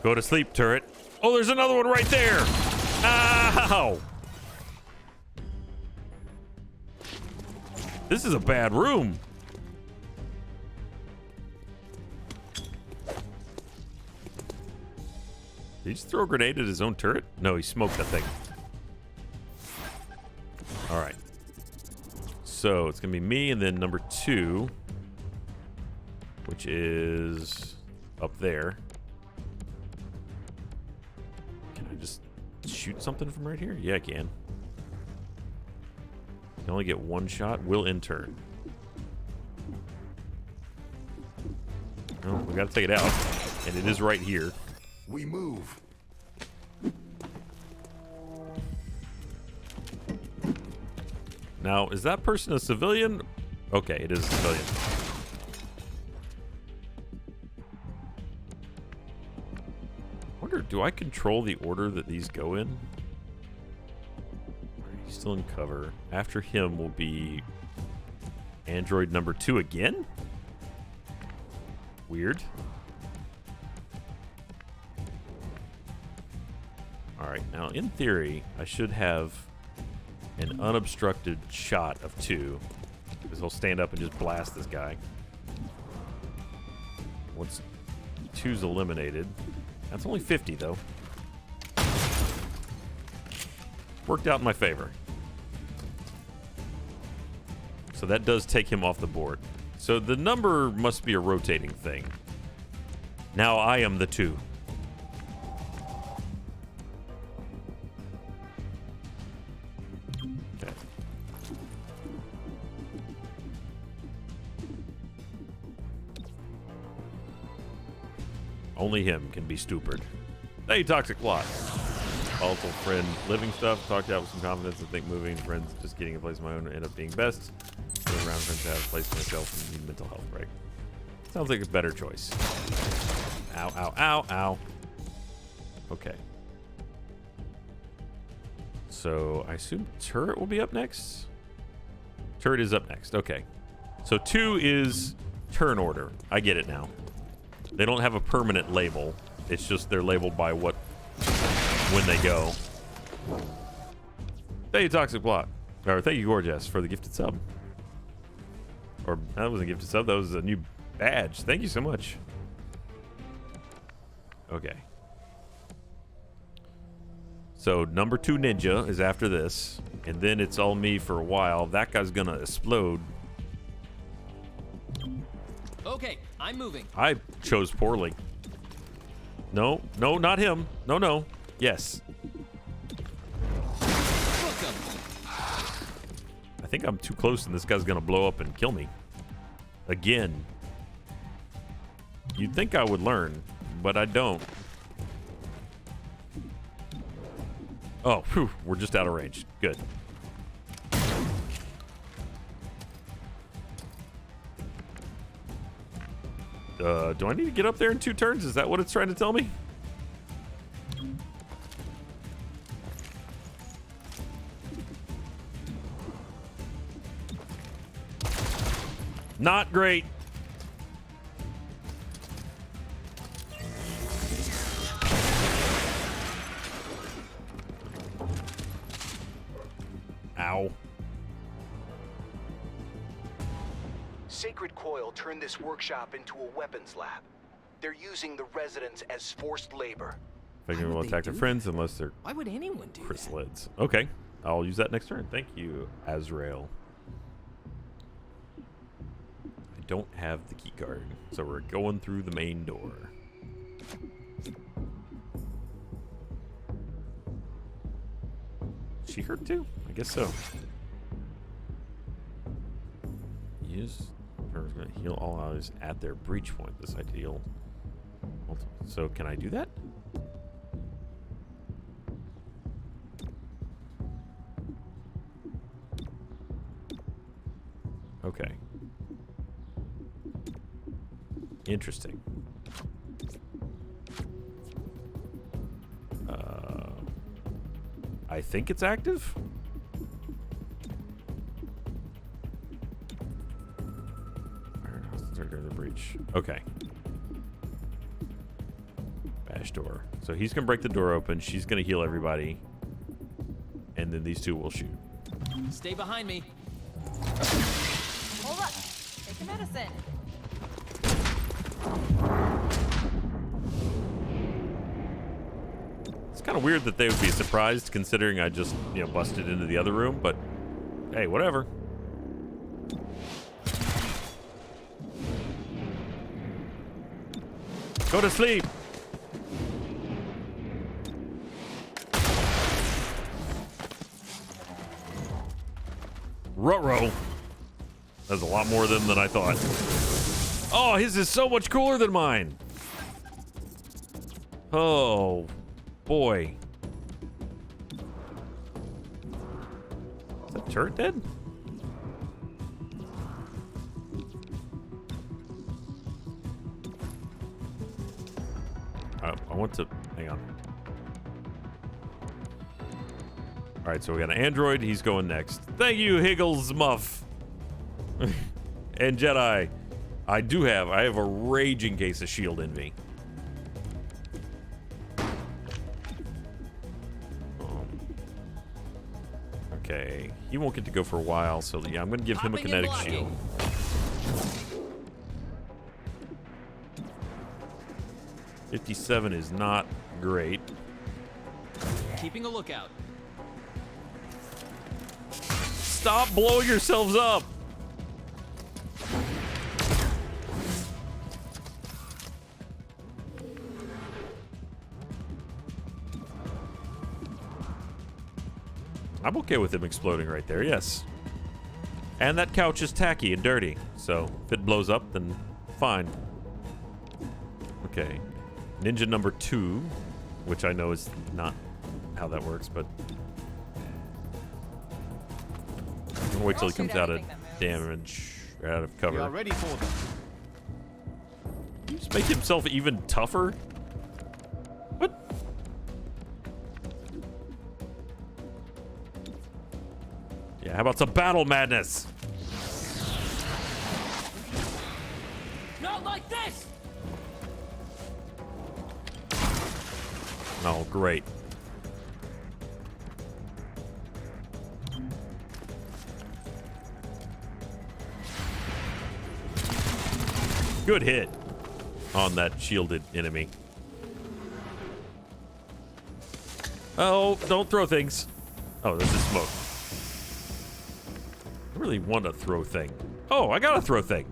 Go to sleep, turret. Oh, there's another one right there. Ow! This is a bad room. Did he just throw a grenade at his own turret? No, he smoked that thing. All right. So it's going to be me and then number 2, which is up there. Can I just shoot something from right here? Yeah, I can. You can only get one shot. Will in turn. Oh, we got to take it out. And it is right here. We move. Now, is that person a civilian? Okay, it is a civilian. I wonder, do I control the order that these go in? He's still in cover. After him will be android number 2 again? Weird. All right, now in theory, I should have an unobstructed shot of 2. Because he'll stand up and just blast this guy. Once 2's eliminated. That's only 50, though. Worked out in my favor. So that does take him off the board. So the number must be a rotating thing. Now I am the 2. Okay. Only him can be stupid. Hey, Toxic Plot. Volatile friend, living stuff. Talked out with some confidence and think moving. Friends, just getting a place of my own end up being best. Going around friends to have a place for myself and need mental health break. Sounds like a better choice. Ow, ow, ow, ow. Okay. So I assume turret will be up next. Turret is up next. Okay. So 2 is turn order. I get it now. They don't have a permanent label. It's just they're labeled by what when they go. Thank you, Toxic Plot. Or thank you, Gorgeous, for the gifted sub. Or that wasn't a gifted sub. That was a new badge. Thank you so much. Okay. So number 2 ninja is after this, and then it's all me for a while. That guy's gonna explode. Okay, I'm moving. I chose poorly. No, no, not him. No, no. Yes. I think I'm too close and this guy's gonna blow up and kill me. Again. You'd think I would learn, but I don't. Oh, whew, we're just out of range. Good. Do I need to get up there in 2 turns? Is that what it's trying to tell me? Not great. Ow. Sacred Coil turned this workshop into a weapons lab. They're using the residents as forced labor. Figuring will attack their friends unless they're Why would anyone do chrysalids. Okay, I'll use that next turn. Thank you, Azrael. I don't have the key card, so we're going through the main door. She hurt too? I guess so. Use going to heal all allies at their breach point. This ideal. So can I do that? Okay. Interesting. I think it's active. During the breach. Okay. Bash door. So he's gonna break the door open. She's gonna heal everybody, and then these 2 will shoot. Stay behind me. Hold up. Take your medicine. It's kind of weird that they would be surprised, considering I just, busted into the other room. But hey, whatever. Go to sleep. Ruh-roh. That's a lot more than I thought. Oh, his is so much cooler than mine. Oh, boy. Is that turret dead? I want to... Hang on. Alright, so we got an android. He's going next. Thank you, Higgles Muff. And Jedi. I have a raging case of shield envy. Okay. He won't get to go for a while, so yeah, I'm going to give him a kinetic shield. 57 is not great. Keeping a lookout. Stop blowing yourselves up! I'm okay with him exploding right there, yes. And that couch is tacky and dirty, so if it blows up, then fine. Okay. Ninja number 2, which I know is not how that works, but... I'm gonna wait till he comes out of damage, or out of cover. We are ready for them. Just make himself even tougher? What? Yeah, how about some battle madness? Not like this! Oh, great. Good hit on that shielded enemy. Oh, don't throw things. Oh, this is smoke. I really want to throw thing. Oh, I got to throw thing.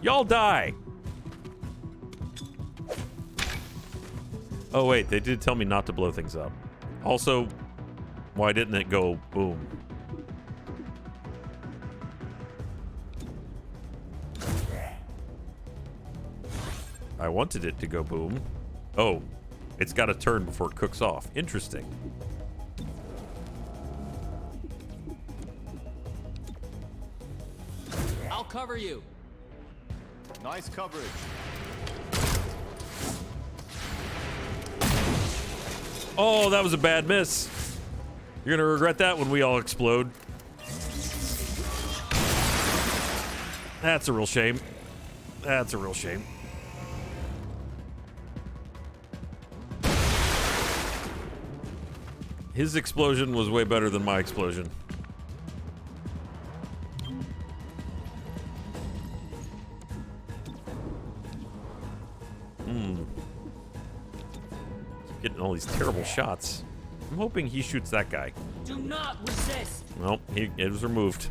Y'all die. Oh, wait, they did tell me not to blow things up. Also, why didn't it go boom? I wanted it to go boom. Oh, it's got to turn before it cooks off. Interesting. I'll cover you. Nice coverage. Oh, that was a bad miss. You're gonna regret that when we all explode. That's a real shame. That's a real shame. His explosion was way better than my explosion. Getting all these terrible shots. I'm hoping he shoots that guy. Do not resist. Well, it was removed.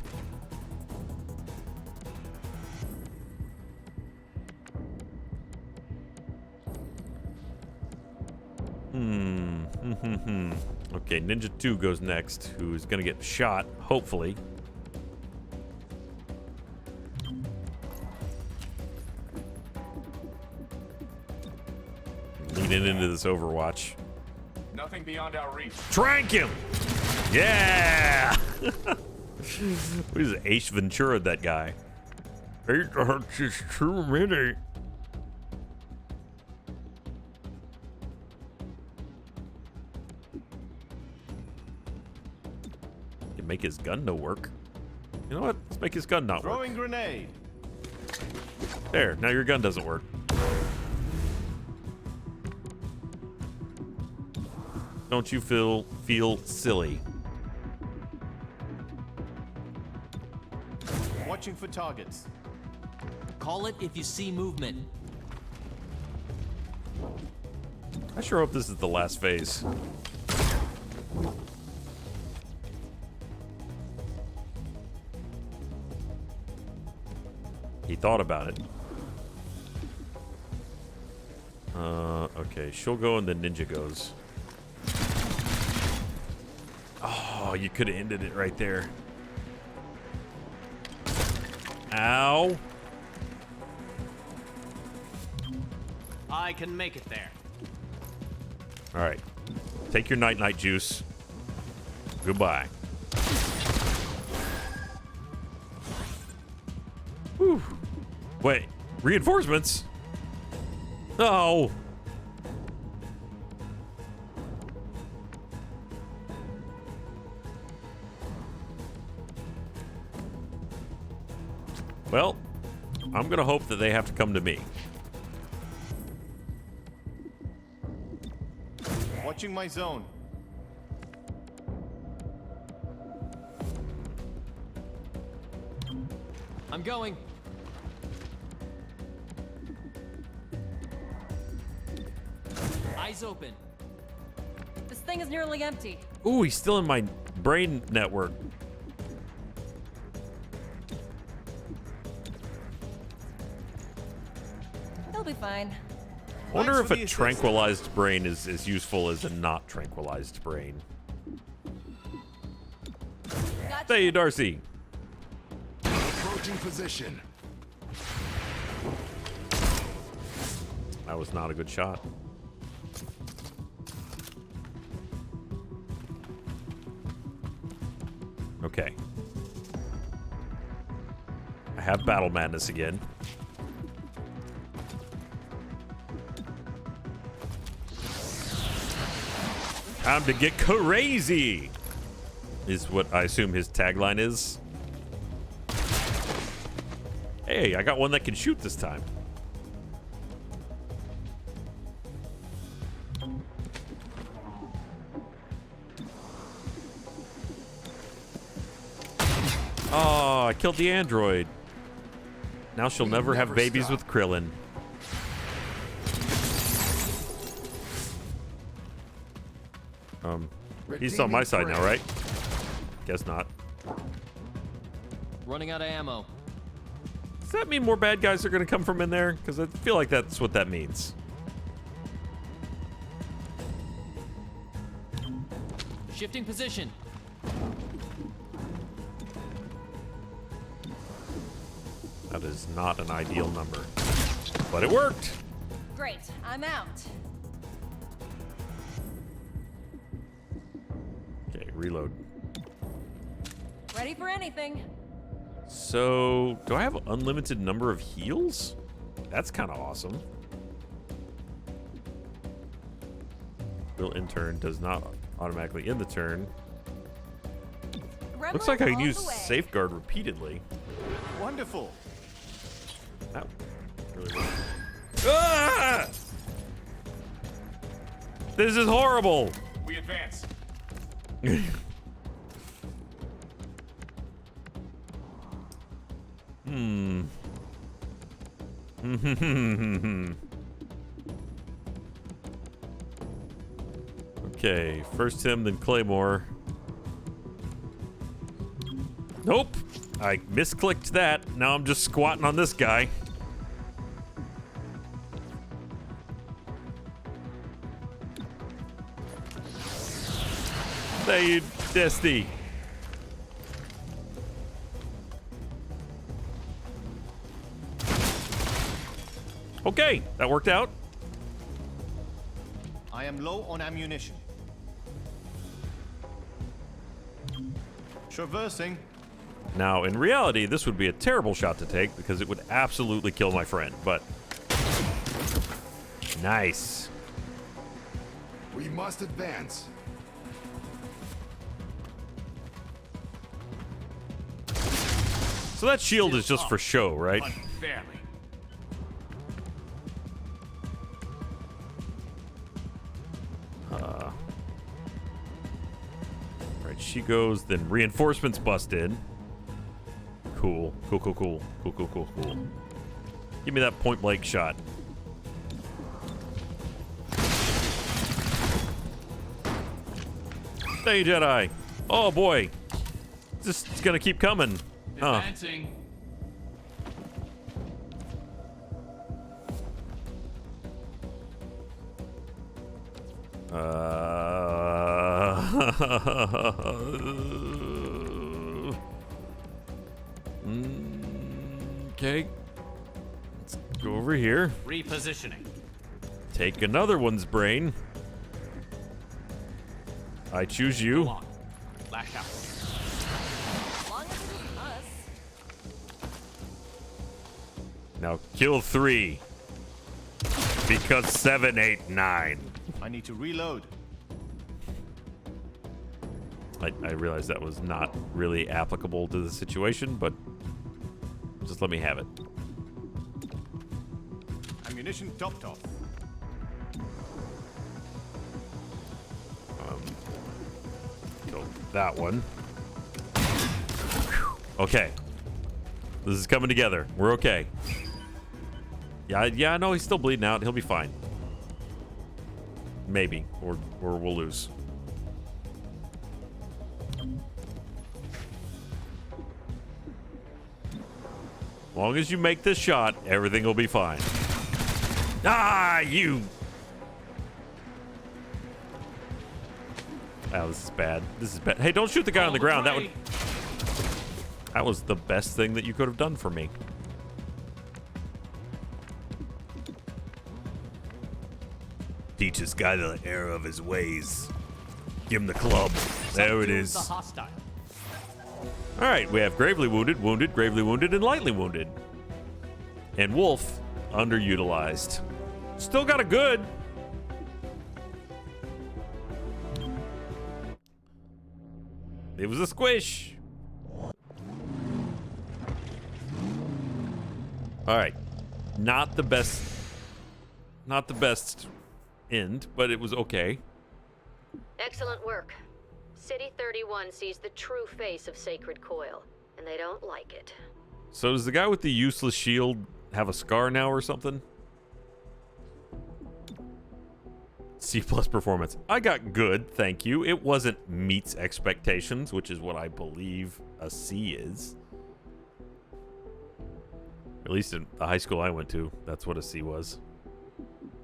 Okay, Ninja 2 goes next, who's gonna get shot, hopefully. Leaning into this Overwatch. Nothing beyond our reach. Trank him! Yeah! Who's Ace Ventura, that guy? It hurts just too many. Can make his gun no work. You know what? Let's make his gun not work. Throwing grenade. There, now your gun doesn't work. Don't you feel silly? Watching for targets. Call it if you see movement. I sure hope this is the last phase. He thought about it. Okay, she'll go and then Ninja goes. Oh, you could have ended it right there. Ow. I can make it there. All right. Take your night-night juice. Goodbye. Whew. Wait. Reinforcements? Oh. Well, I'm going to hope that they have to come to me. Watching my zone. I'm going. Eyes open. This thing is nearly empty. Ooh, he's still in my brain network. He'll be fine. I wonder if a tranquilized brain is as useful as a not tranquilized brain. Gotcha. Hey, Darcy. Approaching position. That was not a good shot. Okay. I have Battle Madness again. Time to get crazy, is what I assume his tagline is. Hey, I got one that can shoot this time. Oh, I killed the android. Now she'll never have babies with Krillin. He's on my side now, right? Guess not. Running out of ammo. Does that mean more bad guys are going to come from in there? Because I feel like that's what that means. Shifting position. That is not an ideal number. But it worked. Great, I'm out. Okay, reload. Ready for anything. So, do I have an unlimited number of heals? That's kind of awesome. Will end turn does not automatically end the turn. Looks like I can use safeguard repeatedly. Wonderful. That really works. Ah! This is horrible. We advance. Okay, first him, then Claymore. Nope. I misclicked that. Now I'm just squatting on this guy. There you, Dusty. Okay, that worked out. I am low on ammunition. Traversing. Now, in reality, this would be a terrible shot to take because it would absolutely kill my friend, but... Nice. We must advance. So that shield is just for show, right? Unfairly. Right, she goes, then reinforcements bust in. Cool. Cool, cool, cool. Cool, cool, cool, cool. Give me that point blank shot. Hey, Jedi. Oh, boy. This is gonna keep coming. Huh. Advancing. Okay. Let's go over here. Repositioning. Take another one's brain. I choose you. Lash out. As long as it isn't us. Now kill 3. Because 7, 8, 9. I need to reload. I realize that was not really applicable to the situation, but just let me have it. Ammunition topped off. So that one. Okay. This is coming together. We're okay. Yeah, no, he's still bleeding out. He'll be fine. Maybe. Or we'll lose. As long as you make this shot, everything will be fine. Ah, you! Oh, this is bad. This is bad. Hey, don't shoot the guy on the ground. That was the best thing that you could have done for me. Teach this guy the error of his ways. Give him the club. There it is. All right, we have gravely wounded, wounded, gravely wounded, and lightly wounded. And Wolf, underutilized. Still got a good. It was a squish. All right. Not the best end, but it was okay. Excellent work. City 31 sees the true face of Sacred Coil, and they don't like it. So does the guy with the useless shield have a scar now or something? C+ performance. I got good, thank you. It wasn't meets expectations, which is what I believe a C is. At least in the high school I went to, that's what a C was.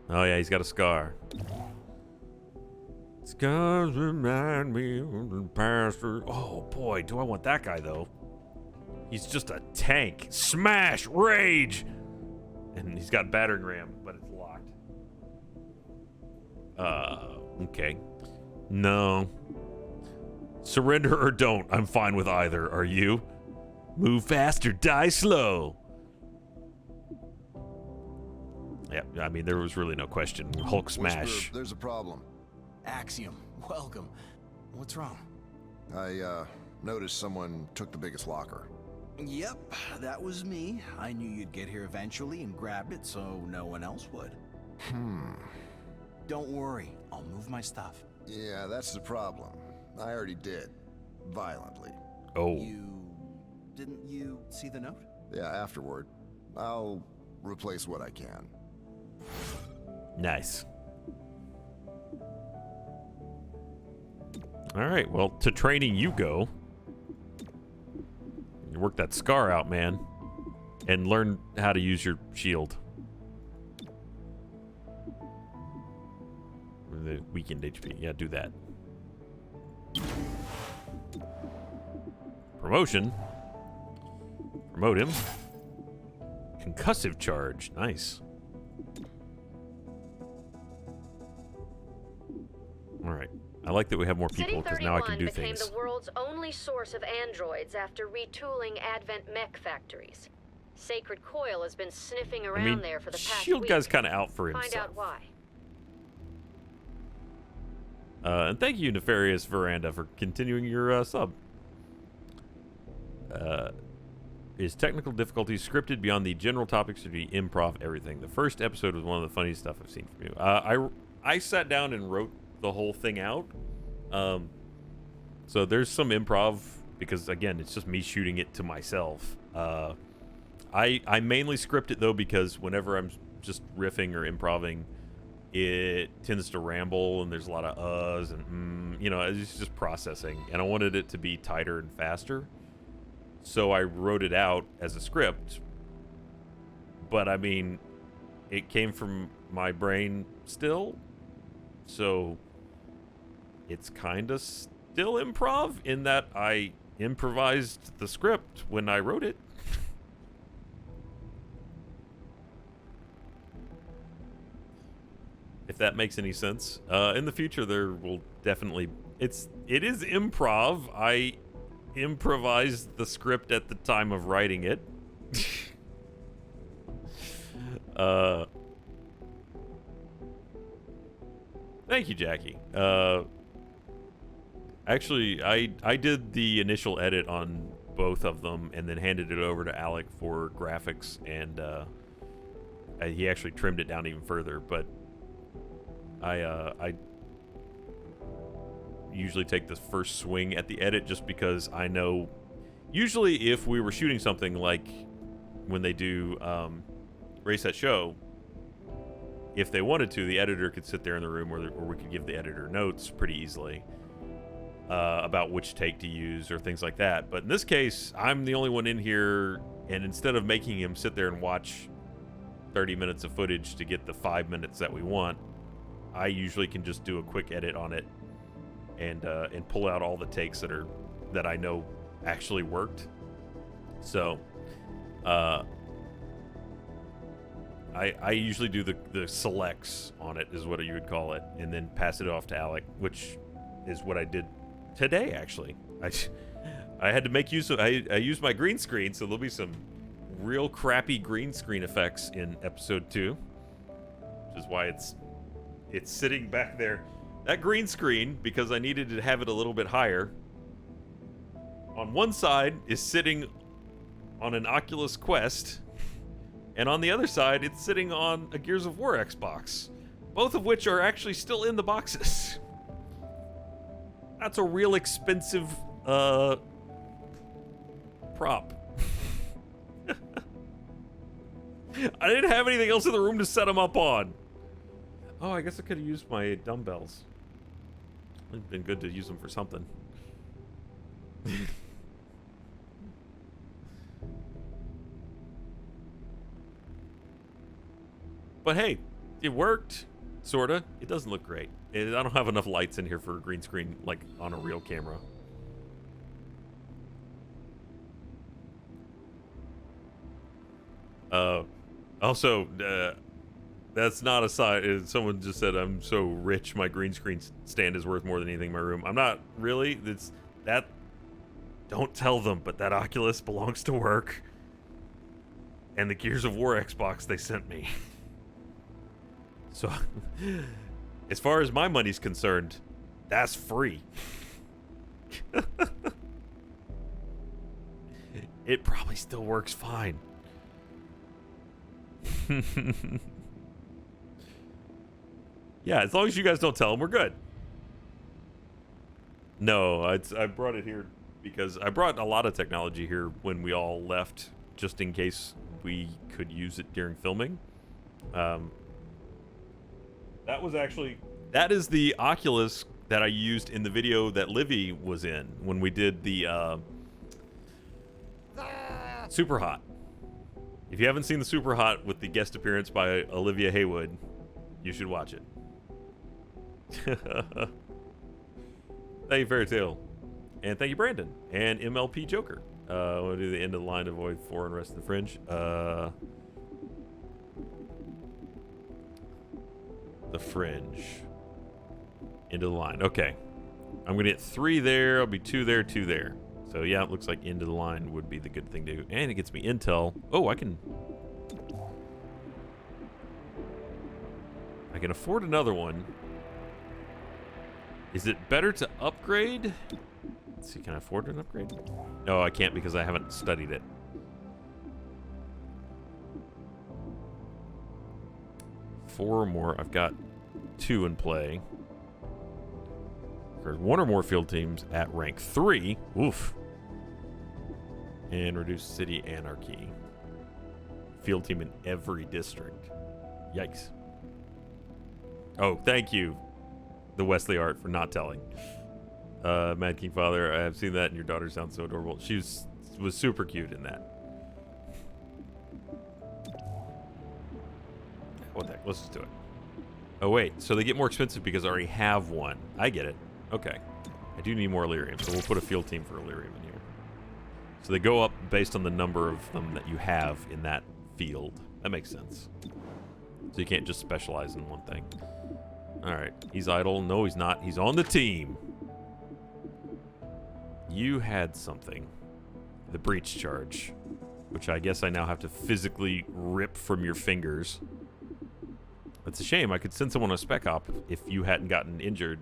Oh yeah, he's got a scar. Scars remind me of the past. Oh boy, do I want that guy though. He's just a tank. Smash! Rage! And he's got battering ram, but it's locked. Okay. No. Surrender or don't. I'm fine with either. Are you? Move fast or die slow. Yeah, I mean, there was really no question. Hulk smash. Whisper, there's a problem. Axiom, welcome. What's wrong? I, noticed someone took the biggest locker. Yep, that was me. I knew you'd get here eventually and grab it so no one else would. Don't worry, I'll move my stuff. Yeah, that's the problem. I already did. Violently. Oh. Didn't you see the note? Yeah, afterward. I'll replace what I can. Nice. All right, well, to training you go. You work that scar out, man. And learn how to use your shield. The weakened HP. Yeah, do that. Promotion. Promote him. Concussive charge. Nice. All right. I like that we have more people because now I can do City 31 things. became the world's only source of androids after retooling Advent mech factories. Sacred Coil has been sniffing around there for the past Shield week. guy's kind of out for himself. Find out why. And thank you, Nefarious Veranda, for continuing your sub. Is technical difficulties scripted beyond the general topics to be improv everything? The first episode was one of the funniest stuff I've seen from you. I sat down and wrote the whole thing out. So there's some improv because, again, it's just me shooting it to myself. I mainly script it, though, because whenever I'm just riffing or improving, it tends to ramble and there's a lot of uhs and you know, it's just processing. And I wanted it to be tighter and faster. So I wrote it out as a script. But, I mean, it came from my brain still. So it's kind of still improv in that I improvised the script when I wrote it. If that makes any sense. In the future, there will definitely... It is improv. I improvised the script at the time of writing it. Thank you, Jackie. Actually, I did the initial edit on both of them and then handed it over to Alec for graphics, and he actually trimmed it down even further, but I usually take the first swing at the edit just because I know usually if we were shooting something like when they do Race That Show, if they wanted to, the editor could sit there in the room, or we could give the editor notes pretty easily about which take to use or things like that. But in this case, I'm the only one in here, and instead of making him sit there and watch 30 minutes of footage to get the 5 minutes that we want, I usually can just do a quick edit on it and pull out all the takes that I know actually worked. So I usually do the selects on it, is what you would call it, and then pass it off to Alec, which is what I did today, actually. I had to make use of, I used my green screen, so there'll be some real crappy green screen effects in episode 2, which is why it's sitting back there. That green screen, because I needed to have it a little bit higher, on one side is sitting on an Oculus Quest, and on the other side it's sitting on a Gears of War Xbox, both of which are actually still in the boxes. That's a real expensive prop. I didn't have anything else in the room to set them up on. Oh, I guess I could have used my dumbbells. It'd been good to use them for something. But hey, it worked, sorta. It doesn't look great. I don't have enough lights in here for a green screen, like on a real camera. Also, that's not a sign. Someone just said, I'm so rich, my green screen stand is worth more than anything in my room. I'm not really. Don't tell them, but that Oculus belongs to work. And the Gears of War Xbox they sent me. So, as far as my money's concerned, that's free. It probably still works fine. Yeah, as long as you guys don't tell them, we're good. No, I brought it here because I brought a lot of technology here when we all left, just in case we could use it during filming. That is the Oculus that I used in the video that Livy was in when we did the Super Hot. If you haven't seen the Super Hot with the guest appearance by Olivia Haywood, you should watch it. Thank you, Fairy Tale. And thank you, Brandon. And MLP Joker. I want to do the end of the line to avoid for and rest of the fringe. The fringe. End of the line. Okay. I'm going to get 3 there. I'll be 2 there, 2 there. So yeah, it looks like end of the line would be the good thing to do. And it gets me intel. Oh, I can afford another one. Is it better to upgrade? Let's see, can I afford an upgrade? No, I can't because I haven't studied it. Four or more. I've got 2 in play. There's 1 or more field teams at rank 3. Oof. And reduce city anarchy. Field team in every district. Yikes. Oh, thank you, the Wesley Art, for not telling. Mad King Father, I have seen that, and your daughter sounds so adorable. She was super cute in that. What the heck? Let's just do it. Oh, wait. So they get more expensive because I already have one. I get it. Okay. I do need more Illyrium, so we'll put a field team for Illyrium in here. So they go up based on the number of them that you have in that field. That makes sense. So you can't just specialize in one thing. All right. He's idle. No, he's not. He's on the team. You had something. The breach charge, which I guess I now have to physically rip from your fingers. It's a shame. I could send someone on a spec op if you hadn't gotten injured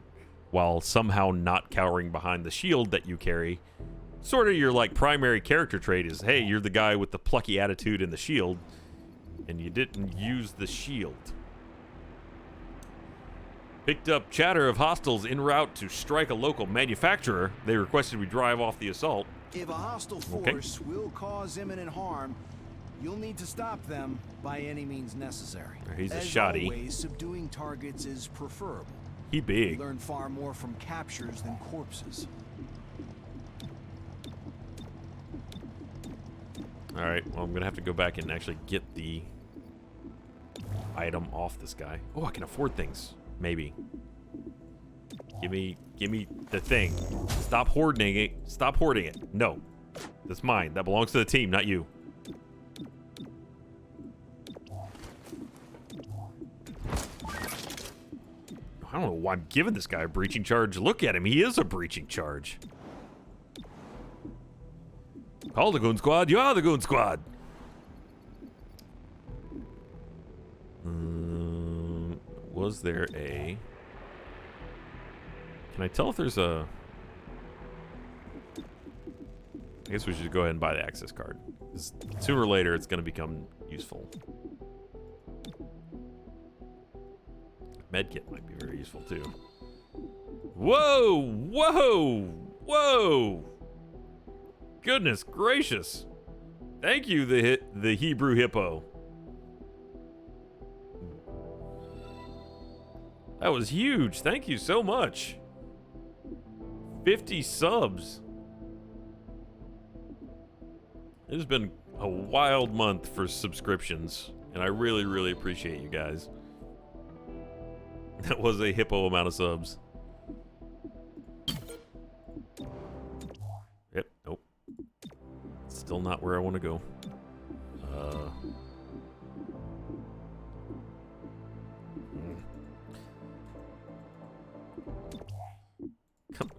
while somehow not cowering behind the shield that you carry. Sort of your like primary character trait is, hey, you're the guy with the plucky attitude and the shield, and you didn't use the shield. Picked up chatter of hostiles en route to strike a local manufacturer. They requested we drive off the assault. If a hostile force will cause imminent harm, You'll need to stop them by any means necessary. He's a As shoddy. always, subduing targets is preferable. He big. You learn far more from captures than corpses. All right. Well, I'm gonna have to go back and actually get the item off this guy. Oh, I can afford things. Maybe. Give me the thing. Stop hoarding it. Stop hoarding it. No, that's mine. That belongs to the team, not you. I don't know why I'm giving this guy a breaching charge. Look at him. He is a breaching charge. Call the goon squad. You are the goon squad. Was there a... Can I tell if there's a... I guess we should go ahead and buy the access card. 'Cause sooner or later, it's going to become useful. Medkit might be very useful, too. Whoa! Whoa! Whoa! Goodness gracious. Thank you, the Hebrew Hippo. That was huge. Thank you so much. 50 subs. It has been a wild month for subscriptions, and I really, really appreciate you guys. That was a hippo amount of subs. Yep, nope. Still not where I want to go.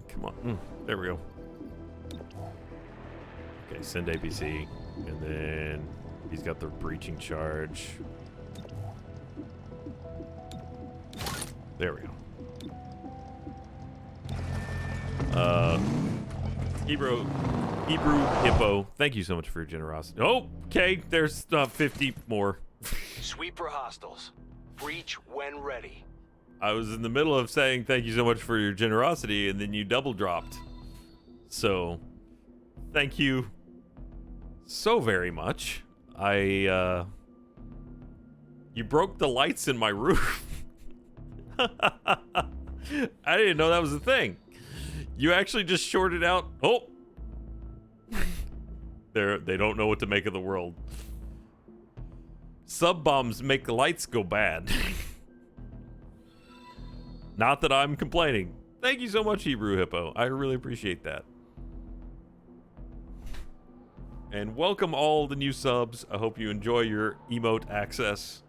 Come on. There we go. Okay, send APC. And then he's got the breaching charge. There we go. Hebrew Hippo, thank you so much for your generosity. Oh, okay, there's 50 more. Sweep for hostiles. Breach when ready. I was in the middle of saying thank you so much for your generosity, and then you double dropped. So, thank you so very much. You broke the lights in my roof. I didn't know that was a thing. You actually just shorted out. Oh, they don't know what to make of the world. Sub bombs make the lights go bad. Not that I'm complaining. Thank you so much, Hebrew Hippo. I really appreciate that. And welcome all the new subs. I hope you enjoy your emote access.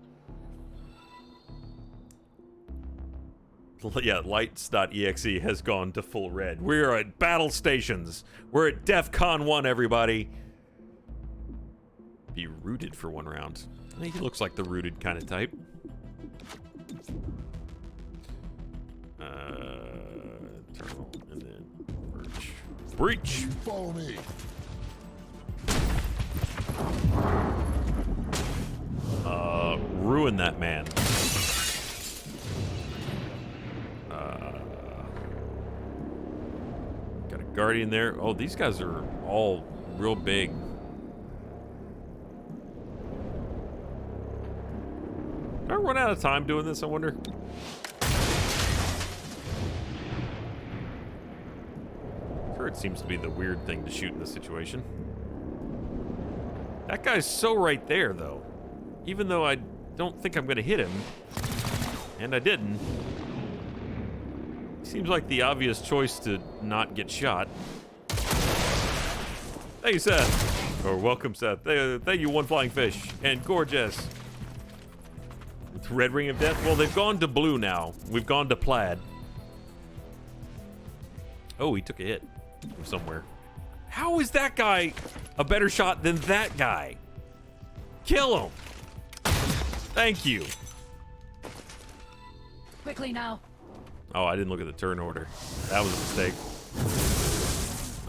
Yeah, lights.exe has gone to full red. We're at battle stations. We're at DEFCON 1, everybody. Be rooted for one round. I think he looks like the rooted kind of type. Terminal, and then merge. Breach! Follow me. Ruin that man. Got a guardian there. Oh, these guys are all real big. Did I run out of time doing this, I wonder? Turret seems to be the weird thing to shoot in this situation. That guy's so right there, though. Even though I don't think I'm going to hit him. And I didn't. Seems like the obvious choice to not get shot. Thank you, Seth. Or welcome, Seth. Thank you, One Flying Fish. And Gorgeous. Red Ring of Death? Well, they've gone to blue now. We've gone to plaid. Oh, he took a hit from somewhere. How is that guy a better shot than that guy? Kill him. Thank you. Quickly now. Oh, I didn't look at the turn order. That was a mistake.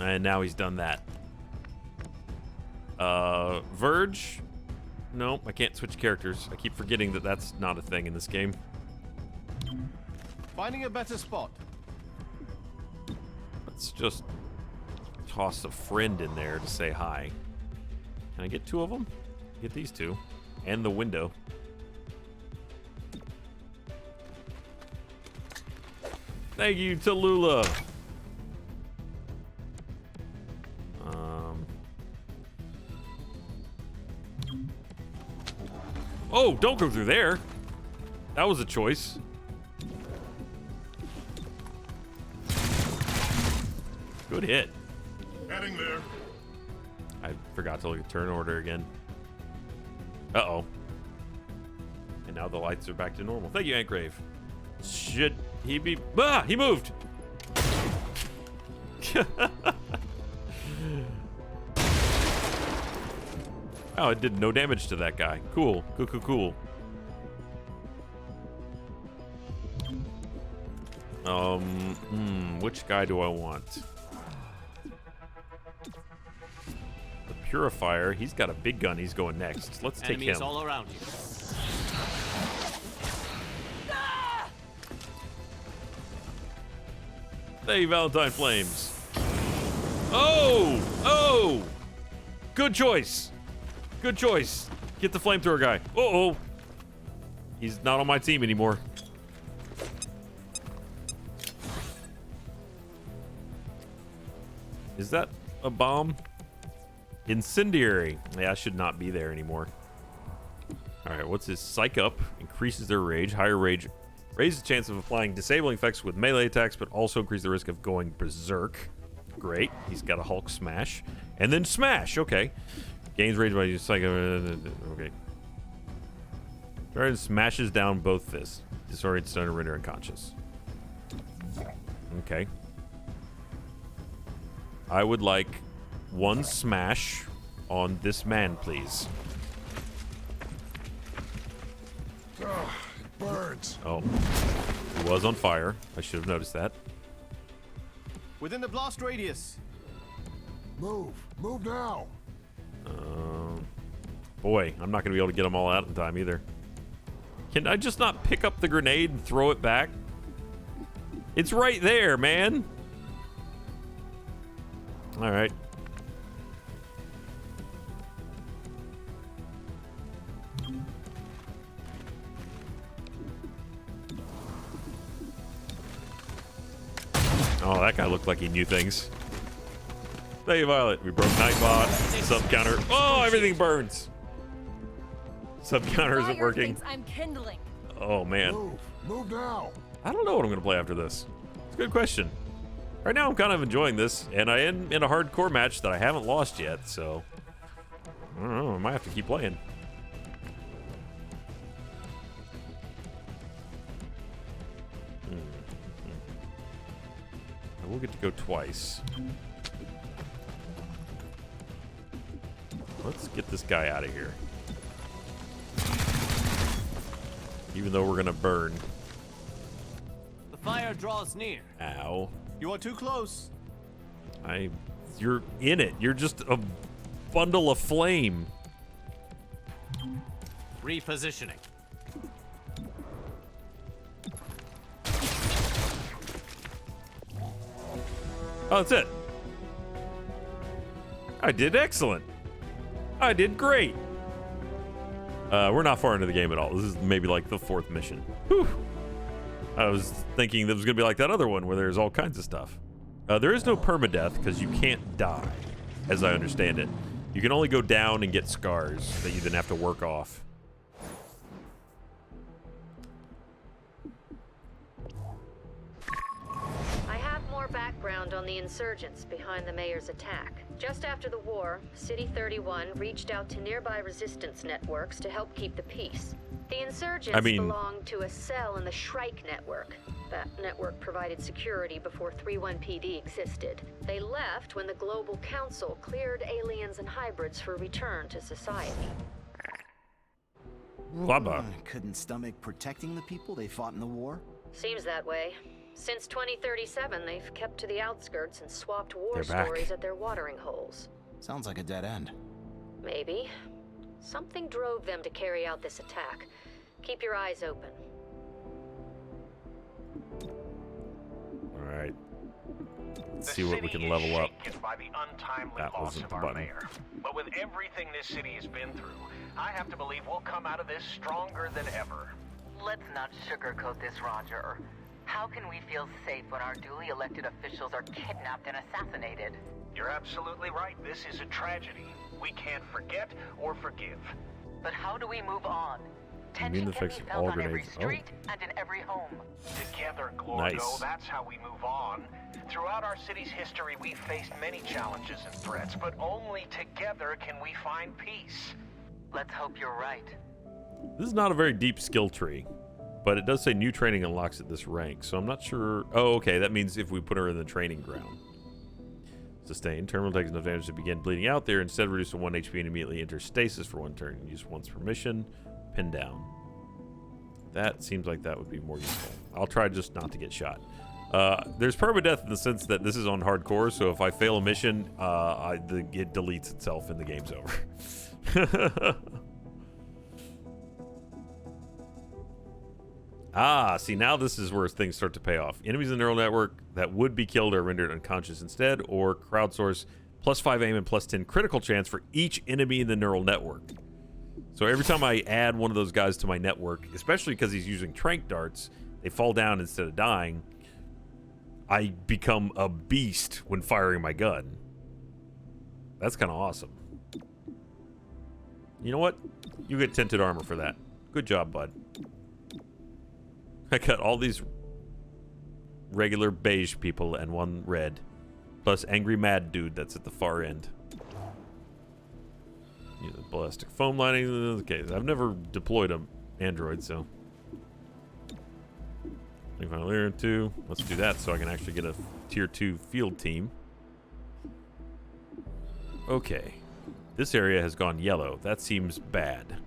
And now he's done that. Verge? No, I can't switch characters. I keep forgetting that that's not a thing in this game. Finding a better spot. Let's just toss a friend in there to say hi. Can I get two of them? Get these two. And the window. Thank you, Tallulah. Oh, don't go through there. That was a choice. Good hit. Heading there. I forgot to look at turn order again. Uh-oh. And now the lights are back to normal. Thank you, Antgrave. Should he be... Ah! He moved! Oh, it did no damage to that guy. Cool. Cool, cool, cool. Which guy do I want? The Purifier. He's got a big gun. He's going next. Let's take Enemies him. all around you. Hey, Valentine Flames. Oh! Oh! Good choice. Good choice. Get the flamethrower guy. Uh-oh. He's not on my team anymore. Is that a bomb? Incendiary. Yeah, I should not be there anymore. All right, what's his psych up? Increases their rage. Higher rage raises the chance of applying disabling effects with melee attacks, but also increases the risk of going berserk. Great. He's got a Hulk smash. And then smash. Okay. Gains rage by psych. Okay. Guard smashes down both fists. Disorient, stun, and render unconscious. Okay. I would like one smash on this man, please. Birds. Oh. He was on fire. I should have noticed that. Within the blast radius. Move. Move now. Boy, I'm not going to be able to get them all out in time either. Can I just not pick up the grenade and throw it back? It's right there, man. All right. Oh, that guy looked like he knew things. Thank you, Violet. We broke Nightbot. Sub counter. Oh, everything burns. Sub counter isn't working. I'm kindling. Oh, man. Move now. I don't know what I'm going to play after this. It's a good question. Right now, I'm kind of enjoying this, and I am in a hardcore match that I haven't lost yet, so I don't know. I might have to keep playing. I will get to go twice. Let's get this guy out of here. Even though we're gonna burn. The fire draws near. Ow. You are too close. You're in it. You're just a bundle of flame. Repositioning. Oh, that's it. I did excellent. I did great. We're not far into the game at all. This is maybe like the 4th mission. Whew. I was thinking that was going to be like that other one where there's all kinds of stuff. There is no permadeath because you can't die, as I understand it. You can only go down and get scars that you then have to work off. I have more background on the insurgents behind the mayor's attack. Just after the war, City 31 reached out to nearby resistance networks to help keep the peace. The insurgents belonged to a cell in the Shrike network. That network provided security before 31PD existed. They left when the Global Council cleared aliens and hybrids for return to society. Couldn't stomach protecting the people they fought in the war? Seems that way. Since 2037, they've kept to the outskirts and swapped war They're back. stories at their watering holes. Sounds like a dead end. Maybe. Something drove them to carry out this attack. Keep your eyes open. All right. Let's see what we can level up. By the untimely That loss wasn't of the our button. mayor. But with everything this city has been through, I have to believe we'll come out of this stronger than ever. Let's not sugarcoat this, Roger. How can we feel safe when our duly elected officials are kidnapped and assassinated? You're absolutely right. This is a tragedy. We can't forget or forgive. But how do we move on? You mean the Tension can fix be all felt on every grenades? street and in every home. Together, Glorgo, Nice. that's how we move on. Throughout our city's history, we've faced many challenges and threats, but only together can we find peace. Let's hope you're right. This is not a very deep skill tree, but it does say new training unlocks at this rank, so I'm not sure. Oh, okay, that means if we put her in the training ground. Sustain. Terminal takes enough damage to begin bleeding out there. Instead, reduce to 1 HP and immediately enter stasis for 1 turn. Use once per mission. Pin down. That seems like that would be more useful. I'll try just not to get shot. There's permadeath in the sense that this is on hardcore, so if I fail a mission, it deletes itself and the game's over. See, now this is where things start to pay off. Enemies in the neural network that would be killed are rendered unconscious instead, or crowdsource +5 aim and +10 critical chance for each enemy in the neural network. So every time I add one of those guys to my network, especially because he's using tranq darts, they fall down instead of dying. I become a beast when firing my gun. That's kind of awesome. You know what? You get tinted armor for that. Good job, bud. I got all these regular beige people and 1 red. Plus angry mad dude that's at the far end. Use the ballistic foam lining. Okay, I've never deployed an android, so. Final layer 2. Let's do that so I can actually get a tier 2 field team. Okay. This area has gone yellow. That seems bad.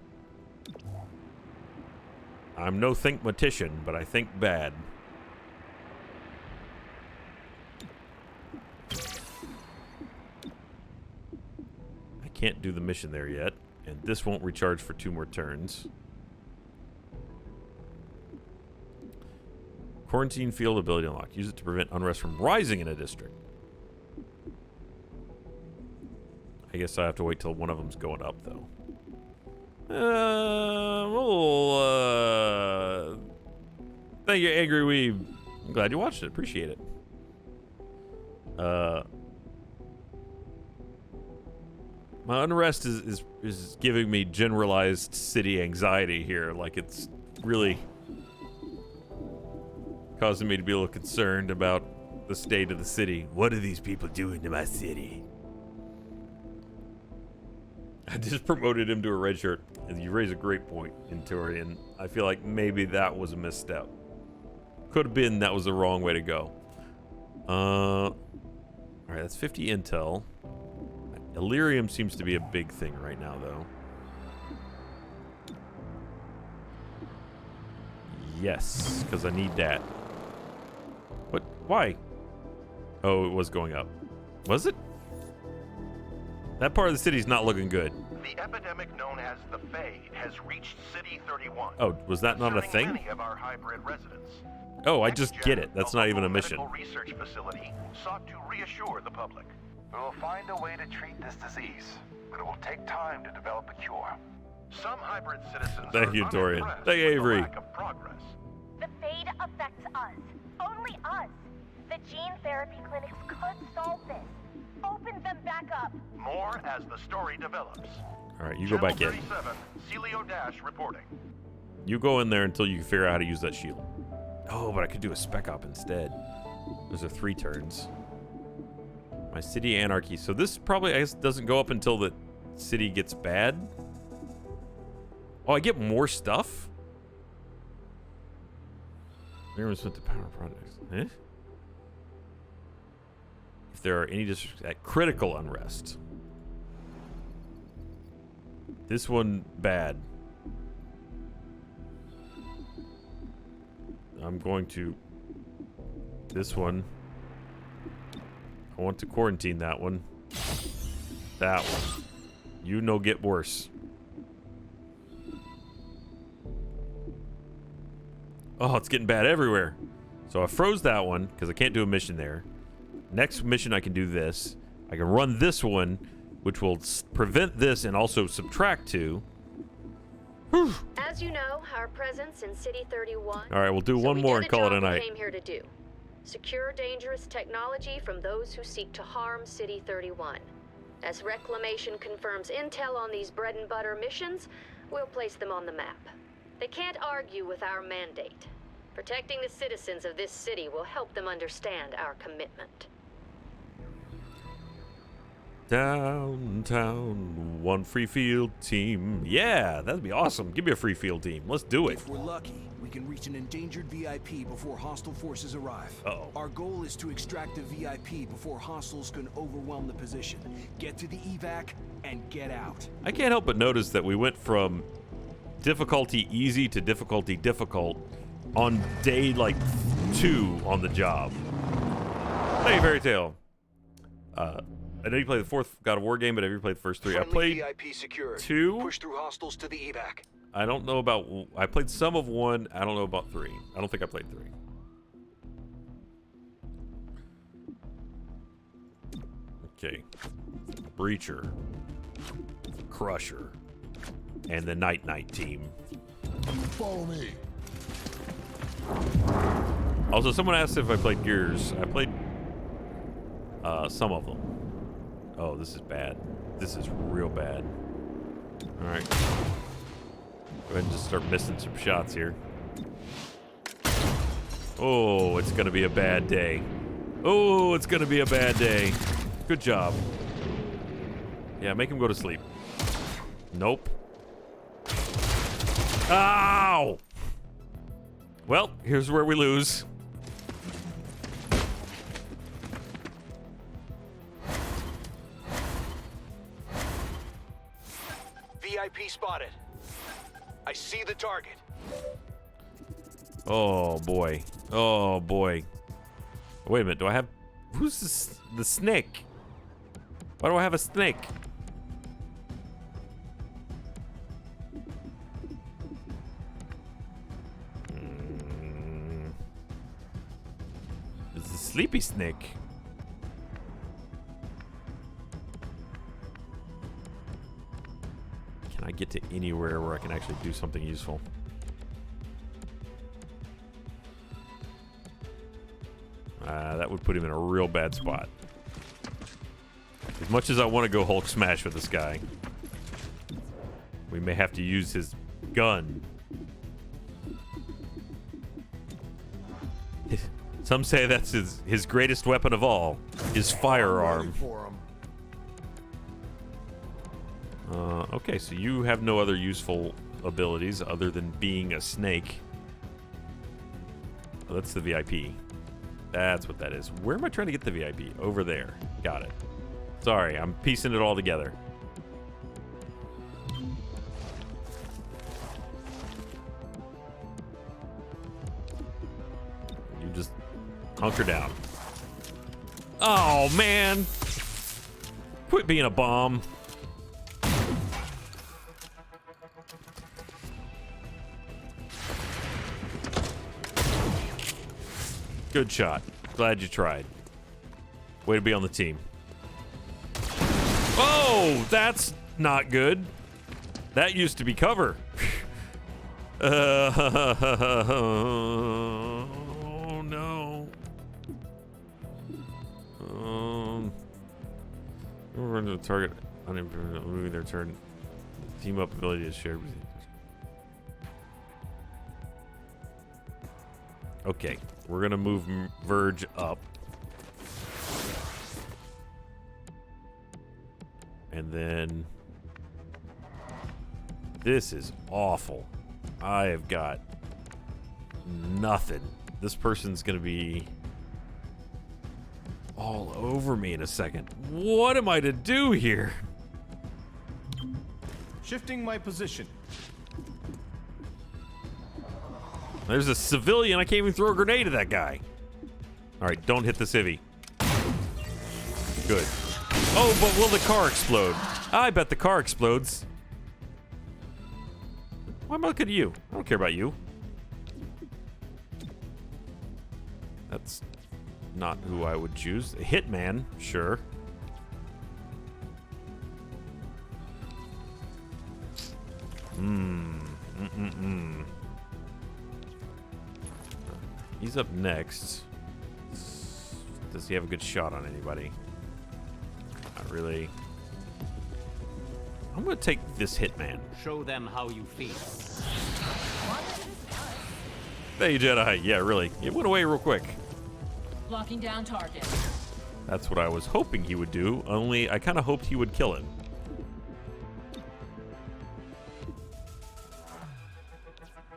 I'm no thinkmatician, but I think bad. I can't do the mission there yet, and this won't recharge for 2 more turns. Quarantine field ability unlocked. Use it to prevent unrest from rising in a district. I guess I have to wait till one of them's going up, though. Thank you, Angry Weeb. I'm glad you watched it. Appreciate it. My unrest is giving me generalized city anxiety here. Like, it's really causing me to be a little concerned about the state of the city. What are these people doing to my city? I just promoted him to a red shirt, and you raise a great point in theory, and I feel like maybe that was a misstep. Could have been that was the wrong way to go. Alright, that's 50 intel. Illyrium seems to be a big thing right now, though. Yes, because I need that. What? Why? Oh, it was going up. Was it? That part of the city's not looking good. The epidemic known as the Fade has reached City 31. Oh, was that not a thing? Many of our hybrid residents. Oh, I just get it. That's not even a mission. The research facility sought to reassure the public. We will find a way to treat this disease, but it will take time to develop a cure. Some hybrid citizens Thank you, Dorian. Thank you, Avery. Progress. The Fade affects us. Only us. The gene therapy clinics could solve this. Open them back up. More as the story develops. All right, you go back in. 37, Celio Dash reporting. You go in there until you figure out how to use that shield. Oh, but I could do a spec op instead. Those are 3 turns. My city anarchy. So this probably, I guess, doesn't go up until the city gets bad. Oh, I get more stuff? Everyone's spent the power projects. Eh? If there are any districts at critical unrest. This one, bad. I'm going to... This one. I want to quarantine that one. That one. You know, get worse. Oh, it's getting bad everywhere. So I froze that one because I can't do a mission there. Next mission, I can do this. I can run this one, which will prevent this and also subtract 2. As you know, our presence in City 31. All right, we'll do one more and call it a night. We came here to do. Secure dangerous technology from those who seek to harm City 31. As Reclamation confirms intel on these bread and butter missions, we'll place them on the map. They can't argue with our mandate. Protecting the citizens of this city will help them understand our commitment. Downtown, one free field team. Yeah, that'd be awesome. Give me a free field team. Let's do it. If we're lucky, we can reach an endangered VIP before hostile forces arrive. Uh-oh. Our goal is to extract the VIP before hostiles can overwhelm the position. Get to the evac and get out. I can't help but notice that we went from difficulty easy to difficulty difficult on day like 2 on the job. Hey, Fairy Tale. I know you played the 4th God of War game, but have you played the first 3? Friendly I played VIP secured. 2. Push through hostiles to the evac. I don't know about... I played some of 1. I don't know about 3. I don't think I played 3. Okay. Breacher. Crusher. And the Night team. Follow me. Also, someone asked if I played Gears. I played some of them. Oh, this is bad. This is real bad. All right. Go ahead and just start missing some shots here. Oh, it's going to be a bad day. Oh, it's going to be a bad day. Good job. Yeah, make him go to sleep. Nope. Ow! Well, here's where we lose. VIP spotted. I see the target. Oh boy. Oh boy. Wait a minute. Do I have... Who's this, the snake? Why do I have a snake? It's the sleepy snake. Can I get to anywhere where I can actually do something useful? That would put him in a real bad spot. As much as I want to go Hulk smash with this guy, we may have to use his gun. Some say that's his greatest weapon of all, his firearm. Okay, so you have no other useful abilities other than being a snake. Oh, that's the VIP. That's what that is. Where am I trying to get the VIP? Over there. Got it. Sorry, I'm piecing it all together. You just hunker down. Oh, man. Quit being a bomb. Good shot. Glad you tried. Way to be on the team. Oh, that's not good. That used to be cover. Oh, no. We're under the target. Moving their turn. Team up ability is shared with you. Okay, we're gonna move Verge up. And then this is awful. I have got nothing. This person's gonna be all over me in a second. What am I to do here? Shifting my position. There's a civilian. I can't even throw a grenade at that guy. All right, don't hit the civvy. Good. Oh, but will the car explode? I bet the car explodes. Why am I looking at you? I don't care about you. That's not who I would choose. A hitman, sure. He's up next. Does he have a good shot on anybody? Not really. I'm gonna take this hitman. Show them how you feel. Hey, Jedi. Yeah, really. It went away real quick. Locking down target. That's what I was hoping he would do, only I kind of hoped he would kill him.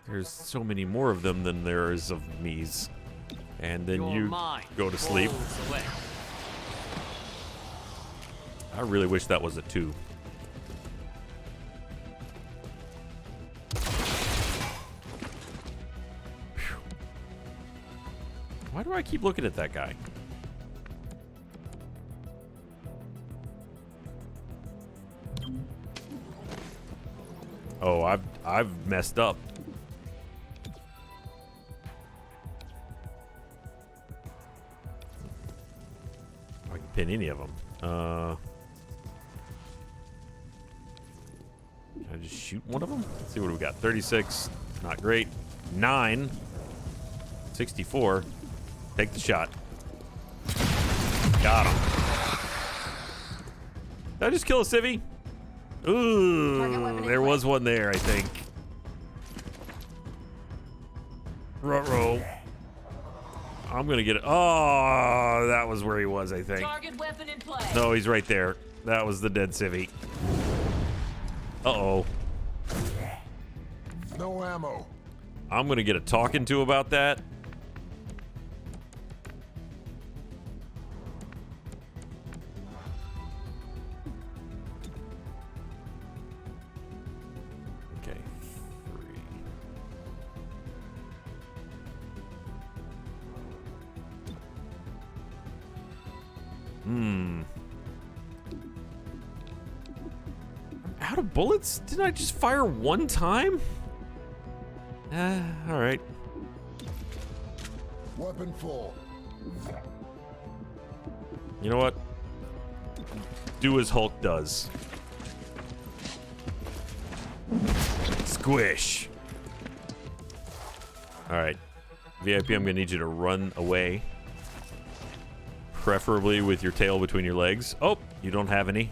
There's so many more of them than there is of me's. And then you go to sleep. I really wish that was a 2. Why do I keep looking at that guy? Oh, I've messed up. I can pin any of them. Can I just shoot one of them? Let's see what we got. 36, not great. 9, 64. Take the shot. Got him. Did I just kill a civvy? Ooh, there was one there, I think. Ruh-roh. I'm gonna get it. Oh, that was where he was, I think. Target weapon in play. No, he's right there. That was the dead civvy. Uh-oh. No ammo. I'm gonna get a talking to about that. Okay, 3. Out of bullets? Didn't I just fire one time? All right. Weapon full. You know what? Do as Hulk does. Squish. All right. VIP, I'm gonna need you to run away. Preferably with your tail between your legs. Oh, you don't have any.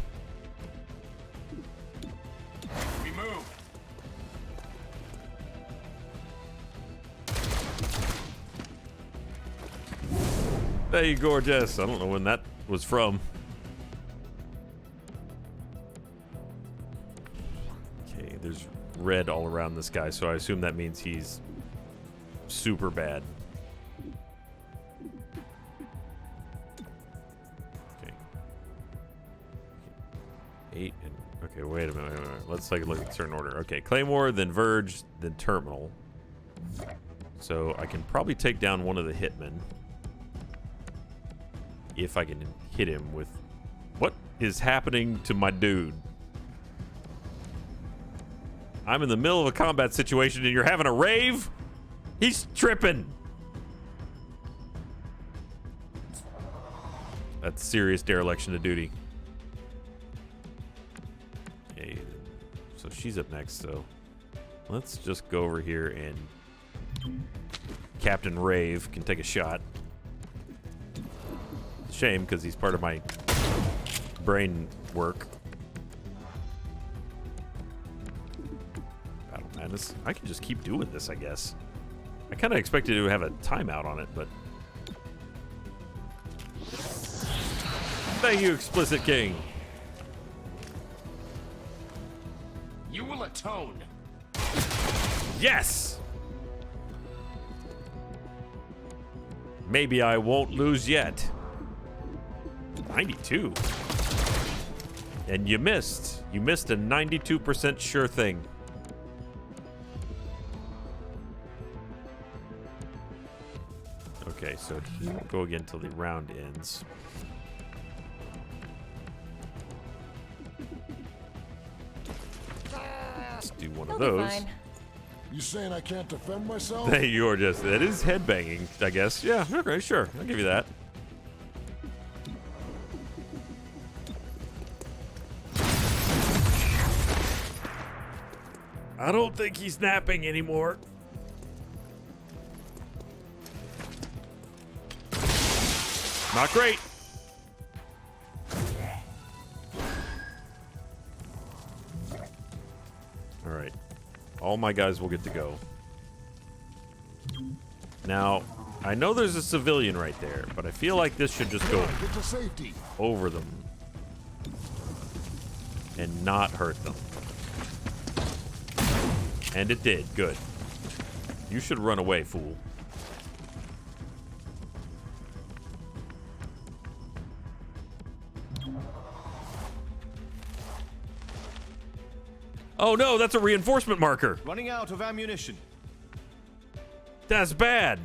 We move. Hey, gorgeous. I don't know when that was from. Okay, there's red all around this guy, so I assume that means he's super bad. Okay. 8 and okay, wait a minute. Let's take a look at certain order. Okay, Claymore, then Verge, then Terminal. So I can probably take down one of the hitmen. If I can hit him with... What is happening to my dude? I'm in the middle of a combat situation and you're having a rave? He's tripping. That's serious dereliction of duty. Okay, so she's up next, so let's just go over here and Captain Rave can take a shot. Shame, because he's part of my brain work. Battle Madness. I can just keep doing this, I guess. I kind of expected to have a timeout on it, but... Thank you, Explicit King. You will atone. Yes! Maybe I won't lose yet. 92. And you missed. You missed a 92% sure thing. Okay, so he won't go again until the round ends. Let's do one of those. You saying I can't defend myself? Hey, you're just... That is headbanging, I guess. Yeah, okay, sure. I'll give you that. I don't think he's napping anymore. Not great. All right. All my guys will get to go. Now, I know there's a civilian right there, but I feel like this should just go over them and not hurt them. And it did. Good. You should run away, fool. Oh no, that's a reinforcement marker. Running out of ammunition. That's bad.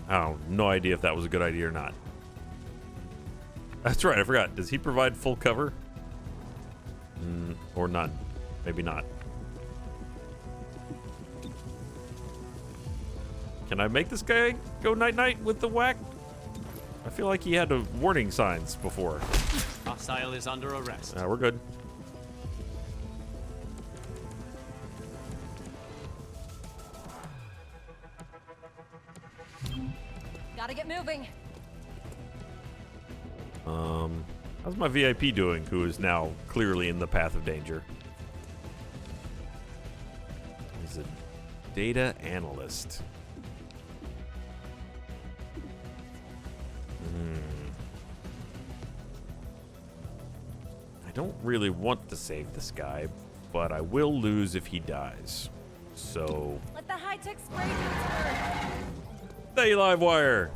I don't no idea if that was a good idea or not. That's right, I forgot. Does he provide full cover? Or none? Maybe not. Can I make this guy go night-night with the whack? I feel like he had warning signs before. Hostile is under arrest. We're good. Gotta get moving. How's my VIP doing, who is now clearly in the path of danger? He's a data analyst. I don't really want to save this guy, but I will lose if he dies. So... Let the high-tech spray dudes work. Thank you, Livewire!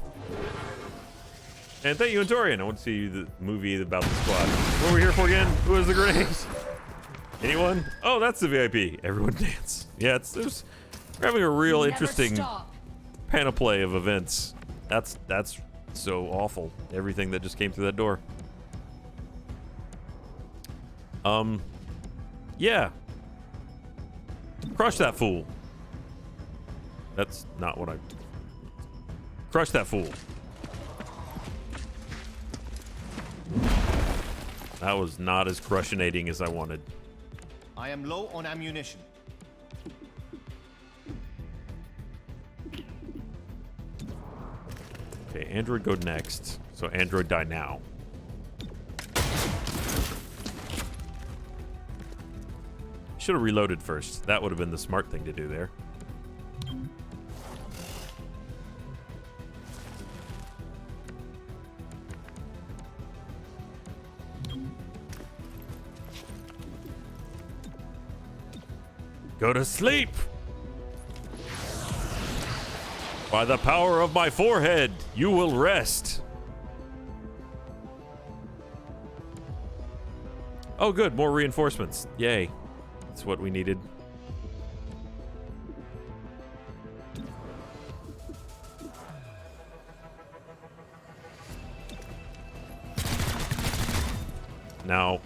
And thank you, Entorian. I want to see the movie about the squad. What are we here for again? Who has the grenades? Anyone? Oh, that's the VIP. Everyone dance. Yeah, we're having a real interesting panoply of events. That's so awful. Everything that just came through that door. Yeah. Crush that fool. That's not what I... Crush that fool. That was not as crushinating as I wanted. I am low on ammunition. Okay, Android go next. So Android die now. Should have reloaded first. That would have been the smart thing to do there. Go to sleep! By the power of my forehead, you will rest. Oh, good. More reinforcements. Yay. That's what we needed. Now,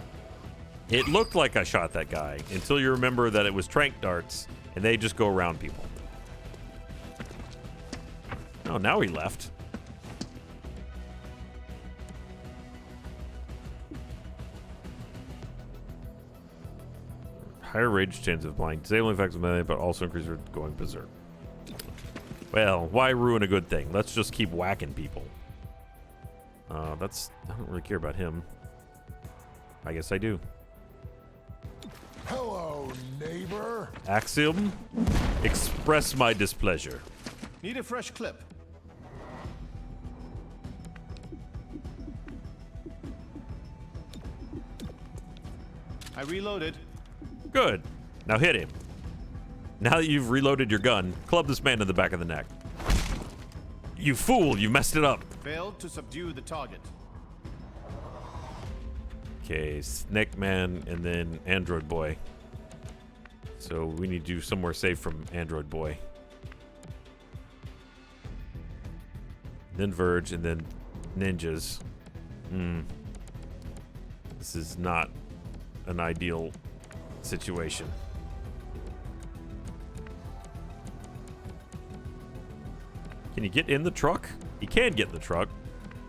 it looked like I shot that guy until you remember that it was tranq darts and they just go around people. Oh, now he left. Higher rage chance of applying disabling effects of melee, but also increase your going berserk. Well, why ruin a good thing? Let's just keep whacking people. I don't really care about him. I guess I do. Hello, neighbor. Axiom, express my displeasure. Need a fresh clip. I reloaded. Good. Now hit him. Now that you've reloaded your gun, club this man in the back of the neck. You fool, you messed it up. Failed to subdue the target. Okay, Snake Man and then Android Boy. So we need you somewhere safe from Android Boy. Then Verge and then ninjas. This is not an ideal situation. Can you get in the truck? You can get in the truck.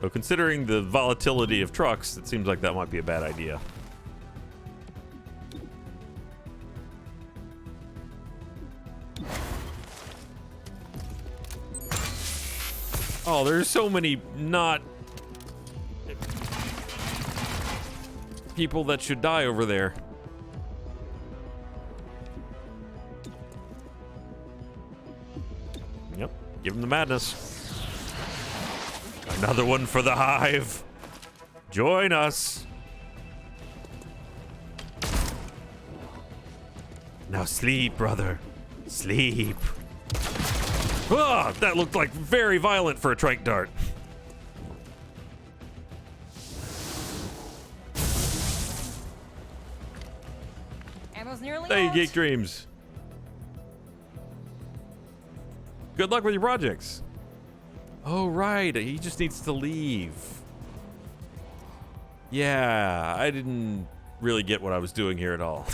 Though considering the volatility of trucks, it seems like that might be a bad idea. Oh, there's so many not people that should die over there. Yep, give him the madness. Another one for the hive. Join us. Now sleep, brother. Sleep. Ah, that looked like very violent for a trike dart. Ammo's nearly Hey, out. Geek Dreams. Good luck with your projects. Oh, right. He just needs to leave. Yeah, I didn't really get what I was doing here at all.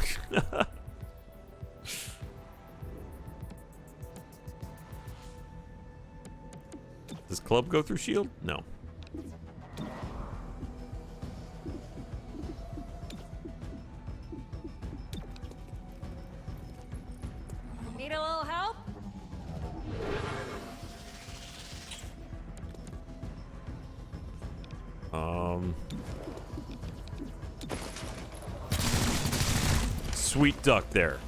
Does club go through shield? No. Need a little help? Sweet duck there.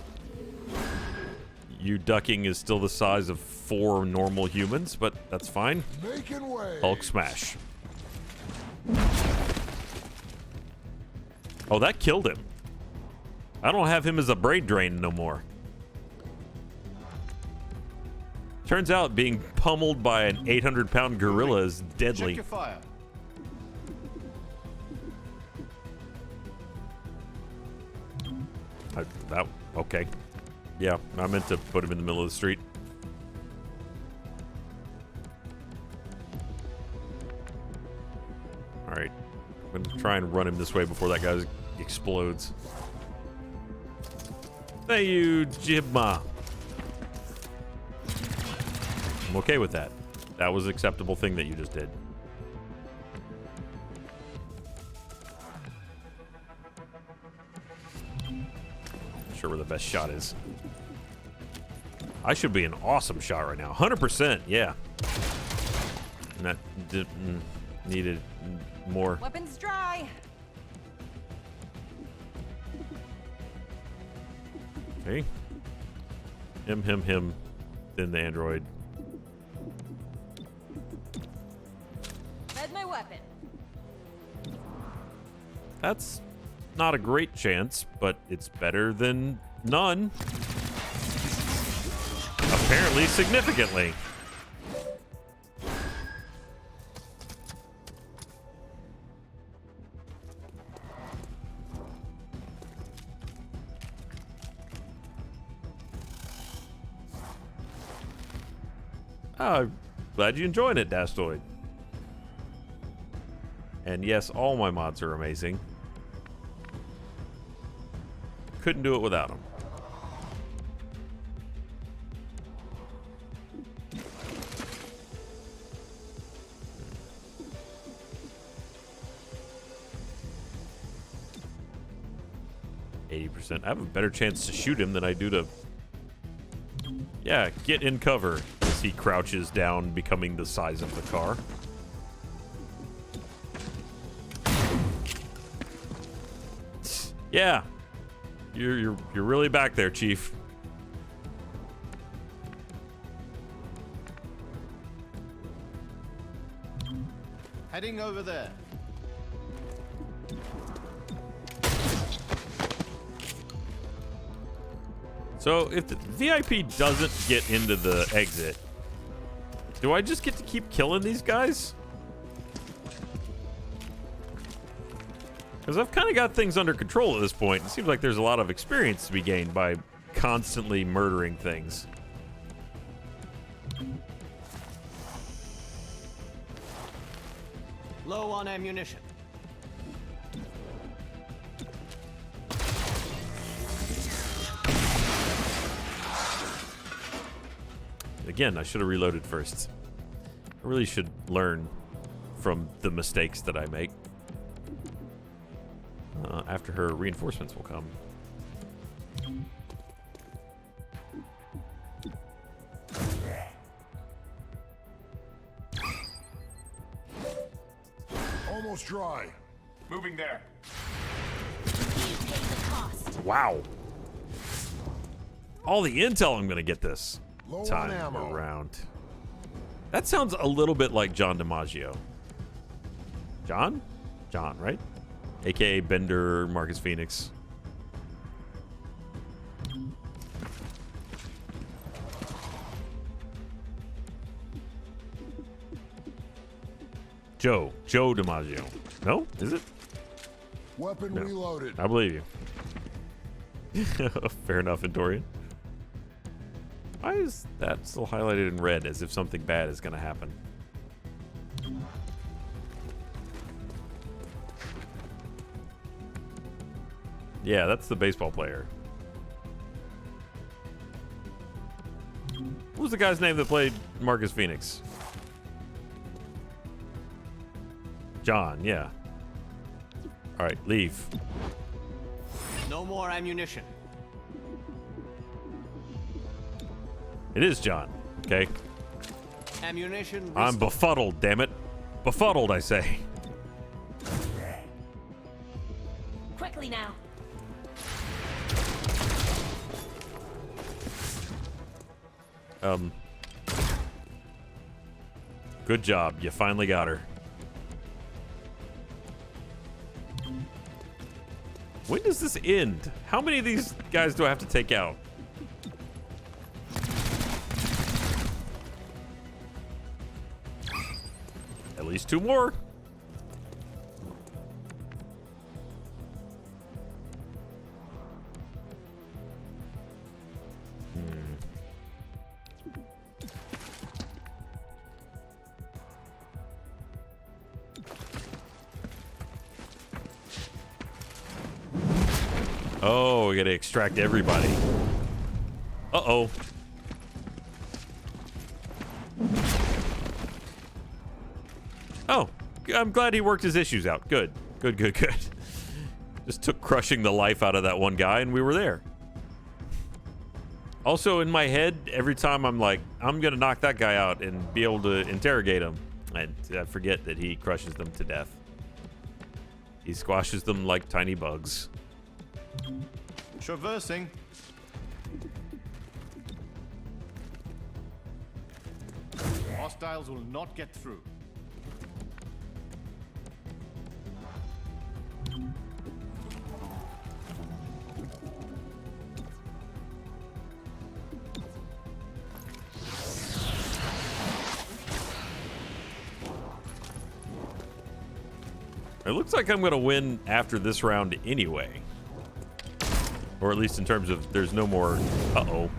You ducking is still the size of 4 normal humans, but that's fine. Making way. Hulk smash. Oh, that killed him. I don't have him as a brain drain no more. Turns out being pummeled by an 800-pound gorilla is deadly. Check your fire. Okay. Yeah, I meant to put him in the middle of the street. Alright. I'm gonna try and run him this way before that guy explodes. Thank you, Jibma. I'm okay with that. That was an acceptable thing that you just did. Not sure where the best shot is. I should be an awesome shot right now. 100%, yeah. And that needed more. Weapons dry. Okay. Him. Then the android. Read my weapon. That's not a great chance, but it's better than none. Apparently, significantly. Oh, glad you enjoyed it, Dastoid. And yes, all my mods are amazing. Couldn't do it without them. I have a better chance to shoot him than I do to... Yeah, get in cover as he crouches down, becoming the size of the car. Yeah. You're really back there, Chief. Heading over there. So if the VIP doesn't get into the exit, do I just get to keep killing these guys? Because I've kind of got things under control at this point. It seems like there's a lot of experience to be gained by constantly murdering things. Low on ammunition. Again, I should have reloaded first. I really should learn from the mistakes that I make. After her, reinforcements will come. Almost dry. Moving there. Wow. All the intel I'm going to get this Low time on ammo. around. That sounds a little bit like John DiMaggio. John? John, right? AKA Bender, Marcus Phoenix. Joe DiMaggio. No? Is it? Weapon No. reloaded. I believe you. Fair enough, Endorian. Why is that still highlighted in red as if something bad is going to happen? Yeah, that's the baseball player. What was the guy's name that played Marcus Phoenix? John, yeah. All right, leave. No more ammunition. It is John, okay? Ammunition. I'm befuddled, damn it. Befuddled, I say. Quickly now. Good job. You finally got her. When does this end? How many of these guys do I have to take out? At least 2 more. Oh, we gotta extract everybody. Uh-oh. Oh, I'm glad he worked his issues out. Good. Good. Just took crushing the life out of that one guy and we were there. Also, in my head, every time I'm like, I'm gonna knock that guy out and be able to interrogate him, I forget that he crushes them to death. He squashes them like tiny bugs. Traversing. Hostiles will not get through. It looks like I'm going to win after this round anyway. Or at least in terms of there's no more... Uh-oh.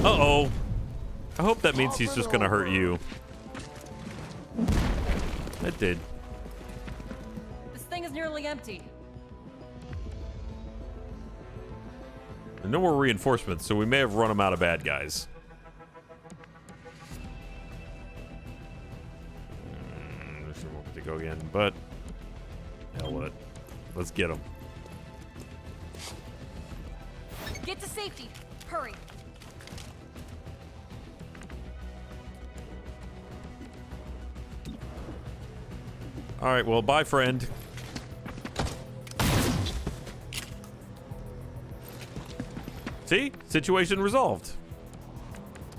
Uh-oh. I hope that means he's just going to hurt you. It did. This thing is nearly empty. And no more reinforcements, so we may have run them out of bad guys. This won't to go again, but hell with it. Let's get them. Get to safety. Hurry. All right, well, bye, friend. See? Situation resolved.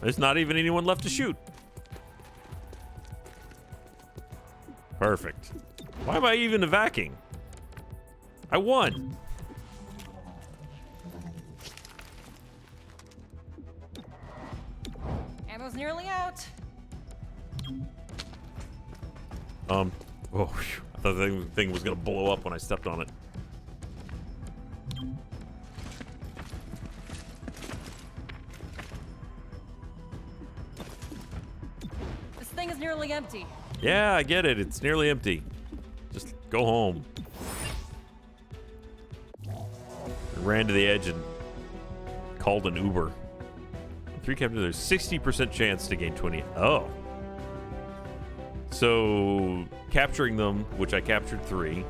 There's not even anyone left to shoot. Perfect. Why am I even evacing? I won. Ammo's nearly out. Oh, whew. I thought the thing was gonna blow up when I stepped on it. This thing is nearly empty. Yeah, I get it. It's nearly empty. Just go home. Ran to the edge and called an Uber. 3 capture, there's 60% chance to gain 20. Oh. So capturing them, which I captured 3,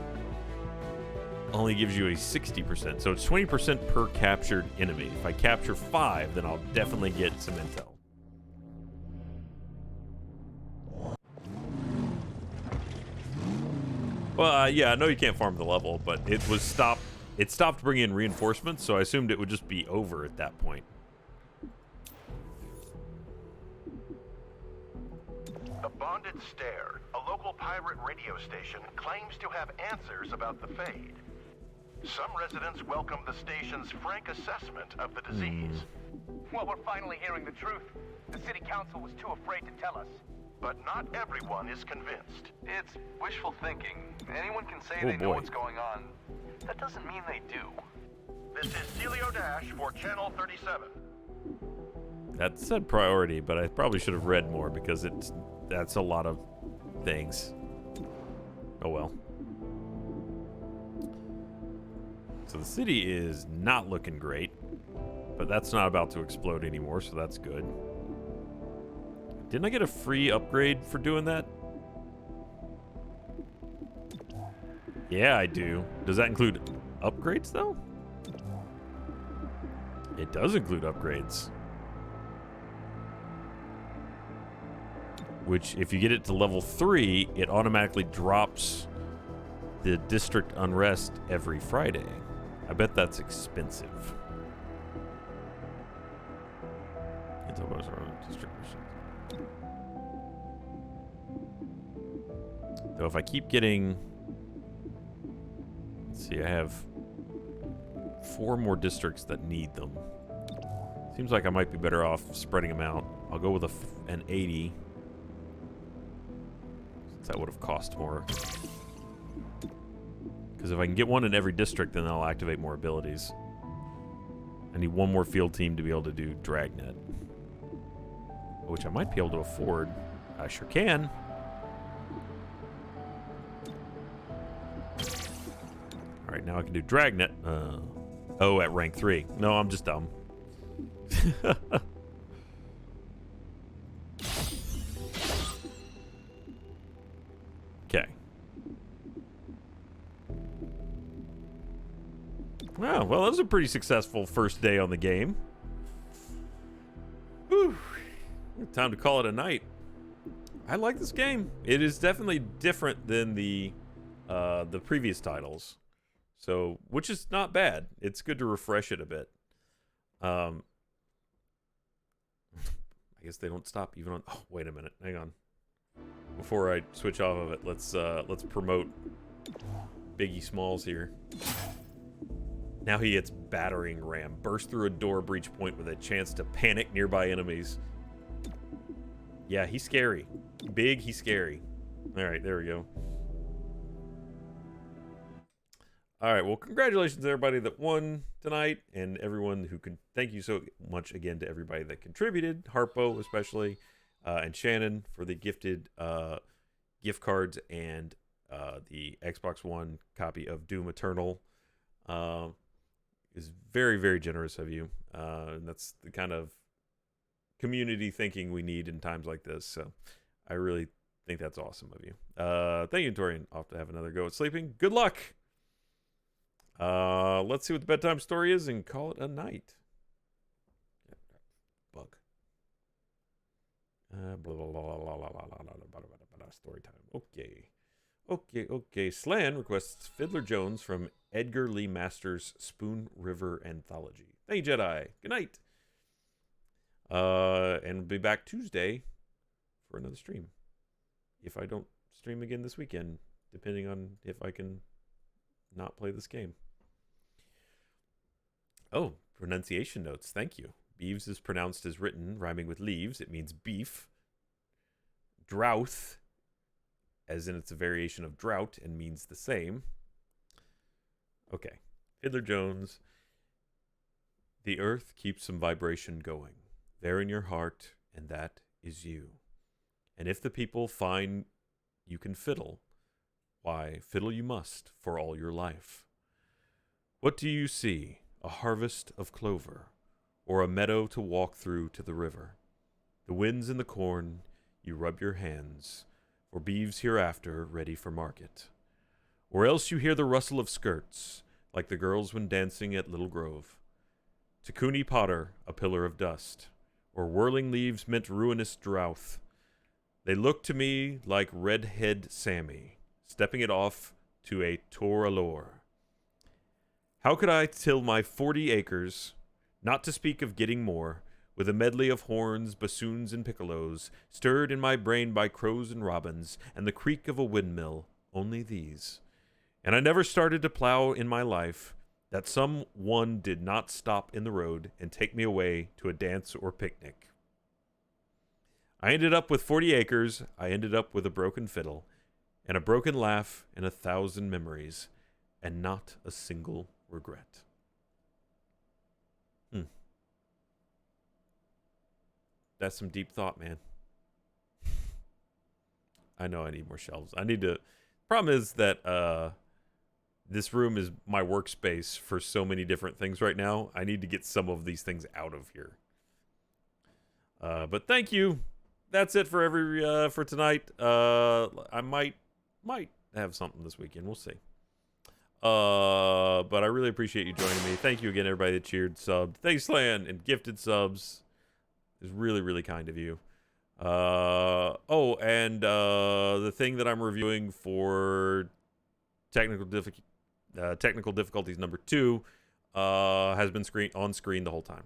only gives you a 60%. So it's 20% per captured enemy. If I capture 5, then I'll definitely get some intel. Well, yeah, I know you can't farm the level, but it was stopped. It stopped bringing in reinforcements, so I assumed it would just be over at that point. The Bonded Stare, a local pirate radio station, claims to have answers about the Fade. Some residents welcome the station's frank assessment of the disease. Well, we're finally hearing the truth. The city council was too afraid to tell us. But not everyone is convinced. It's wishful thinking. Anyone can say Oh, they know boy. what's going on. That doesn't mean they do. This is Celio Dash for Channel 37. That said priority, but I probably should have read more because that's a lot of things. Oh well. So the city is not looking great, but that's not about to explode anymore, so that's good. Didn't I get a free upgrade for doing that? Yeah, I do. Does that include upgrades, though? It does include upgrades. Which, if you get it to level 3, it automatically drops the district unrest every Friday. I bet that's expensive. So if I keep getting... Let's see, I have 4 more districts that need them. Seems like I might be better off spreading them out. I'll go with an 80. Since that would have cost more. Because if I can get one in every district, then I'll activate more abilities. I need 1 more field team to be able to do Dragnet. Which I might be able to afford. I sure can. Alright, now I can do Dragnet. Oh, at rank 3. No, I'm just dumb. Okay. Oh, well, that was a pretty successful first day on the game. Whew. Time to call it a night. I like this game. It is definitely different than the previous titles. So, which is not bad. It's good to refresh it a bit. I guess they don't stop even on... Oh, wait a minute. Hang on. Before I switch off of it, let's promote Biggie Smalls here. Now he hits Battering Ram. Burst through a door breach point with a chance to panic nearby enemies. Yeah, he's scary. Big, he's scary. All right, there we go. All right, well, congratulations to everybody that won tonight and everyone who could. Thank you so much again to everybody that contributed, Harpo especially, and Shannon for the gifted gift cards and the Xbox One copy of Doom Eternal. Is very, very generous of you. And that's the kind of community thinking we need in times like this. So I really think that's awesome of you. Thank you, Torian. Off to have another go at sleeping. Good luck. Let's see what the bedtime story is and call it a night. Bug. Story time. Okay. Slan requests Fiddler Jones from Edgar Lee Masters' Spoon River Anthology. Thank you, Jedi. Good night. And we'll be back Tuesday for another stream. If I don't stream again this weekend, depending on if I can not play this game. Oh, pronunciation notes. Thank you. Beeves is pronounced as written, rhyming with leaves. It means beef. Drouth, as in it's a variation of drought and means the same. Okay. Fiddler Jones. The earth keeps some vibration going. There in your heart, and that is you. And if the people find you can fiddle, why, fiddle you must for all your life. What do you see? A harvest of clover, or a meadow to walk through to the river. The wind's in the corn, you rub your hands, for beeves hereafter ready for market. Or else you hear the rustle of skirts, like the girls when dancing at Little Grove. To Cooney Potter, a pillar of dust, or whirling leaves meant ruinous drouth. They look to me like redhead Sammy, stepping it off to a tour-allure. How could I till my 40 acres, not to speak of getting more, with a medley of horns, bassoons, and piccolos, stirred in my brain by crows and robins, and the creak of a windmill, only these. And I never started to plow in my life, that some one did not stop in the road and take me away to a dance or picnic. I ended up with 40 acres, I ended up with a broken fiddle, and a broken laugh and 1,000 memories, and not a single regret. That's some deep thought, man. I know I need more shelves. I need to... Problem is that this room is my workspace for so many different things right now. I need to get some of these things out of here. But thank you. That's it for for tonight. I might have something this weekend. We'll see. But I really appreciate you joining me. Thank you again, everybody that cheered, subbed. Thanks, Lan, and gifted subs. It's really, really kind of you. The thing that I'm reviewing for technical difficulties number 2 has been on screen the whole time.